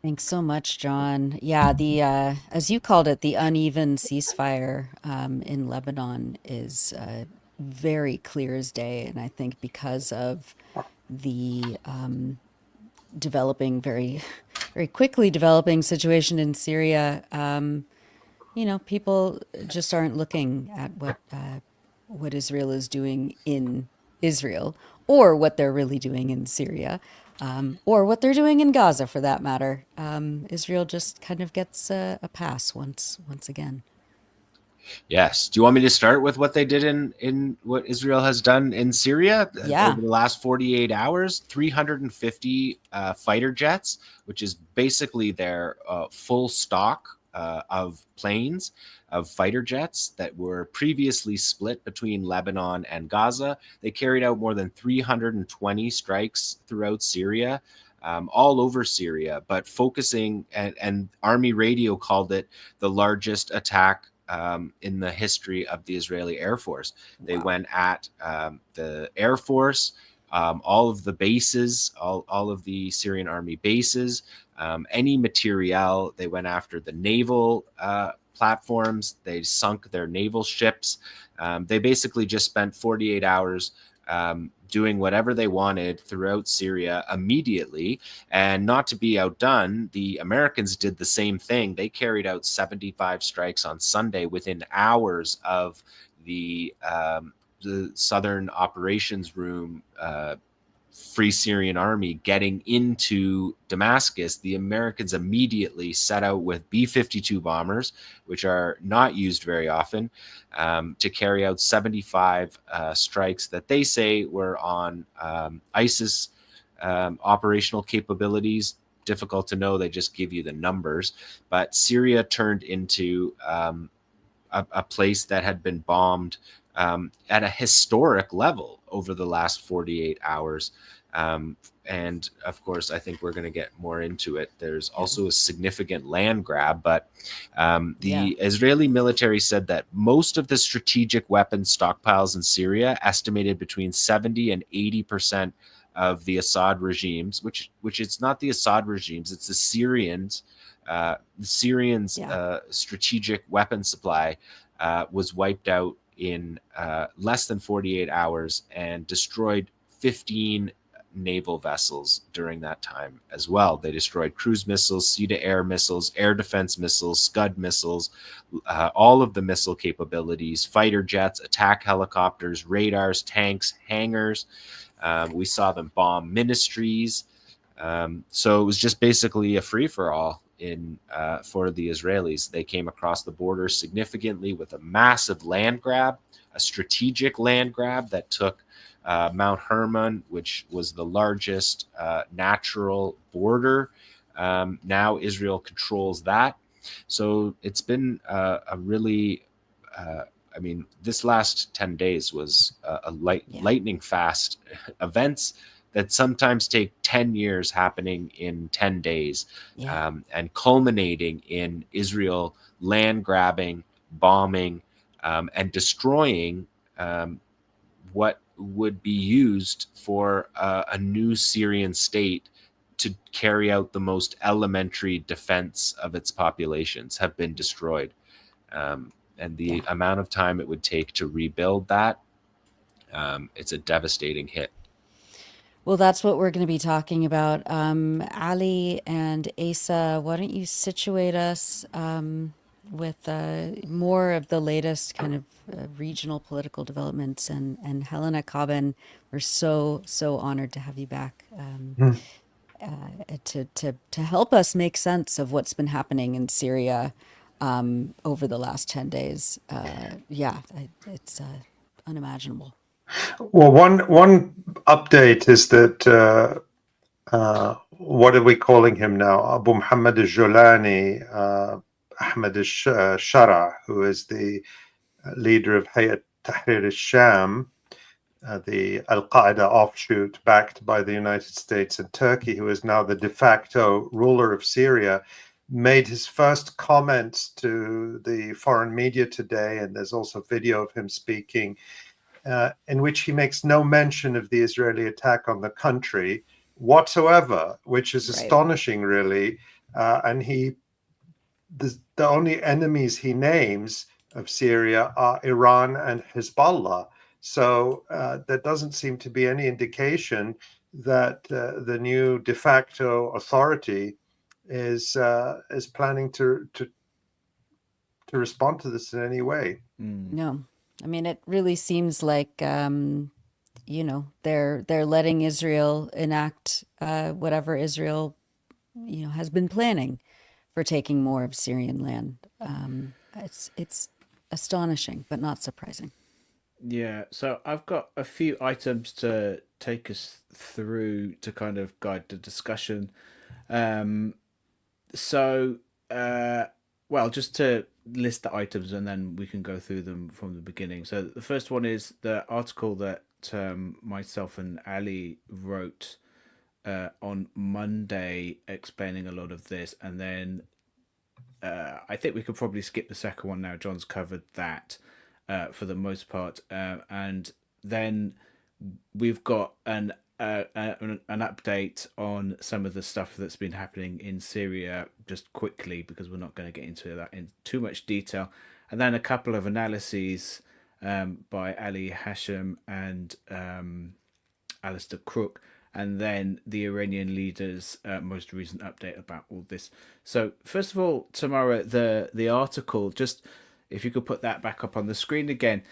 Thanks so much, Jon. Yeah, the as you called it, the uneven ceasefire in Lebanon is very clear as day, and I think because of the very quickly developing situation in Syria, people just aren't looking at what Israel is doing in Israel, or what they're really doing in Syria. Or what they're doing in Gaza, for that matter. Israel just kind of gets a pass once again. Yes. Do you want me to start with what they did in what Israel has done in Syria over the last 48 hours? 350 fighter jets, which is basically their full stock of planes, of fighter jets that were previously split between Lebanon and Gaza. They carried out more than 320 strikes throughout Syria, all over Syria, but focusing, and Army Radio called it the largest attack in the history of the Israeli Air Force. They went at the Air Force, all of the bases, all of the Syrian army bases, any materiel. They went after the naval platforms. They sunk their naval ships. They basically just spent 48 hours doing whatever they wanted throughout Syria immediately. And not to be outdone, the Americans did the same thing. They carried out 75 strikes on Sunday within hours of the Southern Operations Room Free Syrian Army getting into Damascus. The Americans immediately set out with B-52 bombers, which are not used very often, to carry out 75 strikes that they say were on ISIS operational capabilities. Difficult to know. They just give you the numbers. But Syria turned into a place that had been bombed at a historic level over the last 48 hours. And of course, I think we're going to get more into it. There's also a significant land grab, but the Israeli military said that most of the strategic weapons stockpiles in Syria, estimated between 70 and 80% of the Assad regimes, which it's not the Assad regimes, it's the Syrians. Strategic weapon supply was wiped out in less than 48 hours and destroyed 15 naval vessels during that time as well. They destroyed cruise missiles, sea-to-air missiles, air defense missiles, Scud missiles, all of the missile capabilities, fighter jets, attack helicopters, radars, tanks, hangars. We saw them bomb ministries. So it was just basically a free-for-all for the Israelis. They came across the border significantly with a massive land grab, a strategic land grab that took Mount Hermon, which was the largest natural border. Now Israel controls that. So it's been a really, this last 10 days was a lightning fast events that sometimes take 10 years happening in 10 days, and culminating in Israel land grabbing, bombing, and destroying what would be used for a new Syrian state to carry out the most elementary defense of its populations have been destroyed. And the amount of time it would take to rebuild that, it's a devastating hit. Well, that's what we're going to be talking about. Ali and Asa, why don't you situate us with more of the latest kind of regional political developments, and Helena Cobban, we're so honored to have you back to help us make sense of what's been happening in Syria over the last 10 days. It's unimaginable. Well, one update is that what are we calling him now? Abu Muhammad al-Jolani, Ahmed al-Shara, who is the leader of Hayat Tahrir al-Sham, the Al-Qaeda offshoot backed by the United States and Turkey, who is now the de facto ruler of Syria, made his first comments to the foreign media today, and there's also video of him speaking, in which he makes no mention of the Israeli attack on the country whatsoever, which is astonishing, really. And the only enemies he names of Syria are Iran and Hezbollah. So there doesn't seem to be any indication that the new de facto authority is planning to respond to this in any way. No. I mean, it really seems like, they're letting Israel enact whatever Israel, has been planning for taking more of Syrian land. It's astonishing, but not surprising. Yeah, so I've got a few items to take us through to kind of guide the discussion. Just to list the items and then we can go through them from the beginning. So the first one is the article that myself and Ali wrote on Monday explaining a lot of this, and then I think we could probably skip the second one now. John's covered that for the most part, and then we've got an an update on some of the stuff that's been happening in Syria, just quickly, because we're not going to get into that in too much detail, and then a couple of analyses by Ali Hashim and Alistair Crook, and then the Iranian leader's most recent update about all this. So first of all, Tamara, the article, just if you could put that back up on the screen again.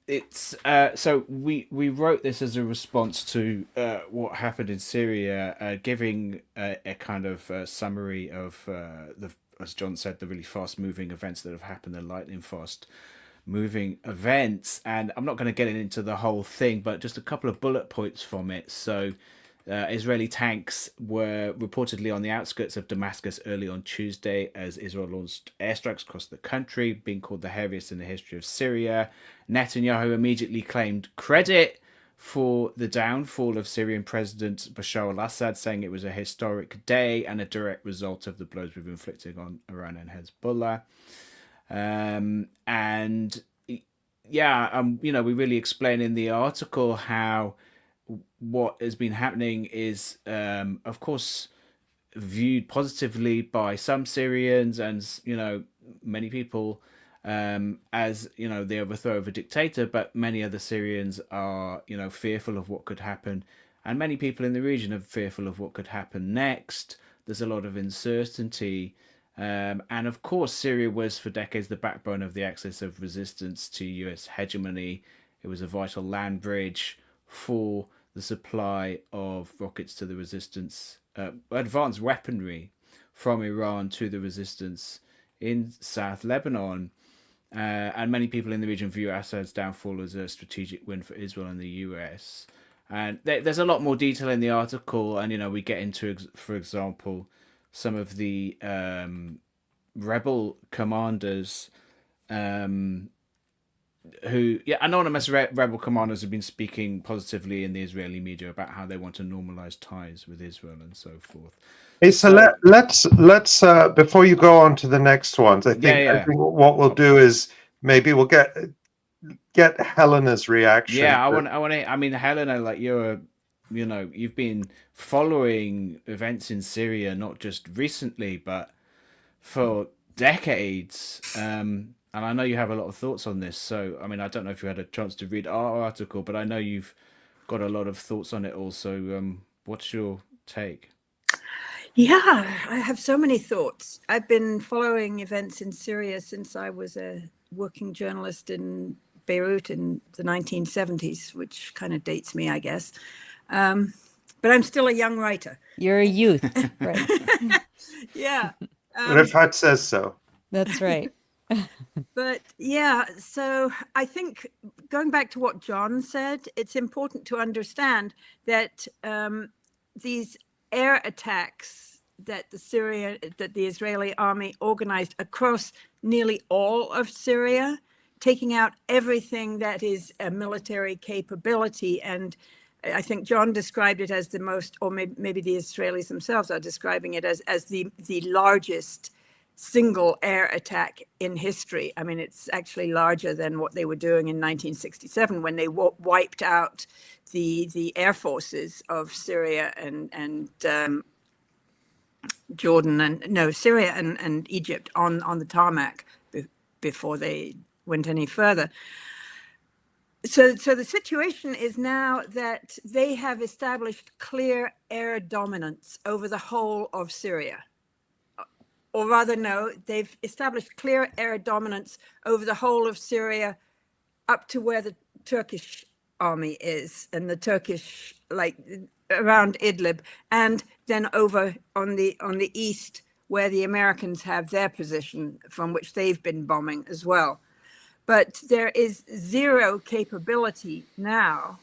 It's so we wrote this as a response to what happened in Syria, giving a kind of summary of as John said, the really fast moving events that have happened, the lightning fast moving events. And I'm not going to get into the whole thing, but just a couple of bullet points from it. So Israeli tanks were reportedly on the outskirts of Damascus early on Tuesday as Israel launched airstrikes across the country, being called the heaviest in the history of Syria. Netanyahu immediately claimed credit for the downfall of Syrian President Bashar al-Assad, saying it was a historic day and a direct result of the blows we've inflicted on Iran and Hezbollah. We really explain in the article how what has been happening is, of course, viewed positively by some Syrians and, many people as, the overthrow of a dictator, but many other Syrians are, fearful of what could happen. And many people in the region are fearful of what could happen next. There's a lot of uncertainty. And of course, Syria was for decades the backbone of the axis of resistance to US hegemony. It was a vital land bridge for the supply of rockets to the resistance, advanced weaponry from Iran to the resistance in South Lebanon. And many people in the region view Assad's downfall as a strategic win for Israel and the US. And there's a lot more detail in the article. And, we get into, for example, some of the rebel commanders anonymous rebel commanders have been speaking positively in the Israeli media about how they want to normalize ties with Israel and so forth. Hey, so let's before you go on to the next ones, I think what we'll do is maybe we'll get Helena's reaction. Yeah, I mean, Helena, like you've been following events in Syria not just recently, but for decades. And I know you have a lot of thoughts on this. So, I mean, I don't know if you had a chance to read our article, but I know you've got a lot of thoughts on it also. What's your take? Yeah, I have so many thoughts. I've been following events in Syria since I was a working journalist in Beirut in the 1970s, which kind of dates me, I guess. But I'm still a young writer. You're a youth, right? Yeah. Refaat says so. That's right. But yeah, so I think going back to what John said, it's important to understand that these air attacks that the Israeli army organized across nearly all of Syria, taking out everything that is a military capability. And I think John described it as the most, or maybe the Israelis themselves are describing it as the largest single air attack in history. I mean, it's actually larger than what they were doing in 1967 when they wiped out the air forces of Syria and Syria and Egypt on the tarmac before they went any further. So the situation is now that they have established clear air dominance over the whole of Syria. Or rather, no, they've established clear air dominance over the whole of Syria up to where the Turkish army is, and the Turkish, like around Idlib, and then over on the east where the Americans have their position from which they've been bombing as well. But there is zero capability now,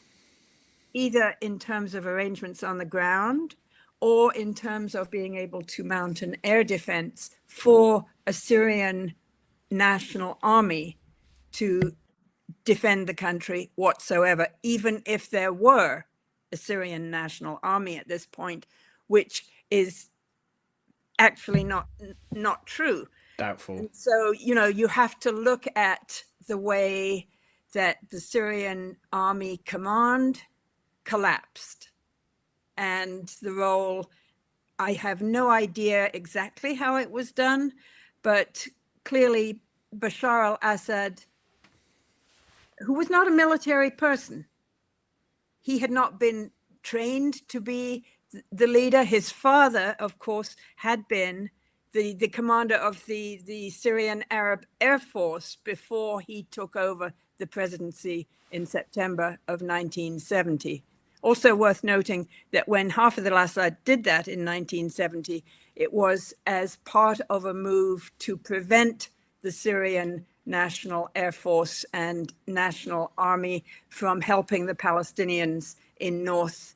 either in terms of arrangements on the ground or in terms of being able to mount an air defense for a Syrian national army to defend the country whatsoever, even if there were a Syrian national army at this point, which is actually not true. Doubtful. And so, you have to look at the way that the Syrian army command collapsed and the role. I have no idea exactly how it was done, but clearly Bashar al-Assad, who was not a military person, he had not been trained to be the leader. His father, of course, had been the commander of the Syrian Arab Air Force before he took over the presidency in September of 1970. Also worth noting that when Hafez al-Assad did that in 1970, it was as part of a move to prevent the Syrian National Air Force and National Army from helping the Palestinians in North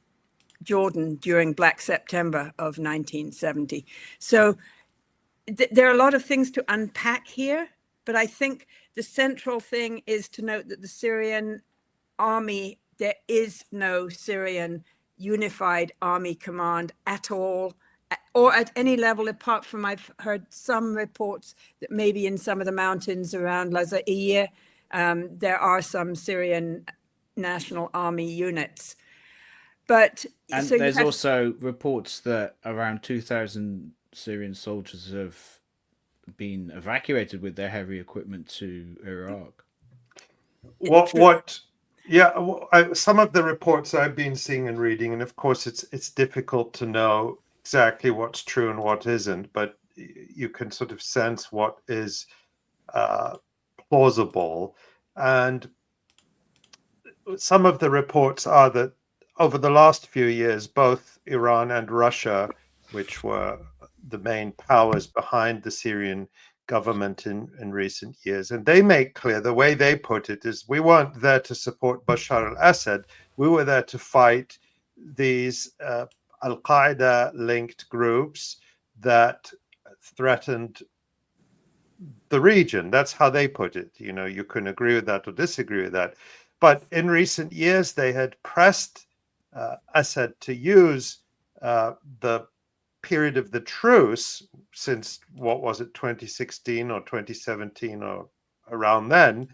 Jordan during Black September of 1970. So there are a lot of things to unpack here, but I think the central thing is to note that the Syrian army, there is no Syrian unified army command at all, or at any level, apart from I've heard some reports that maybe in some of the mountains around 𝐓𝐿 there are some Syrian National Army units. But and so there's also reports that around 2,000 Syrian soldiers have been evacuated with their heavy equipment to Iraq. Some of the reports I've been seeing and reading, and of course it's difficult to know exactly what's true and what isn't, but you can sort of sense what is plausible. And some of the reports are that over the last few years, both Iran and Russia, which were the main powers behind the Syrian government in recent years, and they make clear, the way they put it is, we weren't there to support Bashar al-Assad, we were there to fight these Al-Qaeda linked groups that threatened the region. That's how they put it. You know, you can agree with that or disagree with that. But in recent years, they had pressed Assad to use the period of the truce since, what was it, 2016 or 2017 or around then,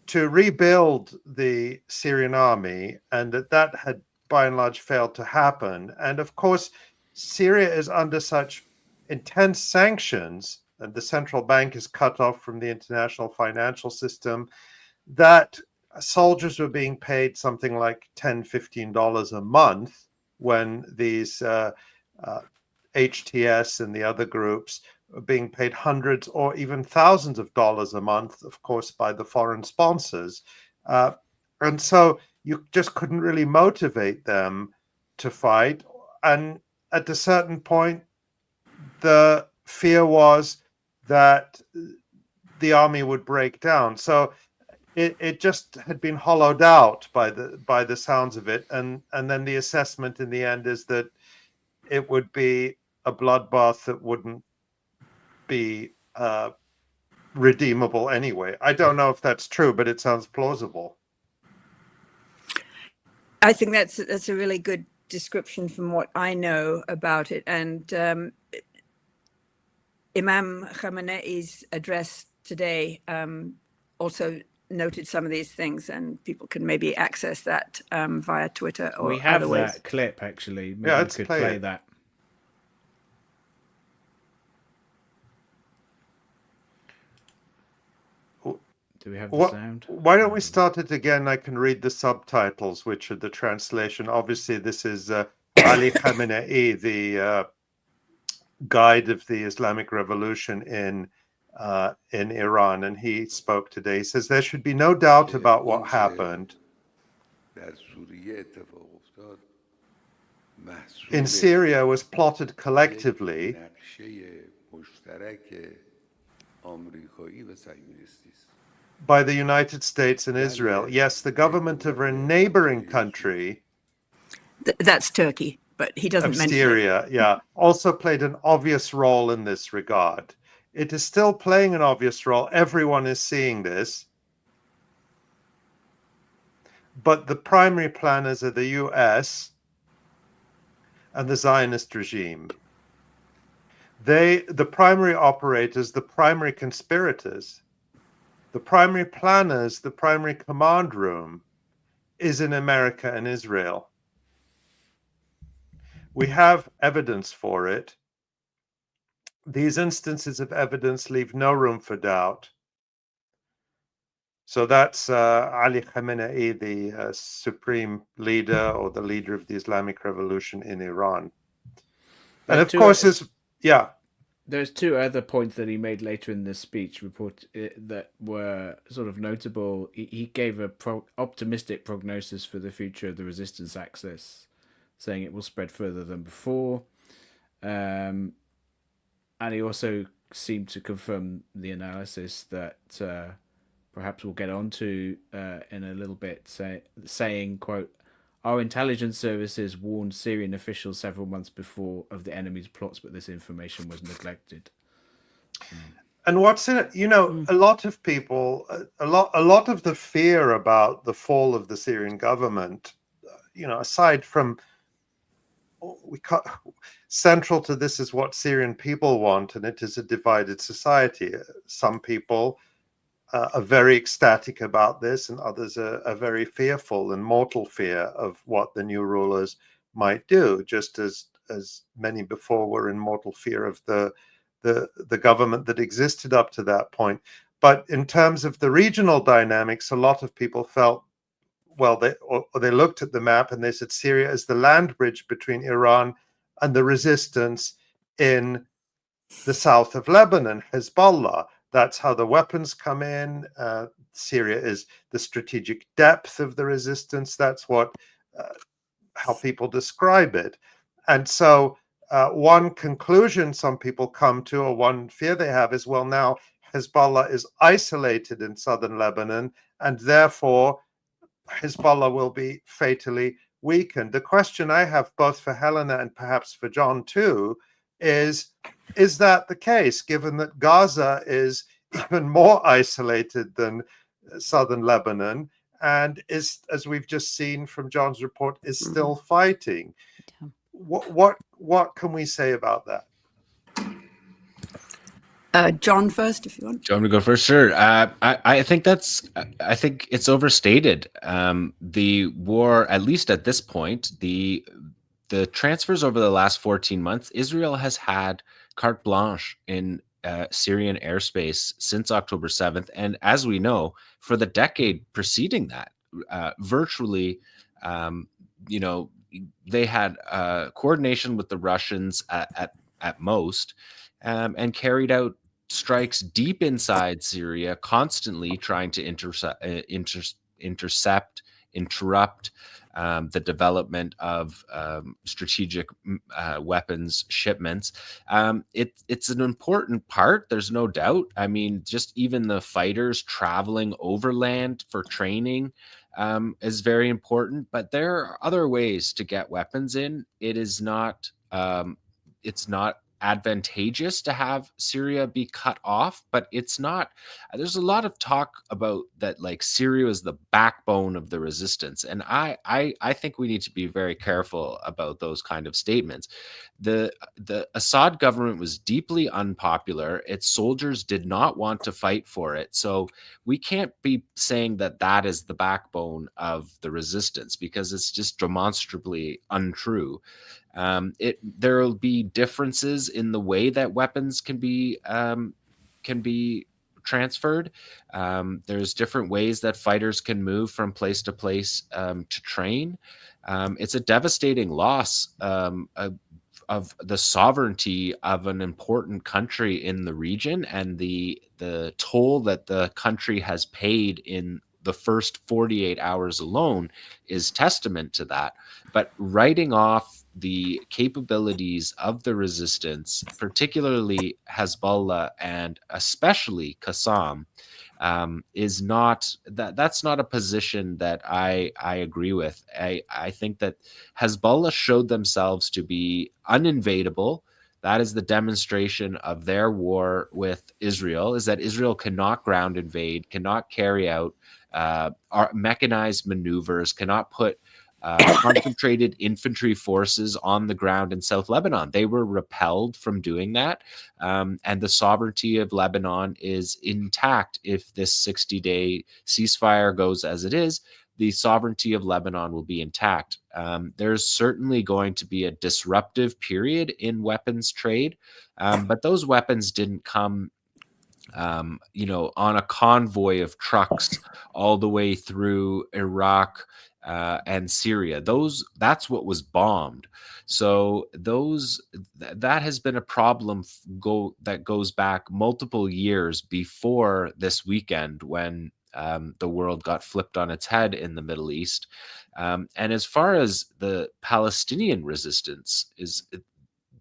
to rebuild the Syrian army, and that had by and large failed to happen. And of course, Syria is under such intense sanctions, and the central bank is cut off from the international financial system, that soldiers were being paid something like $10, $15 a month when these HTS and the other groups are being paid hundreds or even thousands of dollars a month, of course, by the foreign sponsors. And so you just couldn't really motivate them to fight. And at a certain point, the fear was that the army would break down. So it just had been hollowed out by the sounds of it. And then the assessment in the end is that it would be a bloodbath that wouldn't be redeemable anyway. I don't know if that's true, but it sounds plausible. I think that's a really good description from what I know about it. And Imam Khamenei's address today also noted some of these things, and people can maybe access that via Twitter or we have other ways. that clip actually. Maybe yeah, we could play that. Do we have the sound? Why don't we start it again? I can read the subtitles, which are the translation. Obviously, this is Ali Khamenei, the guide of the Islamic Revolution in Iran, and he spoke today. He says there should be no doubt about what happened. In Syria was plotted collectively by the United States and Israel. Yes, the government of a neighboring country, That's Turkey, but he doesn't of mention Syria, yeah, also played an obvious role in this regard. It is still playing an obvious role. Everyone is seeing this. But the primary planners are the US and the Zionist regime. The primary operators, the primary conspirators, the primary planners, the primary command room is in America and Israel. We have evidence for it. These instances of evidence leave no room for doubt. So that's Ali Khamenei, the supreme leader or the leader of the Islamic Revolution in Iran. And of course, there's two other points that he made later in the speech report that were sort of notable. He gave a optimistic prognosis for the future of the resistance axis, saying it will spread further than before. And he also seemed to confirm the analysis that perhaps we'll get on to in a little bit, saying, quote, "Our intelligence services warned Syrian officials several months before of the enemy's plots, but this information was neglected." And what's in it? A lot of people, a lot of the fear about the fall of the Syrian government, aside from central to this is what Syrian people want, and it is a divided society. Some people are very ecstatic about this, and others are very fearful and mortal fear of what the new rulers might do, just as many before were in mortal fear of the government that existed up to that point. But in terms of the regional dynamics, a lot of people felt, well, they looked at the map and they said Syria is the land bridge between Iran and the resistance in the south of Lebanon, Hezbollah. That's how the weapons come in. Syria is the strategic depth of the resistance. That's how people describe it. And so one conclusion some people come to, or one fear they have, is, well, now Hezbollah is isolated in southern Lebanon, and therefore Hezbollah will be fatally weakened. The question I have, both for Helena and perhaps for Jon too, is that the case, given that Gaza is even more isolated than southern Lebanon and is, as we've just seen from Jon's report, is still fighting? What can we say about that? Jon first, if you want. Do you want me to go first? Sure. I think it's overstated. The war, at least at this point, the transfers over the last 14 months, Israel has had carte blanche in Syrian airspace since October 7th. And as we know, for the decade preceding that, virtually, they had coordination with the Russians at most, and carried out strikes deep inside Syria, constantly trying to intercept, interrupt the development of strategic weapons shipments. It's an important part, there's no doubt. I mean, just even the fighters traveling overland for training is very important, but there are other ways to get weapons in. It is not it's not advantageous to have Syria be cut off, but it's not. There's a lot of talk about that, like Syria is the backbone of the resistance, and I think we need to be very careful about those kind of statements. The Assad government was deeply unpopular. Its soldiers did not want to fight for it, so we can't be saying that is the backbone of the resistance, because it's just demonstrably untrue. There will be differences in the way that weapons can be transferred. There's different ways that fighters can move from place to place to train. It's a devastating loss of the sovereignty of an important country in the region, and the toll that the country has paid in the first 48 hours alone is testament to that. But writing off the capabilities of the resistance, particularly Hezbollah and especially Qassam, is not that's not a position that I agree with. I think that Hezbollah showed themselves to be uninvadable. That is the demonstration of their war with Israel, is that Israel cannot ground invade, cannot carry out mechanized maneuvers, cannot put concentrated infantry forces on the ground in South Lebanon. They were repelled from doing that. And the sovereignty of Lebanon is intact if this 60-day ceasefire goes as it is. the sovereignty of Lebanon will be intact. There's certainly going to be a disruptive period in weapons trade, but those weapons didn't come on a convoy of trucks all the way through Iraq and Syria. That's what was bombed. So that has been a problem that goes back multiple years before this weekend, when the world got flipped on its head in the Middle East. And as far as the Palestinian resistance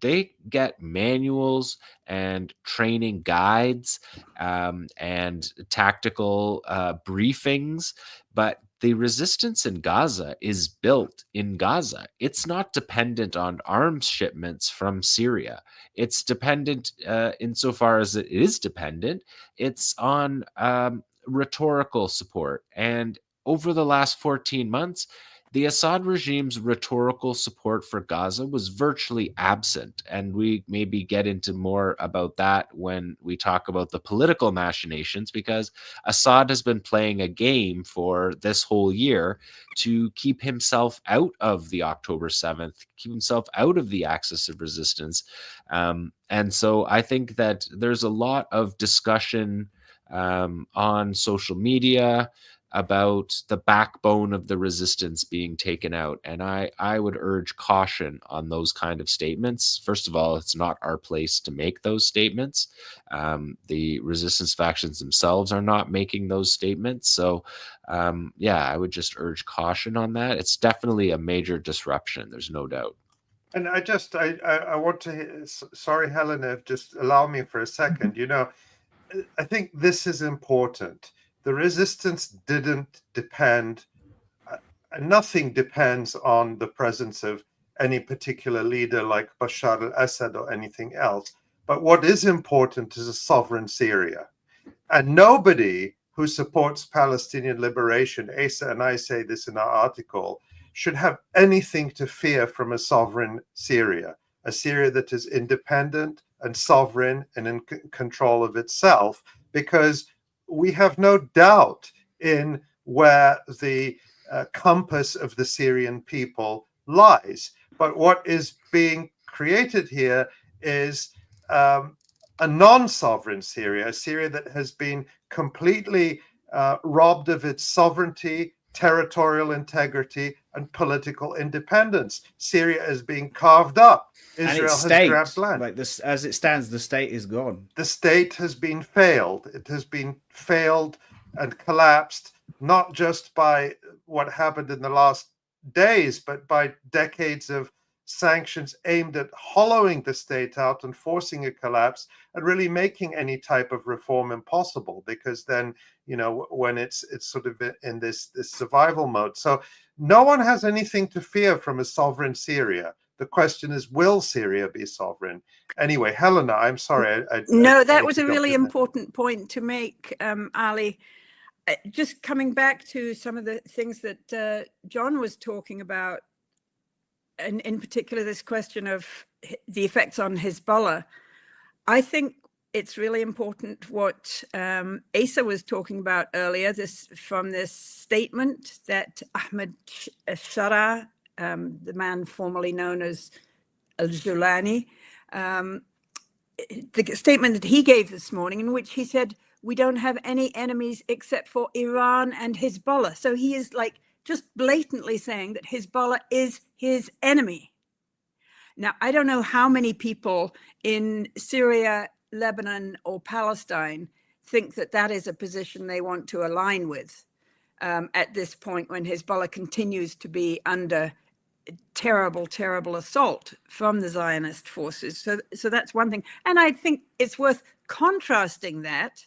they get manuals and training guides and tactical briefings, but the resistance in Gaza is built in Gaza. It's not dependent on arms shipments from Syria. It's dependent, insofar as it is dependent, it's on rhetorical support. And over the last 14 months, the Assad regime's rhetorical support for Gaza was virtually absent, and we maybe get into more about that when we talk about the political machinations, because Assad has been playing a game for this whole year to keep himself out of the October 7th, keep himself out of the axis of resistance. And so I think that there's a lot of discussion on social media about the backbone of the resistance being taken out. And I would urge caution on those kind of statements. First of all, it's not our place to make those statements. The resistance factions themselves are not making those statements. So I would just urge caution on that. It's definitely a major disruption. There's no doubt. And I want to, sorry, Helena, just allow me for a second. I think this is important. The resistance didn't depend, nothing depends on the presence of any particular leader like Bashar al-Assad or anything else. But what is important is a sovereign Syria. And nobody who supports Palestinian liberation, Asa and I say this in our article, should have anything to fear from a sovereign Syria, a Syria that is independent and sovereign and in control of itself, because we have no doubt in where the compass of the Syrian people lies. But what is being created here is a non-sovereign Syria, a Syria that has been completely robbed of its sovereignty, territorial integrity, and political independence. Syria is being carved up. Israel has grabbed land. Like this, as it stands, the state is gone. The state has been failed. It has been failed and collapsed, not just by what happened in the last days, but by decades of sanctions aimed at hollowing the state out and forcing a collapse and really making any type of reform impossible, because then, when it's sort of in this survival mode. So no one has anything to fear from a sovereign Syria. The question is, will Syria be sovereign? Anyway, Helena, I'm sorry. That was a really important point to make, Ali. Just coming back to some of the things that Jon was talking about, and in particular this question of the effects on Hezbollah, I think it's really important what Asa was talking about earlier, from this statement that Ahmed Shara, the man formerly known as Al-Julani, the statement that he gave this morning, in which he said, we don't have any enemies except for Iran and Hezbollah. So he is just blatantly saying that Hezbollah is his enemy. Now, I don't know how many people in Syria, Lebanon, or Palestine think that that is a position they want to align with at this point, when Hezbollah continues to be under terrible, terrible assault from the Zionist forces. So that's one thing. And I think it's worth contrasting that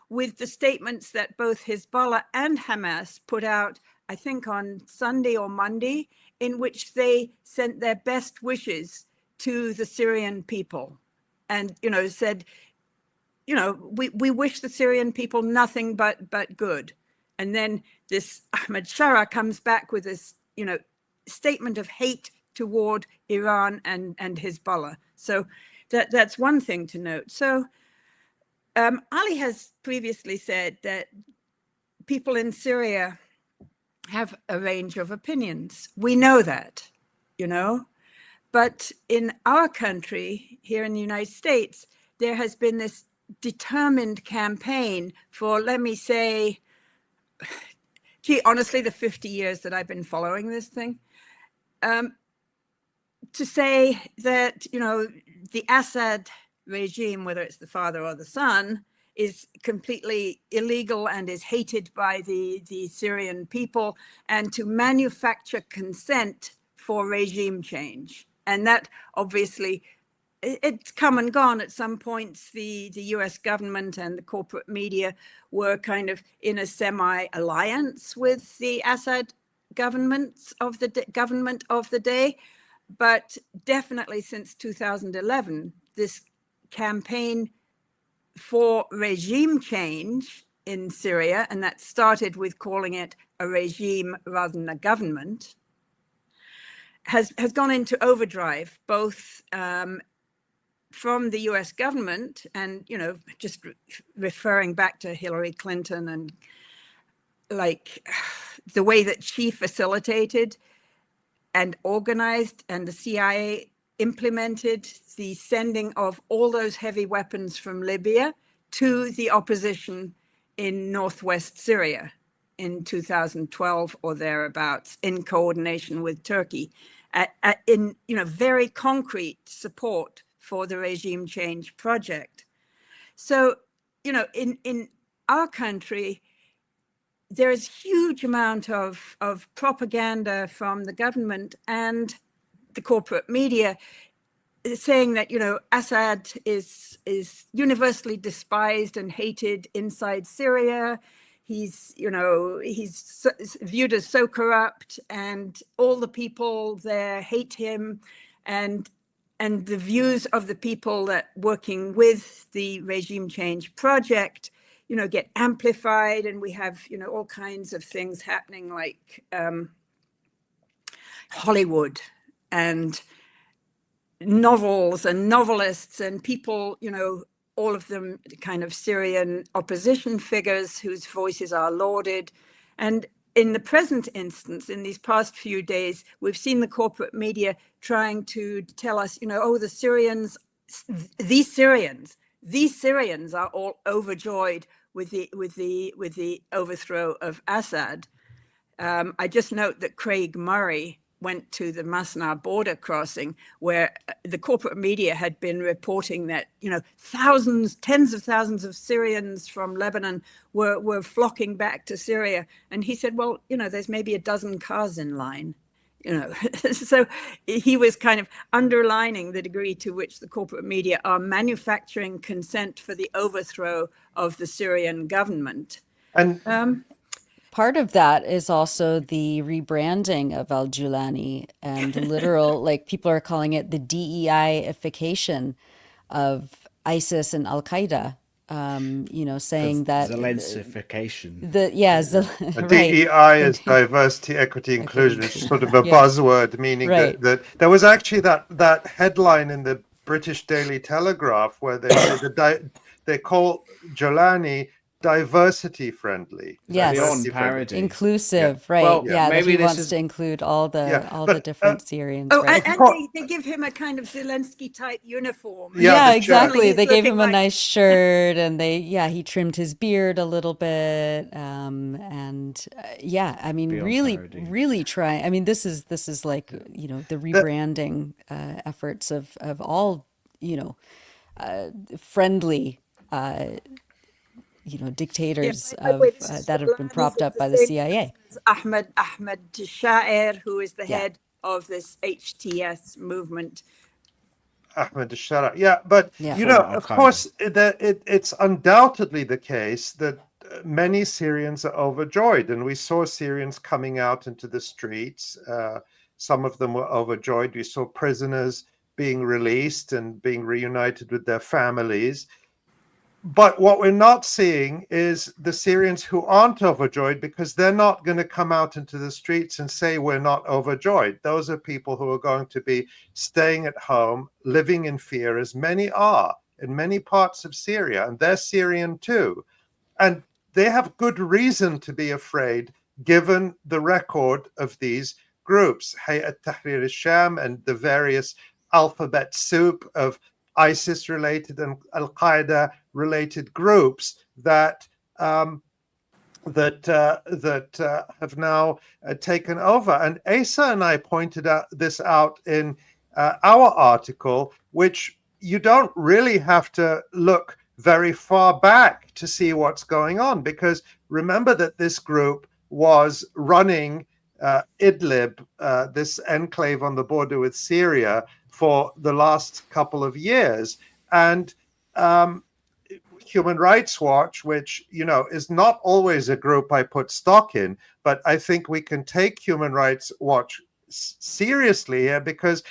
with the statements that both Hezbollah and Hamas put out, I think on Sunday or Monday, in which they sent their best wishes to the Syrian people and, said, we wish the Syrian people nothing but good. And then this Ahmed Shara comes back with this, statement of hate toward Iran and Hezbollah. So that's one thing to note. So Ali has previously said that people in Syria have a range of opinions. We know that, you know. But in our country, here in the United States, there has been this determined campaign for, let me say, honestly, the 50 years that I've been following this thing, to say that, you know, the Assad regime, whether it's the father or the son, is completely illegal and is hated by the Syrian people, and to manufacture consent for regime change. And that obviously, it's come and gone. At some points, the US government and the corporate media were kind of in a semi-alliance with the Assad government of the day. But definitely since 2011, this campaign for regime change in Syria, and that started with calling it a regime rather than a government, has gone into overdrive, both from the US government and, you know, just referring back to Hillary Clinton and like the way that she facilitated and organized and the CIA implemented the sending of all those heavy weapons from Libya to the opposition in northwest Syria in 2012 or thereabouts, in coordination with Turkey, in, you know, very concrete support for the regime change project. So, you know, in our country, there is huge amount of propaganda from the government and the corporate media saying that, you know, Assad is universally despised and hated inside Syria. He's, you know, he's viewed as so corrupt, and all the people there hate him, and the views of the people that working with the regime change project, you know, get amplified, and we have, you know, all kinds of things happening, like Hollywood and novels and novelists and people, you know, all of them kind of Syrian opposition figures whose voices are lauded. And in the present instance, in these past few days, we've seen the corporate media trying to tell us, you know, oh, these Syrians are all overjoyed with the overthrow of Assad. I just note that Craig Murray went to the Masna border crossing, where the corporate media had been reporting that, you know, tens of thousands of Syrians from Lebanon were flocking back to Syria. And he said, well, you know, there's maybe a dozen cars in line, you know. So he was kind of underlining the degree to which the corporate media are manufacturing consent for the overthrow of the Syrian government. And part of that is also the rebranding of Al-Julani and the literal, like people are calling it the DEI-ification of ISIS and Al-Qaeda, you know, saying that Zelenskyfication. Right. DEI is diversity, equity, inclusion. It's sort of a buzzword, meaning Right. that there was actually that headline in the British Daily Telegraph where they say they call Jolani diversity friendly. Yes. Beyond parody. Inclusive, Yeah. right? Well, yeah, maybe that he this wants is- to include all the but, different Syrians. Oh, right? and they give him a kind of Zelensky type uniform. Yeah, the exactly. He's They gave looking him a like- nice shirt, and he trimmed his beard a little bit, and I mean, Beyond really, parody. really trying. I mean, this is like, you know, the rebranding efforts of all, you know, friendly, you know, dictators by the way, this of is that have been Jolani, propped who's up by the same CIA. person as Ahmed Shaer, who is the Yeah. head of this HTS movement. Ahmed Shara. Yeah, but Yeah. you know, Former of Al-Qaeda. course, it's undoubtedly the case that many Syrians are overjoyed, and we saw Syrians coming out into the streets. Some of them were overjoyed. We saw prisoners being released and being reunited with their families. But what we're not seeing is the Syrians who aren't overjoyed, because they're not going to come out into the streets and say we're not overjoyed. Those are people who are going to be staying at home, living in fear, as many are in many parts of Syria, and they're Syrian too. And they have good reason to be afraid given the record of these groups, Hayat Tahrir al-Sham and the various alphabet soup of ISIS-related and Al-Qaeda-related groups that have now taken over. And Asa and I pointed this out in our article, which you don't really have to look very far back to see what's going on, because remember that this group was running Idlib, this enclave on the border with Syria, for the last couple of years. And Human Rights Watch, which, is not always a group I put stock in, but I think we can take Human Rights Watch seriously here, because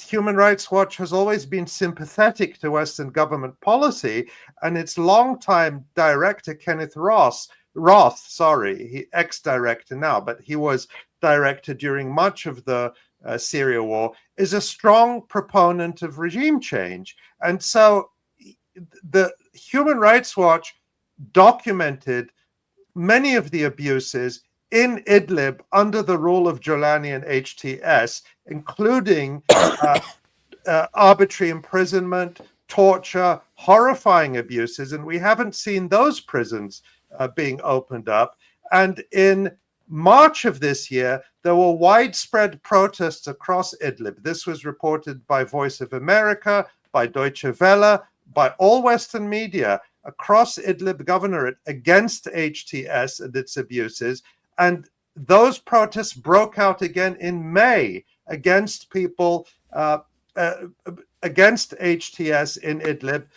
Human Rights Watch has always been sympathetic to Western government policy, and its longtime director, Kenneth Roth, he ex-director now, but he was director during much of the Syria war, is a strong proponent of regime change. And so the Human Rights Watch documented many of the abuses in Idlib under the rule of Jolani and HTS, including arbitrary imprisonment, torture, horrifying abuses, and we haven't seen those prisons being opened up. And in March of this year, there were widespread protests across Idlib. This was reported by Voice of America, by Deutsche Welle, by all Western media across Idlib Governorate against HTS and its abuses. And those protests broke out again in May against people, against HTS in Idlib,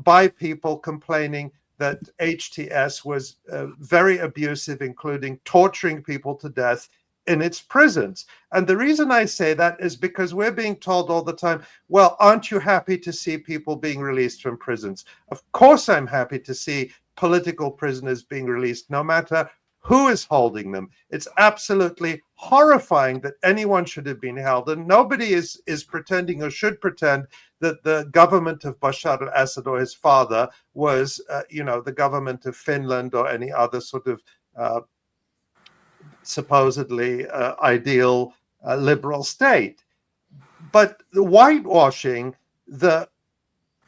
by people complaining that HTS was very abusive, including torturing people to death in its prisons. And the reason I say that is because we're being told all the time, well, aren't you happy to see people being released from prisons? Of course I'm happy to see political prisoners being released, no matter who is holding them. It's absolutely horrifying that anyone should have been held, and nobody is pretending or should pretend that the government of Bashar al-Assad or his father was, the government of Finland or any other sort of supposedly ideal liberal state. But the whitewashing the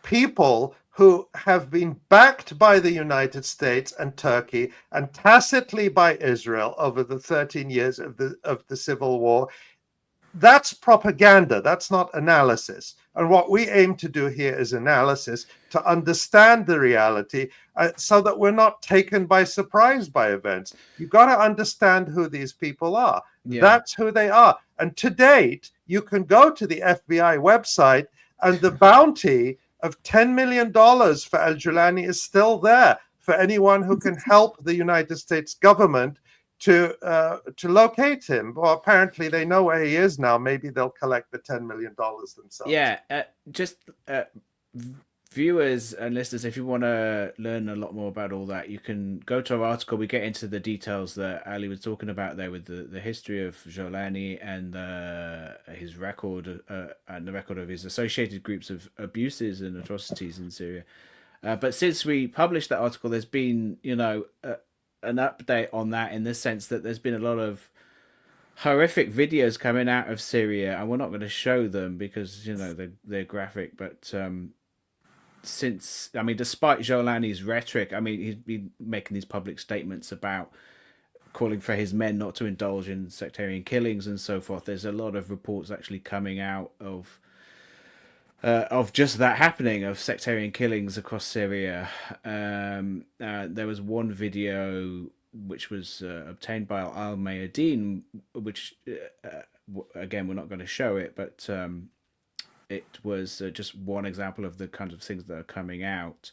people who have been backed by the United States and Turkey and tacitly by Israel over the 13 years of the civil war, that's propaganda. That's not analysis. And what we aim to do here is analysis to understand the reality, so that we're not taken by surprise by events. You've got to understand who these people are. Yeah. That's who they are. And to date, you can go to the FBI website, and the bounty of $10 million for Al-Jolani is still there for anyone who can help the United States government to locate him. Well, apparently they know where he is now. Maybe they'll collect the $10 million themselves. Yeah, viewers and listeners, if you want to learn a lot more about all that, you can go to our article. We get into the details that Ali was talking about there, with the history of Jolani and his record and the record of his associated groups of abuses and atrocities in Syria. But since we published that article, there's been, an update on that, in the sense that there's been a lot of horrific videos coming out of Syria, and we're not going to show them because they're graphic. But despite Jolani's rhetoric, he's been making these public statements about calling for his men not to indulge in sectarian killings and so forth. There's a lot of reports actually coming out of just that happening, of sectarian killings across Syria. There was one video which was obtained by Al-Mayadeen, which, again, we're not going to show it, but it was just one example of the kinds of things that are coming out.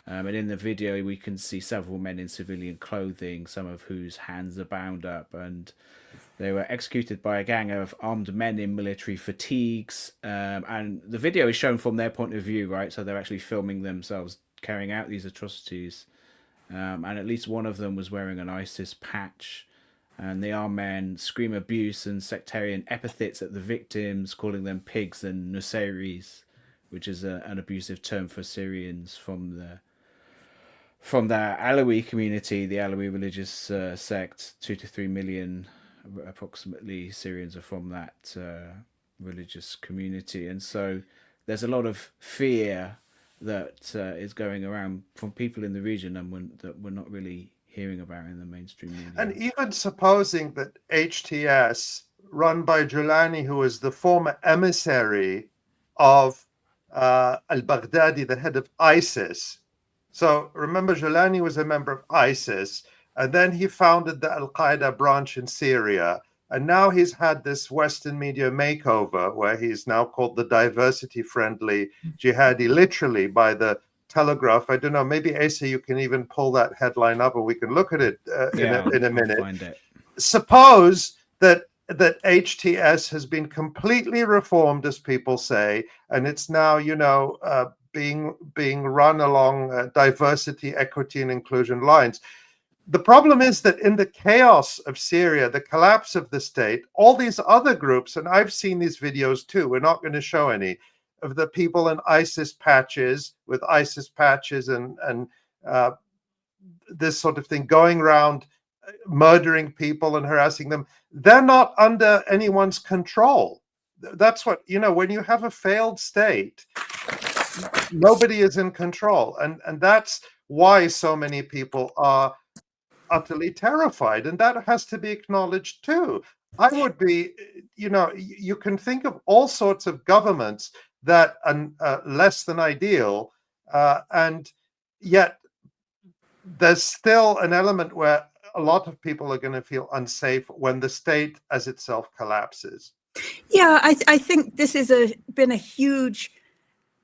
And in the video, we can see several men in civilian clothing, some of whose hands are bound up, and they were executed by a gang of armed men in military fatigues. And the video is shown from their point of view, right? So they're actually filming themselves carrying out these atrocities. And at least one of them was wearing an ISIS patch. And the armed men scream abuse and sectarian epithets at the victims, calling them pigs and nusayris, which is an abusive term for Syrians from from the Alawi community, the Alawi religious sect. 2 to 3 million approximately Syrians are from that religious community, and so there's a lot of fear that is going around from people in the region and that we're not really hearing about in the mainstream media. And even supposing that HTS, run by Jolani, who is the former emissary of al-Baghdadi, the head of ISIS. So remember, Jolani was a member of ISIS, and then he founded the Al-Qaeda branch in Syria. And now he's had this Western media makeover where he's now called the diversity-friendly jihadi, literally by the Telegraph. I don't know, maybe Asa, you can even pull that headline up and we can look at it in a minute. Find it. Suppose that HTS has been completely reformed, as people say, and it's now, being run along diversity, equity, and inclusion lines. The problem is that in the chaos of Syria, the collapse of the state, all these other groups, and I've seen these videos too, we're not going to show any, of the people in ISIS patches, with ISIS patches and this sort of thing, going around murdering people and harassing them. They're not under anyone's control. That's what, when you have a failed state, nobody is in control. And that's why so many people are utterly terrified, and that has to be acknowledged too. I would be, you can think of all sorts of governments that are less than ideal, and yet there's still an element where a lot of people are going to feel unsafe when the state as itself collapses. Yeah, I think this has been a huge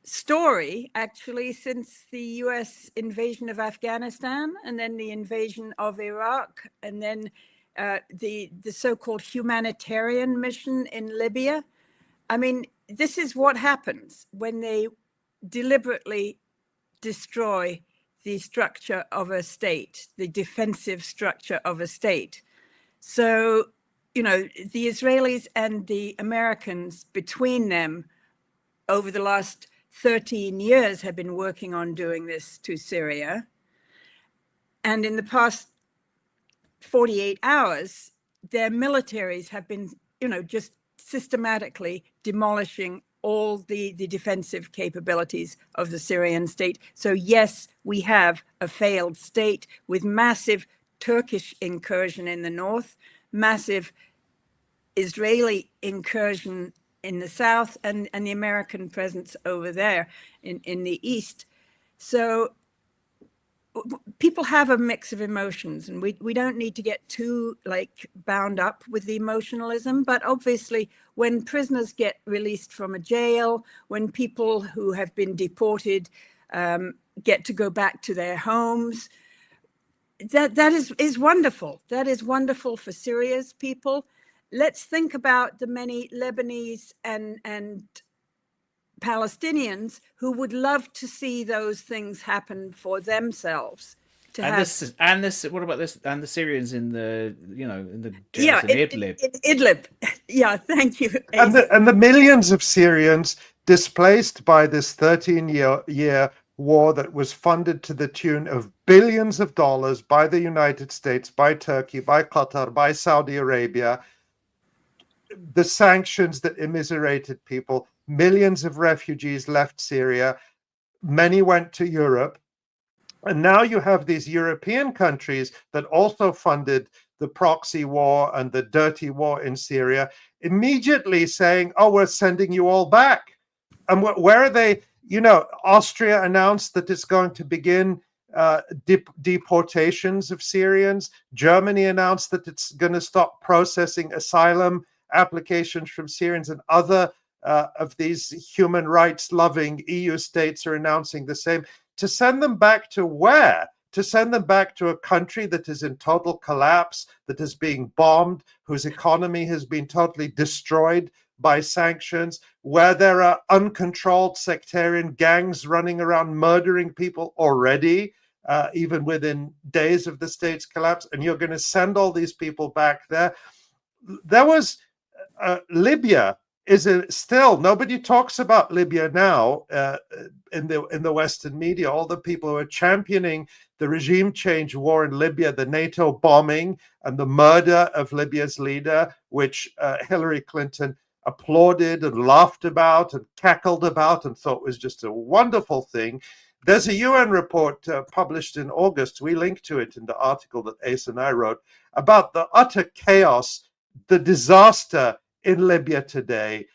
story, actually, since the US invasion of Afghanistan, and then the invasion of Iraq, and then the so-called humanitarian mission in Libya. I mean, this is what happens when they deliberately destroy the structure of a state, the defensive structure of a state. So, the Israelis and the Americans between them over the last 13 years have been working on doing this to Syria. And in the past 48 hours, their militaries have been, just systematically demolishing all the defensive capabilities of the Syrian state. So yes, we have a failed state with massive Turkish incursion in the north, massive Israeli incursion in the south, and the American presence over there in the east. So people have a mix of emotions, and we don't need to get too bound up with the emotionalism. But obviously, when prisoners get released from a jail, when people who have been deported get to go back to their homes, that is wonderful. That is wonderful for Syria's people. Let's think about the many Lebanese and Palestinians who would love to see those things happen for themselves. What about this? And the Syrians in the jails in Idlib. Idlib. Yeah, thank you. And the millions of Syrians displaced by this 13-year war that was funded to the tune of billions of dollars by the United States, by Turkey, by Qatar, by Saudi Arabia. The sanctions that immiserated people, millions of refugees left Syria, many went to Europe. And now you have these European countries that also funded the proxy war and the dirty war in Syria, immediately saying, oh, we're sending you all back. And where are they? Austria announced that it's going to begin deportations of Syrians. Germany announced that it's going to stop processing asylum applications from Syrians, and other of these human rights loving EU states are announcing the same. To send them back to where? To send them back to a country that is in total collapse, that is being bombed, whose economy has been totally destroyed by sanctions, where there are uncontrolled sectarian gangs running around murdering people already, even within days of the state's collapse, and you're going to send all these people back there. There was Libya is still nobody talks about Libya now in the Western media. All the people who are championing the regime change war in Libya, the NATO bombing and the murder of Libya's leader, which Hillary Clinton applauded and laughed about and cackled about and thought was just a wonderful thing. There's a UN report published in August. We link to it in the article that Ace and I wrote about the utter chaos, the disaster in Libya today.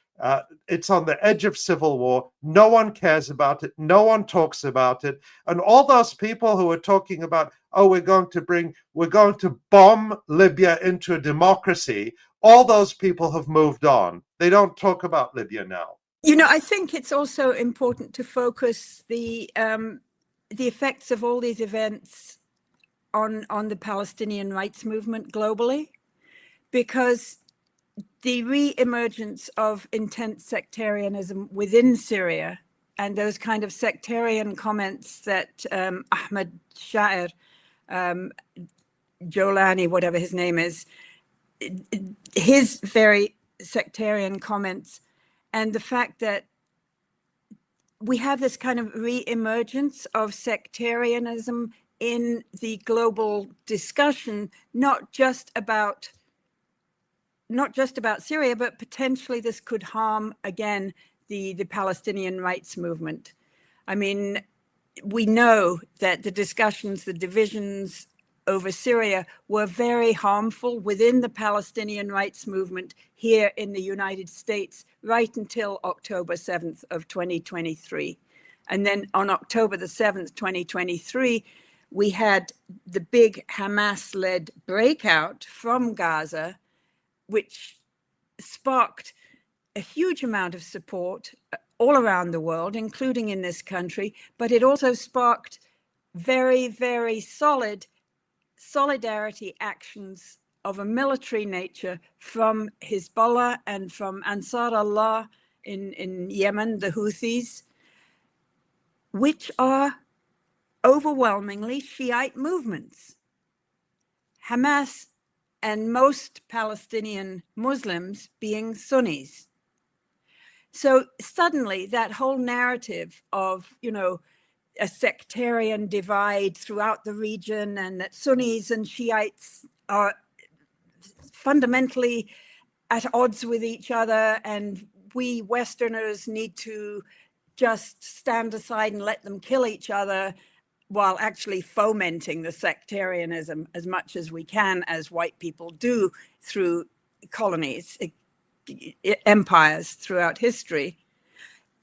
It's on the edge of civil war. No one cares about it. No one talks about it. And all those people who are talking about, oh, we're going to bomb Libya into a democracy, all those people have moved on. They don't talk about Libya now. You know, I think it's also important to focus the effects of all these events on the Palestinian rights movement globally, because the re-emergence of intense sectarianism within Syria and those kind of sectarian comments that Ahmed Sha'ir, Jolani, whatever his name is, his very sectarian comments, and the fact that we have this kind of re-emergence of sectarianism in the global discussion, not just about Syria, but potentially this could harm again the Palestinian rights movement. I mean, we know that the discussions, the divisions over Syria were very harmful within the Palestinian rights movement here in the United States right until October 7th of 2023. And then on October the 7th, 2023, we had the big Hamas-led breakout from Gaza, which sparked a huge amount of support all around the world, including in this country, but it also sparked very, very solid solidarity actions of a military nature from Hezbollah and from Ansar Allah in Yemen, the Houthis, which are overwhelmingly Shiite movements. Hamas and most Palestinian Muslims being Sunnis. So suddenly that whole narrative of, you know, a sectarian divide throughout the region and that Sunnis and Shiites are fundamentally at odds with each other and we Westerners need to just stand aside and let them kill each other, while actually fomenting the sectarianism as much as we can, as white people do through colonies, empires throughout history.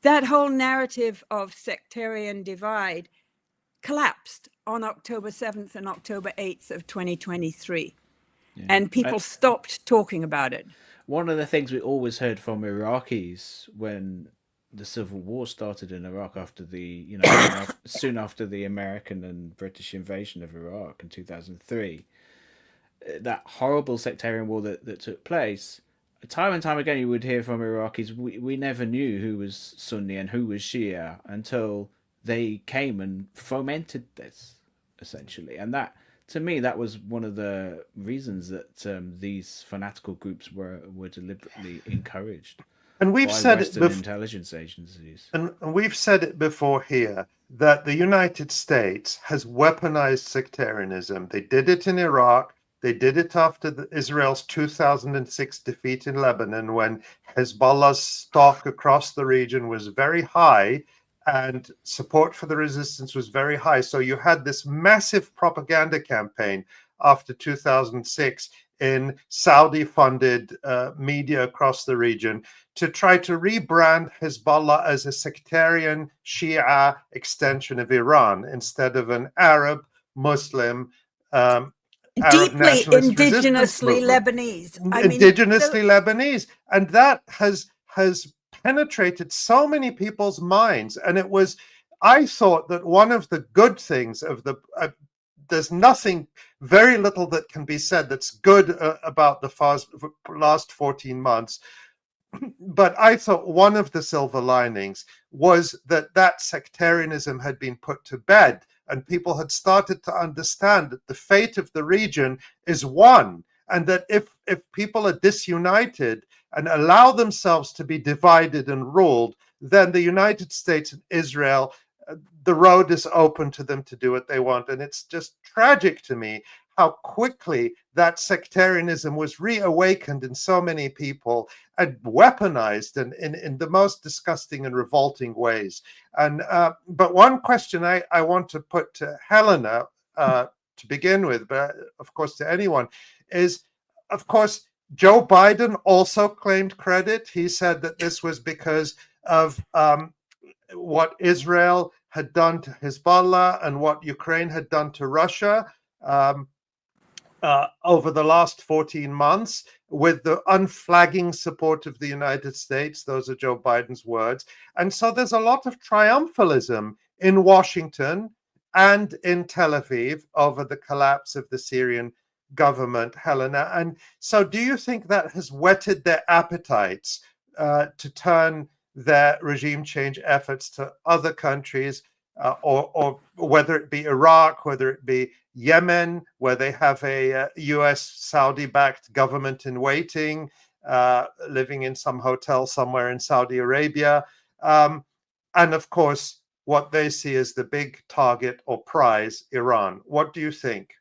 That whole narrative of sectarian divide collapsed on October 7th and October 8th of 2023. Yeah. And people stopped talking about it. One of the things we always heard from Iraqis when the civil war started in Iraq after the, soon after the American and British invasion of Iraq in 2003, that horrible sectarian war that took place, time and time again you would hear from Iraqis, we never knew who was Sunni and who was Shia until they came and fomented this, essentially. And that, to me, that was one of the reasons that these fanatical groups were deliberately encouraged. And we've said Western it intelligence agencies. And we've said it before here that the United States has weaponized sectarianism. They did it in Iraq. They did it after Israel's 2006 defeat in Lebanon, when Hezbollah's stock across the region was very high and support for the resistance was very high. So you had this massive propaganda campaign after 2006 in Saudi-funded media across the region to try to rebrand Hezbollah as a sectarian Shia extension of Iran instead of an Arab, Muslim, deeply indigenously Lebanese. Lebanese. And that has penetrated so many people's minds. And it was, I thought that one of the good things of the, there's very little that can be said that's good about the last 14 months. But I thought one of the silver linings was that sectarianism had been put to bed and people had started to understand that the fate of the region is one and that if people are disunited and allow themselves to be divided and ruled, then the United States and Israel, the road is open to them to do what they want. And it's just tragic to me how quickly that sectarianism was reawakened in so many people and weaponized in the most disgusting and revolting ways. And but one question I want to put to Helena to begin with, but of course to anyone, is, of course, Joe Biden also claimed credit. He said that this was because of what Israel had done to Hezbollah and what Ukraine had done to Russia over the last 14 months, with the unflagging support of the United States. Those are Joe Biden's words. And so there's a lot of triumphalism in Washington and in Tel Aviv over the collapse of the Syrian government, Helena. And so do you think that has whetted their appetites to turn their regime change efforts to other countries, or whether it be Iraq, whether it be Yemen, where they have a US Saudi-backed government in waiting, living in some hotel somewhere in Saudi Arabia, and of course what they see as the big target or prize, Iran? What do you think?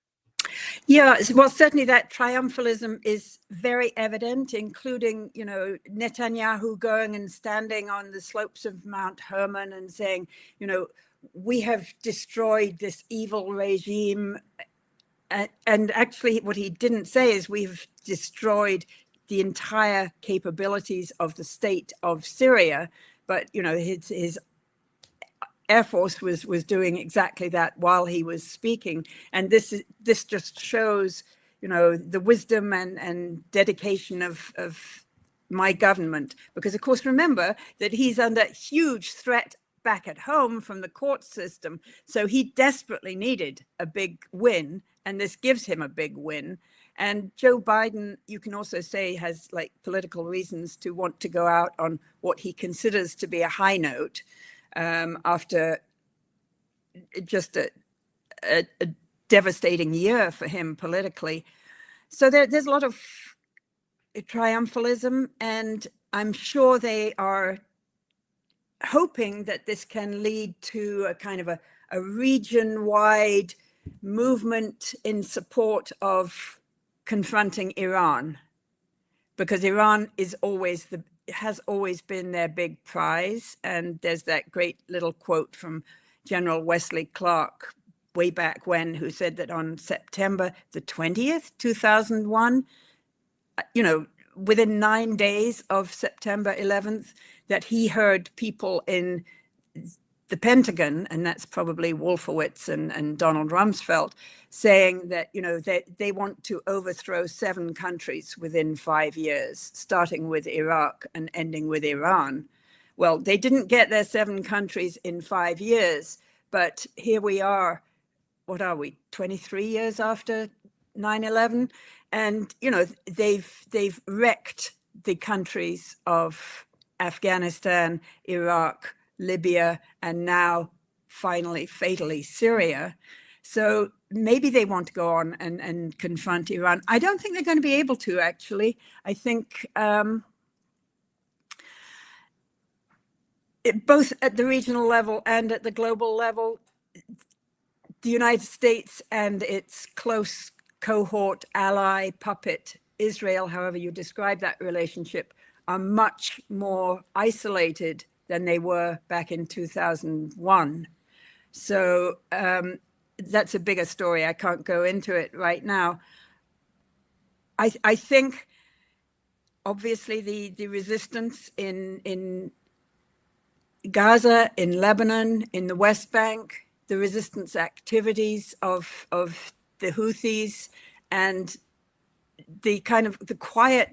Yeah, well, certainly that triumphalism is very evident, including, Netanyahu going and standing on the slopes of Mount Hermon and saying, we have destroyed this evil regime. And actually what he didn't say is we've destroyed the entire capabilities of the state of Syria. But, his Air Force was doing exactly that while he was speaking. And this just shows, the wisdom and dedication of my government. Because, of course, remember that he's under huge threat back at home from the court system. So he desperately needed a big win, and this gives him a big win. And Joe Biden, you can also say, has political reasons to want to go out on what he considers to be a high note, after just a devastating year for him politically. So there's a lot of triumphalism, and I'm sure they are hoping that this can lead to a kind of a region-wide movement in support of confronting Iran, because Iran is has always been their big prize. And there's that great little quote from General Wesley Clark way back when, who said that on September the 20th, 2001, within 9 days of September 11th, that he heard people in the Pentagon, and that's probably Wolfowitz and Donald Rumsfeld, saying that, they want to overthrow 7 countries within 5 years, starting with Iraq and ending with Iran. Well, they didn't get their 7 countries in 5 years, but here we are, what are we, 23 years after 9/11? And, they've wrecked the countries of Afghanistan, Iraq, Libya, and now finally, fatally, Syria. So maybe they want to go on and confront Iran. I don't think they're going to be able to, actually. I think both at the regional level and at the global level, the United States and its close cohort, ally, puppet, Israel, however you describe that relationship, are much more isolated than they were back in 2001. So that's a bigger story. I can't go into it right now. I think, obviously, the resistance in Gaza, in Lebanon, in the West Bank, the resistance activities of the Houthis, and the kind of the quiet,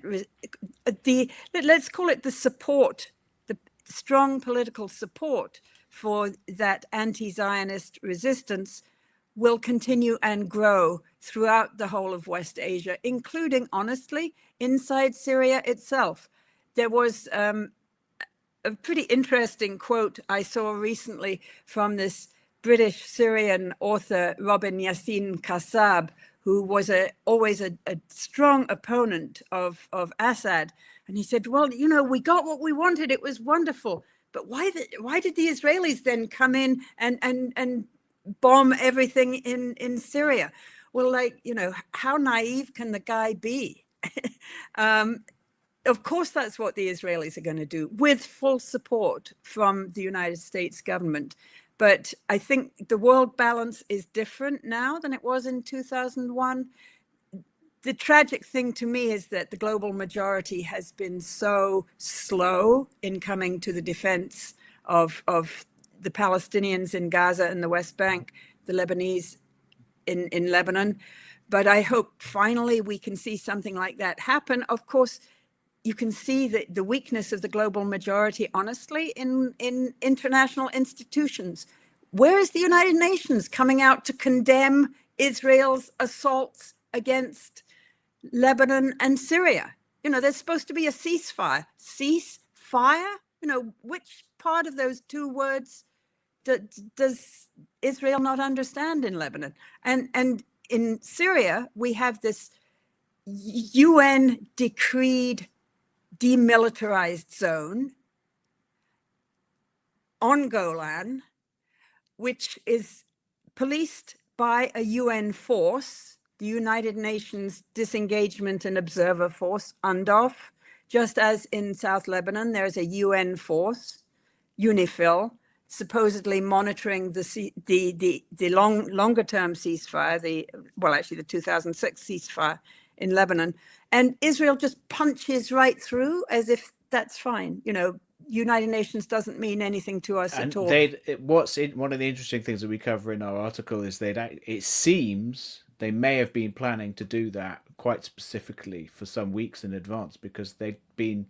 let's call it the support, the strong political support for that anti-Zionist resistance will continue and grow throughout the whole of West Asia, including, honestly, inside Syria itself. There was a pretty interesting quote I saw recently from this British Syrian author, Robin Yassin Kassab, who was always a strong opponent of Assad. And he said, well, we got what we wanted. It was wonderful. But why did the Israelis then come in and bomb everything in Syria? Well, how naive can the guy be? Of course, that's what the Israelis are going to do, with full support from the United States government. But I think the world balance is different now than it was in 2001. The tragic thing to me is that the global majority has been so slow in coming to the defense of the Palestinians in Gaza and the West Bank, the Lebanese in Lebanon. But I hope finally we can see something like that happen. Of course, you can see the weakness of the global majority, honestly, in international institutions. Where is the United Nations coming out to condemn Israel's assaults against Lebanon and Syria? There's supposed to be a ceasefire. Ceasefire? Which part of those two words does Israel not understand in Lebanon? And in Syria, we have this UN decreed demilitarized zone on Golan, which is policed by a UN force, the United Nations Disengagement and Observer Force, UNDOF, just as in South Lebanon, there's a UN force, UNIFIL, supposedly monitoring the longer-term ceasefire, the 2006 ceasefire in Lebanon. And Israel just punches right through as if that's fine. United Nations doesn't mean anything to us at all. One of the interesting things that we cover in our article is it seems they may have been planning to do that quite specifically for some weeks in advance, because they'd been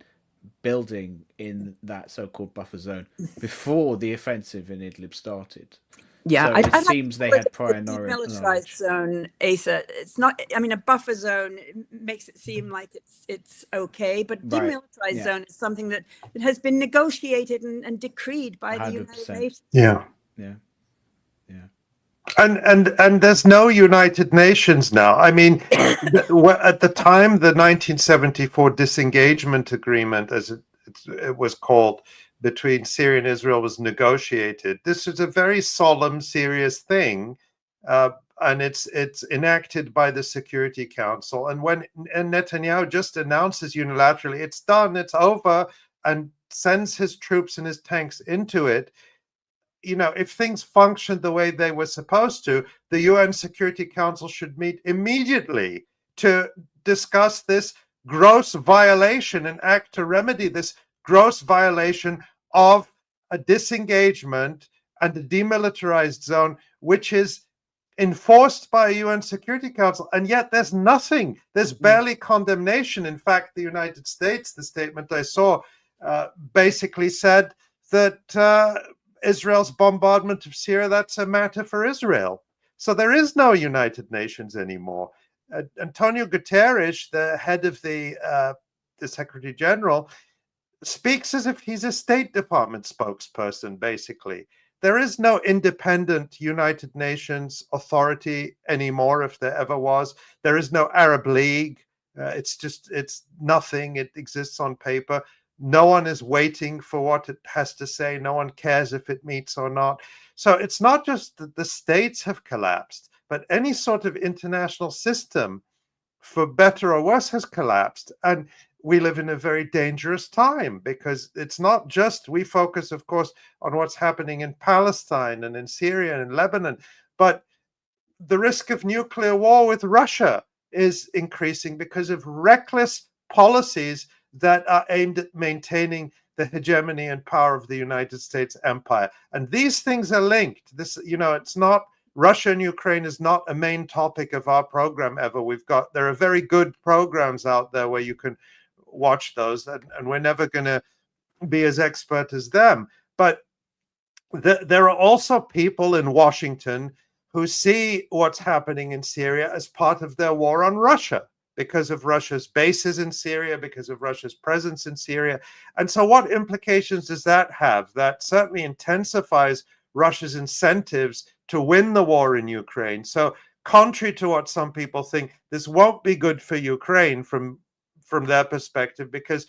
building in that so-called buffer zone before the offensive in Idlib started. Yeah, so it seems they had prior knowledge. Demilitarized zone, Asa. It's not. I mean, a buffer zone makes it seem like it's okay, but demilitarized zone is something that has been negotiated and decreed by 100%. The United Nations. Yeah. And there's no United Nations now. I mean, at the time, the 1974 disengagement agreement, as it was called, between Syria and Israel was negotiated. This is a very solemn, serious thing, and it's enacted by the Security Council. And when Netanyahu just announces unilaterally, it's done, it's over, and sends his troops and his tanks into it, if things functioned the way they were supposed to, the UN Security Council should meet immediately to discuss this gross violation and act to remedy this gross violation of a disengagement and a demilitarized zone, which is enforced by a UN Security Council. And yet there's nothing. There's barely condemnation. In fact, the United States, the statement I saw, basically said that Israel's bombardment of Syria, that's a matter for Israel. So there is no United Nations anymore. Antonio Guterres, the head of the Secretary General, speaks as if he's a State Department spokesperson, basically. There is no independent United Nations authority anymore, if there ever was. There is no Arab League. It's nothing. It exists on paper. No one is waiting for what it has to say. No one cares if it meets or not. So it's not just that the states have collapsed, but any sort of international system, for better or worse, has collapsed. And we live in a very dangerous time, because it's not just, we focus, of course, on what's happening in Palestine and in Syria and in Lebanon, but the risk of nuclear war with Russia is increasing because of reckless policies that are aimed at maintaining the hegemony and power of the United States empire. And these things are linked. It's not, Russia and Ukraine is not a main topic of our program ever. There are very good programs out there where you can watch those, and we're never going to be as expert as them. But there are also people in Washington who see what's happening in Syria as part of their war on Russia, because of Russia's bases in Syria, because of Russia's presence in Syria. And so what implications does that have? That certainly intensifies Russia's incentives to win the war in Ukraine. So contrary to what some people think, this won't be good for Ukraine from their perspective, because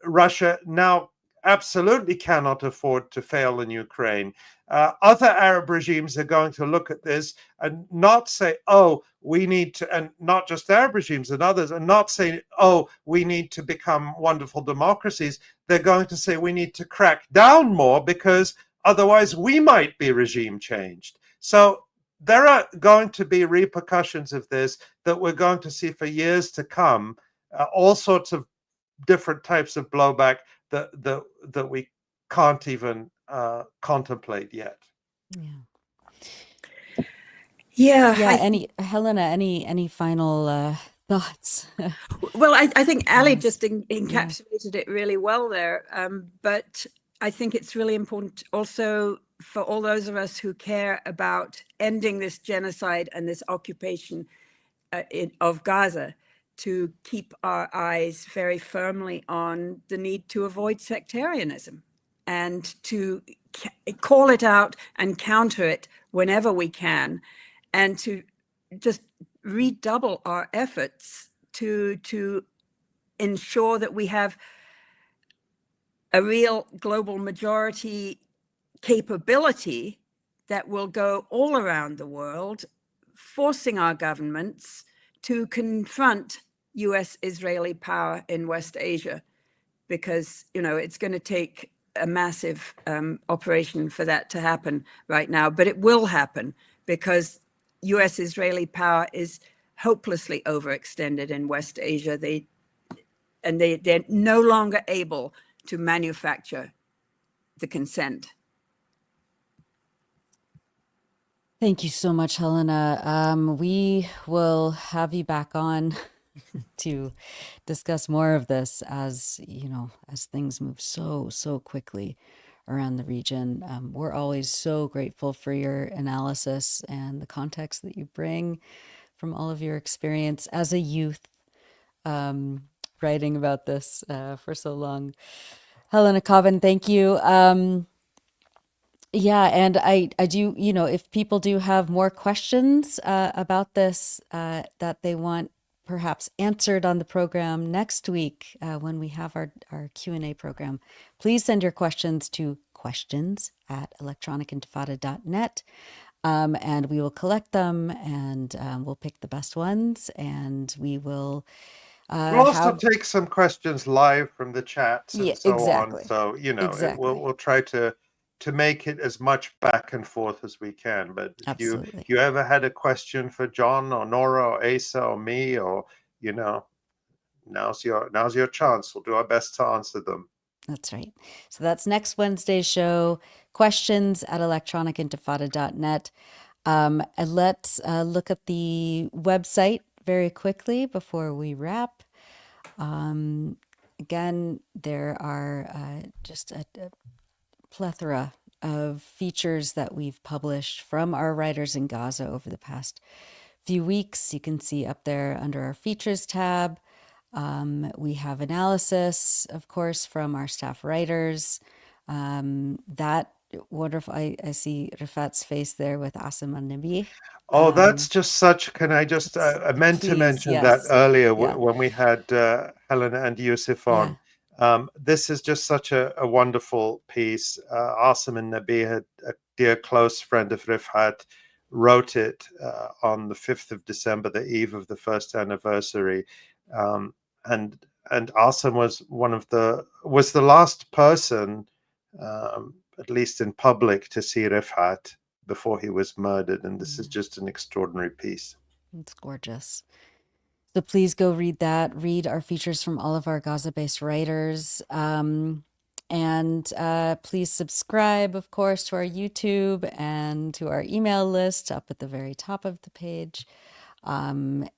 Russia now absolutely cannot afford to fail in Ukraine. Other Arab regimes are going to look at this and not say, oh, we need to, and not just Arab regimes and others, and not say, oh, we need to become wonderful democracies. They're going to say we need to crack down more, because otherwise we might be regime changed. So there are going to be repercussions of this that we're going to see for years to come, all sorts of different types of blowback that we can't even contemplate yet. Yeah. Helena, any final thoughts? Well, I think Ali just encapsulated it really well there. But I think it's really important also for all those of us who care about ending this genocide and this occupation of Gaza to keep our eyes very firmly on the need to avoid sectarianism and to call it out and counter it whenever we can, and to just redouble our efforts to ensure that we have a real global majority capability that will go all around the world, forcing our governments to confront US-Israeli power in West Asia, because, you know, it's going to take a massive operation for that to happen right now, but it will happen because US-Israeli power is hopelessly overextended in West Asia. They're no longer able to manufacture the consent. Thank you so much, Helena. We will have you back on to discuss more of this, as you know, as things move so quickly around the region. We're always so grateful for your analysis and the context that you bring from all of your experience as a youth, writing about this for so long. Helena Cobban, thank you. Yeah, and I do, you know, if people do have more questions about this that they want perhaps answered on the program next week when we have our Q&A program, please send your questions to questions@electronicintifada.net, and we will collect them, and we'll pick the best ones, and we will we'll also take some questions live from the chats and exactly. on. So, you know, Exactly. we'll try to make it as much back and forth as we can. But if you ever had a question for Jon or Nora or Asa or me, or, you know, now's your chance. We'll do our best to answer them. That's right. So that's next Wednesday's show, questions@electronicintifada.net. And let's look at the website very quickly before we wrap. Again, there are just a plethora of features that we've published from our writers in Gaza over the past few weeks. You can see up there under our features tab. We have analysis, of course, from our staff writers. That wonderful, I see Refaat's face there with Asim and Nabi. Oh, that's just such, can I just, I meant to mention that earlier when we had Helena and Yousef on. This is just such a wonderful piece. Asim and Nabi, a dear close friend of Refaat, wrote it on the 5th of December, the eve of the first anniversary. And Asim was was the last person, at least in public, to see Refaat before he was murdered. And this is just an extraordinary piece. It's gorgeous. So please go read that. Read our features from all of our Gaza-based writers. And please subscribe, of course, to our YouTube and to our email list up at the very top of the page. And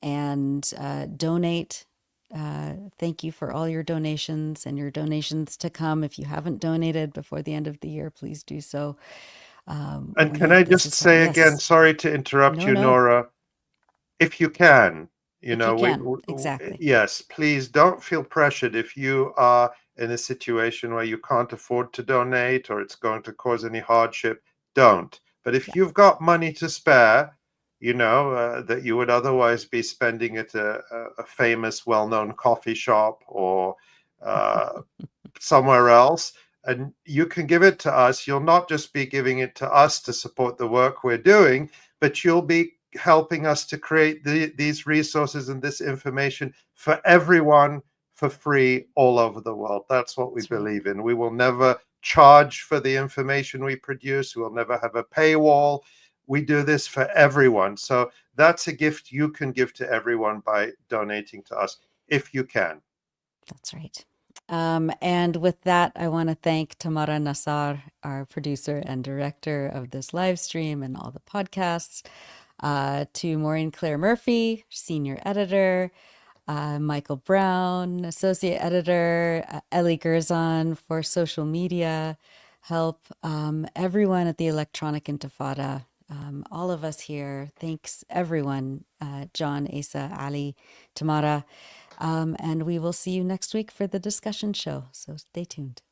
donate. Thank you for all your donations and your donations to come. If you haven't donated before the end of the year, please do so. And can I just say again, sorry to interrupt you, Nora, if you can, exactly. Yes, please don't feel pressured if you are in a situation where you can't afford to donate or it's going to cause any hardship, don't. But if you've got money to spare, that you would otherwise be spending at a famous, well-known coffee shop or somewhere else. And you can give it to us. You'll not just be giving it to us to support the work we're doing, but you'll be helping us to create these resources and this information for everyone for free all over the world. That's what we believe in. We will never charge for the information we produce. We'll never have a paywall. We do this for everyone. So that's a gift you can give to everyone by donating to us, if you can. That's right. And with that, I want to thank Tamara Nassar, our producer and director of this live stream and all the podcasts, to Maureen Claire Murphy, senior editor, Michael Brown, associate editor, Ellie Gerzon for social media help, everyone at the Electronic Intifada, all of us here. Thanks, everyone, Jon, Asa, Ali, Tamara. And we will see you next week for the discussion show. So stay tuned.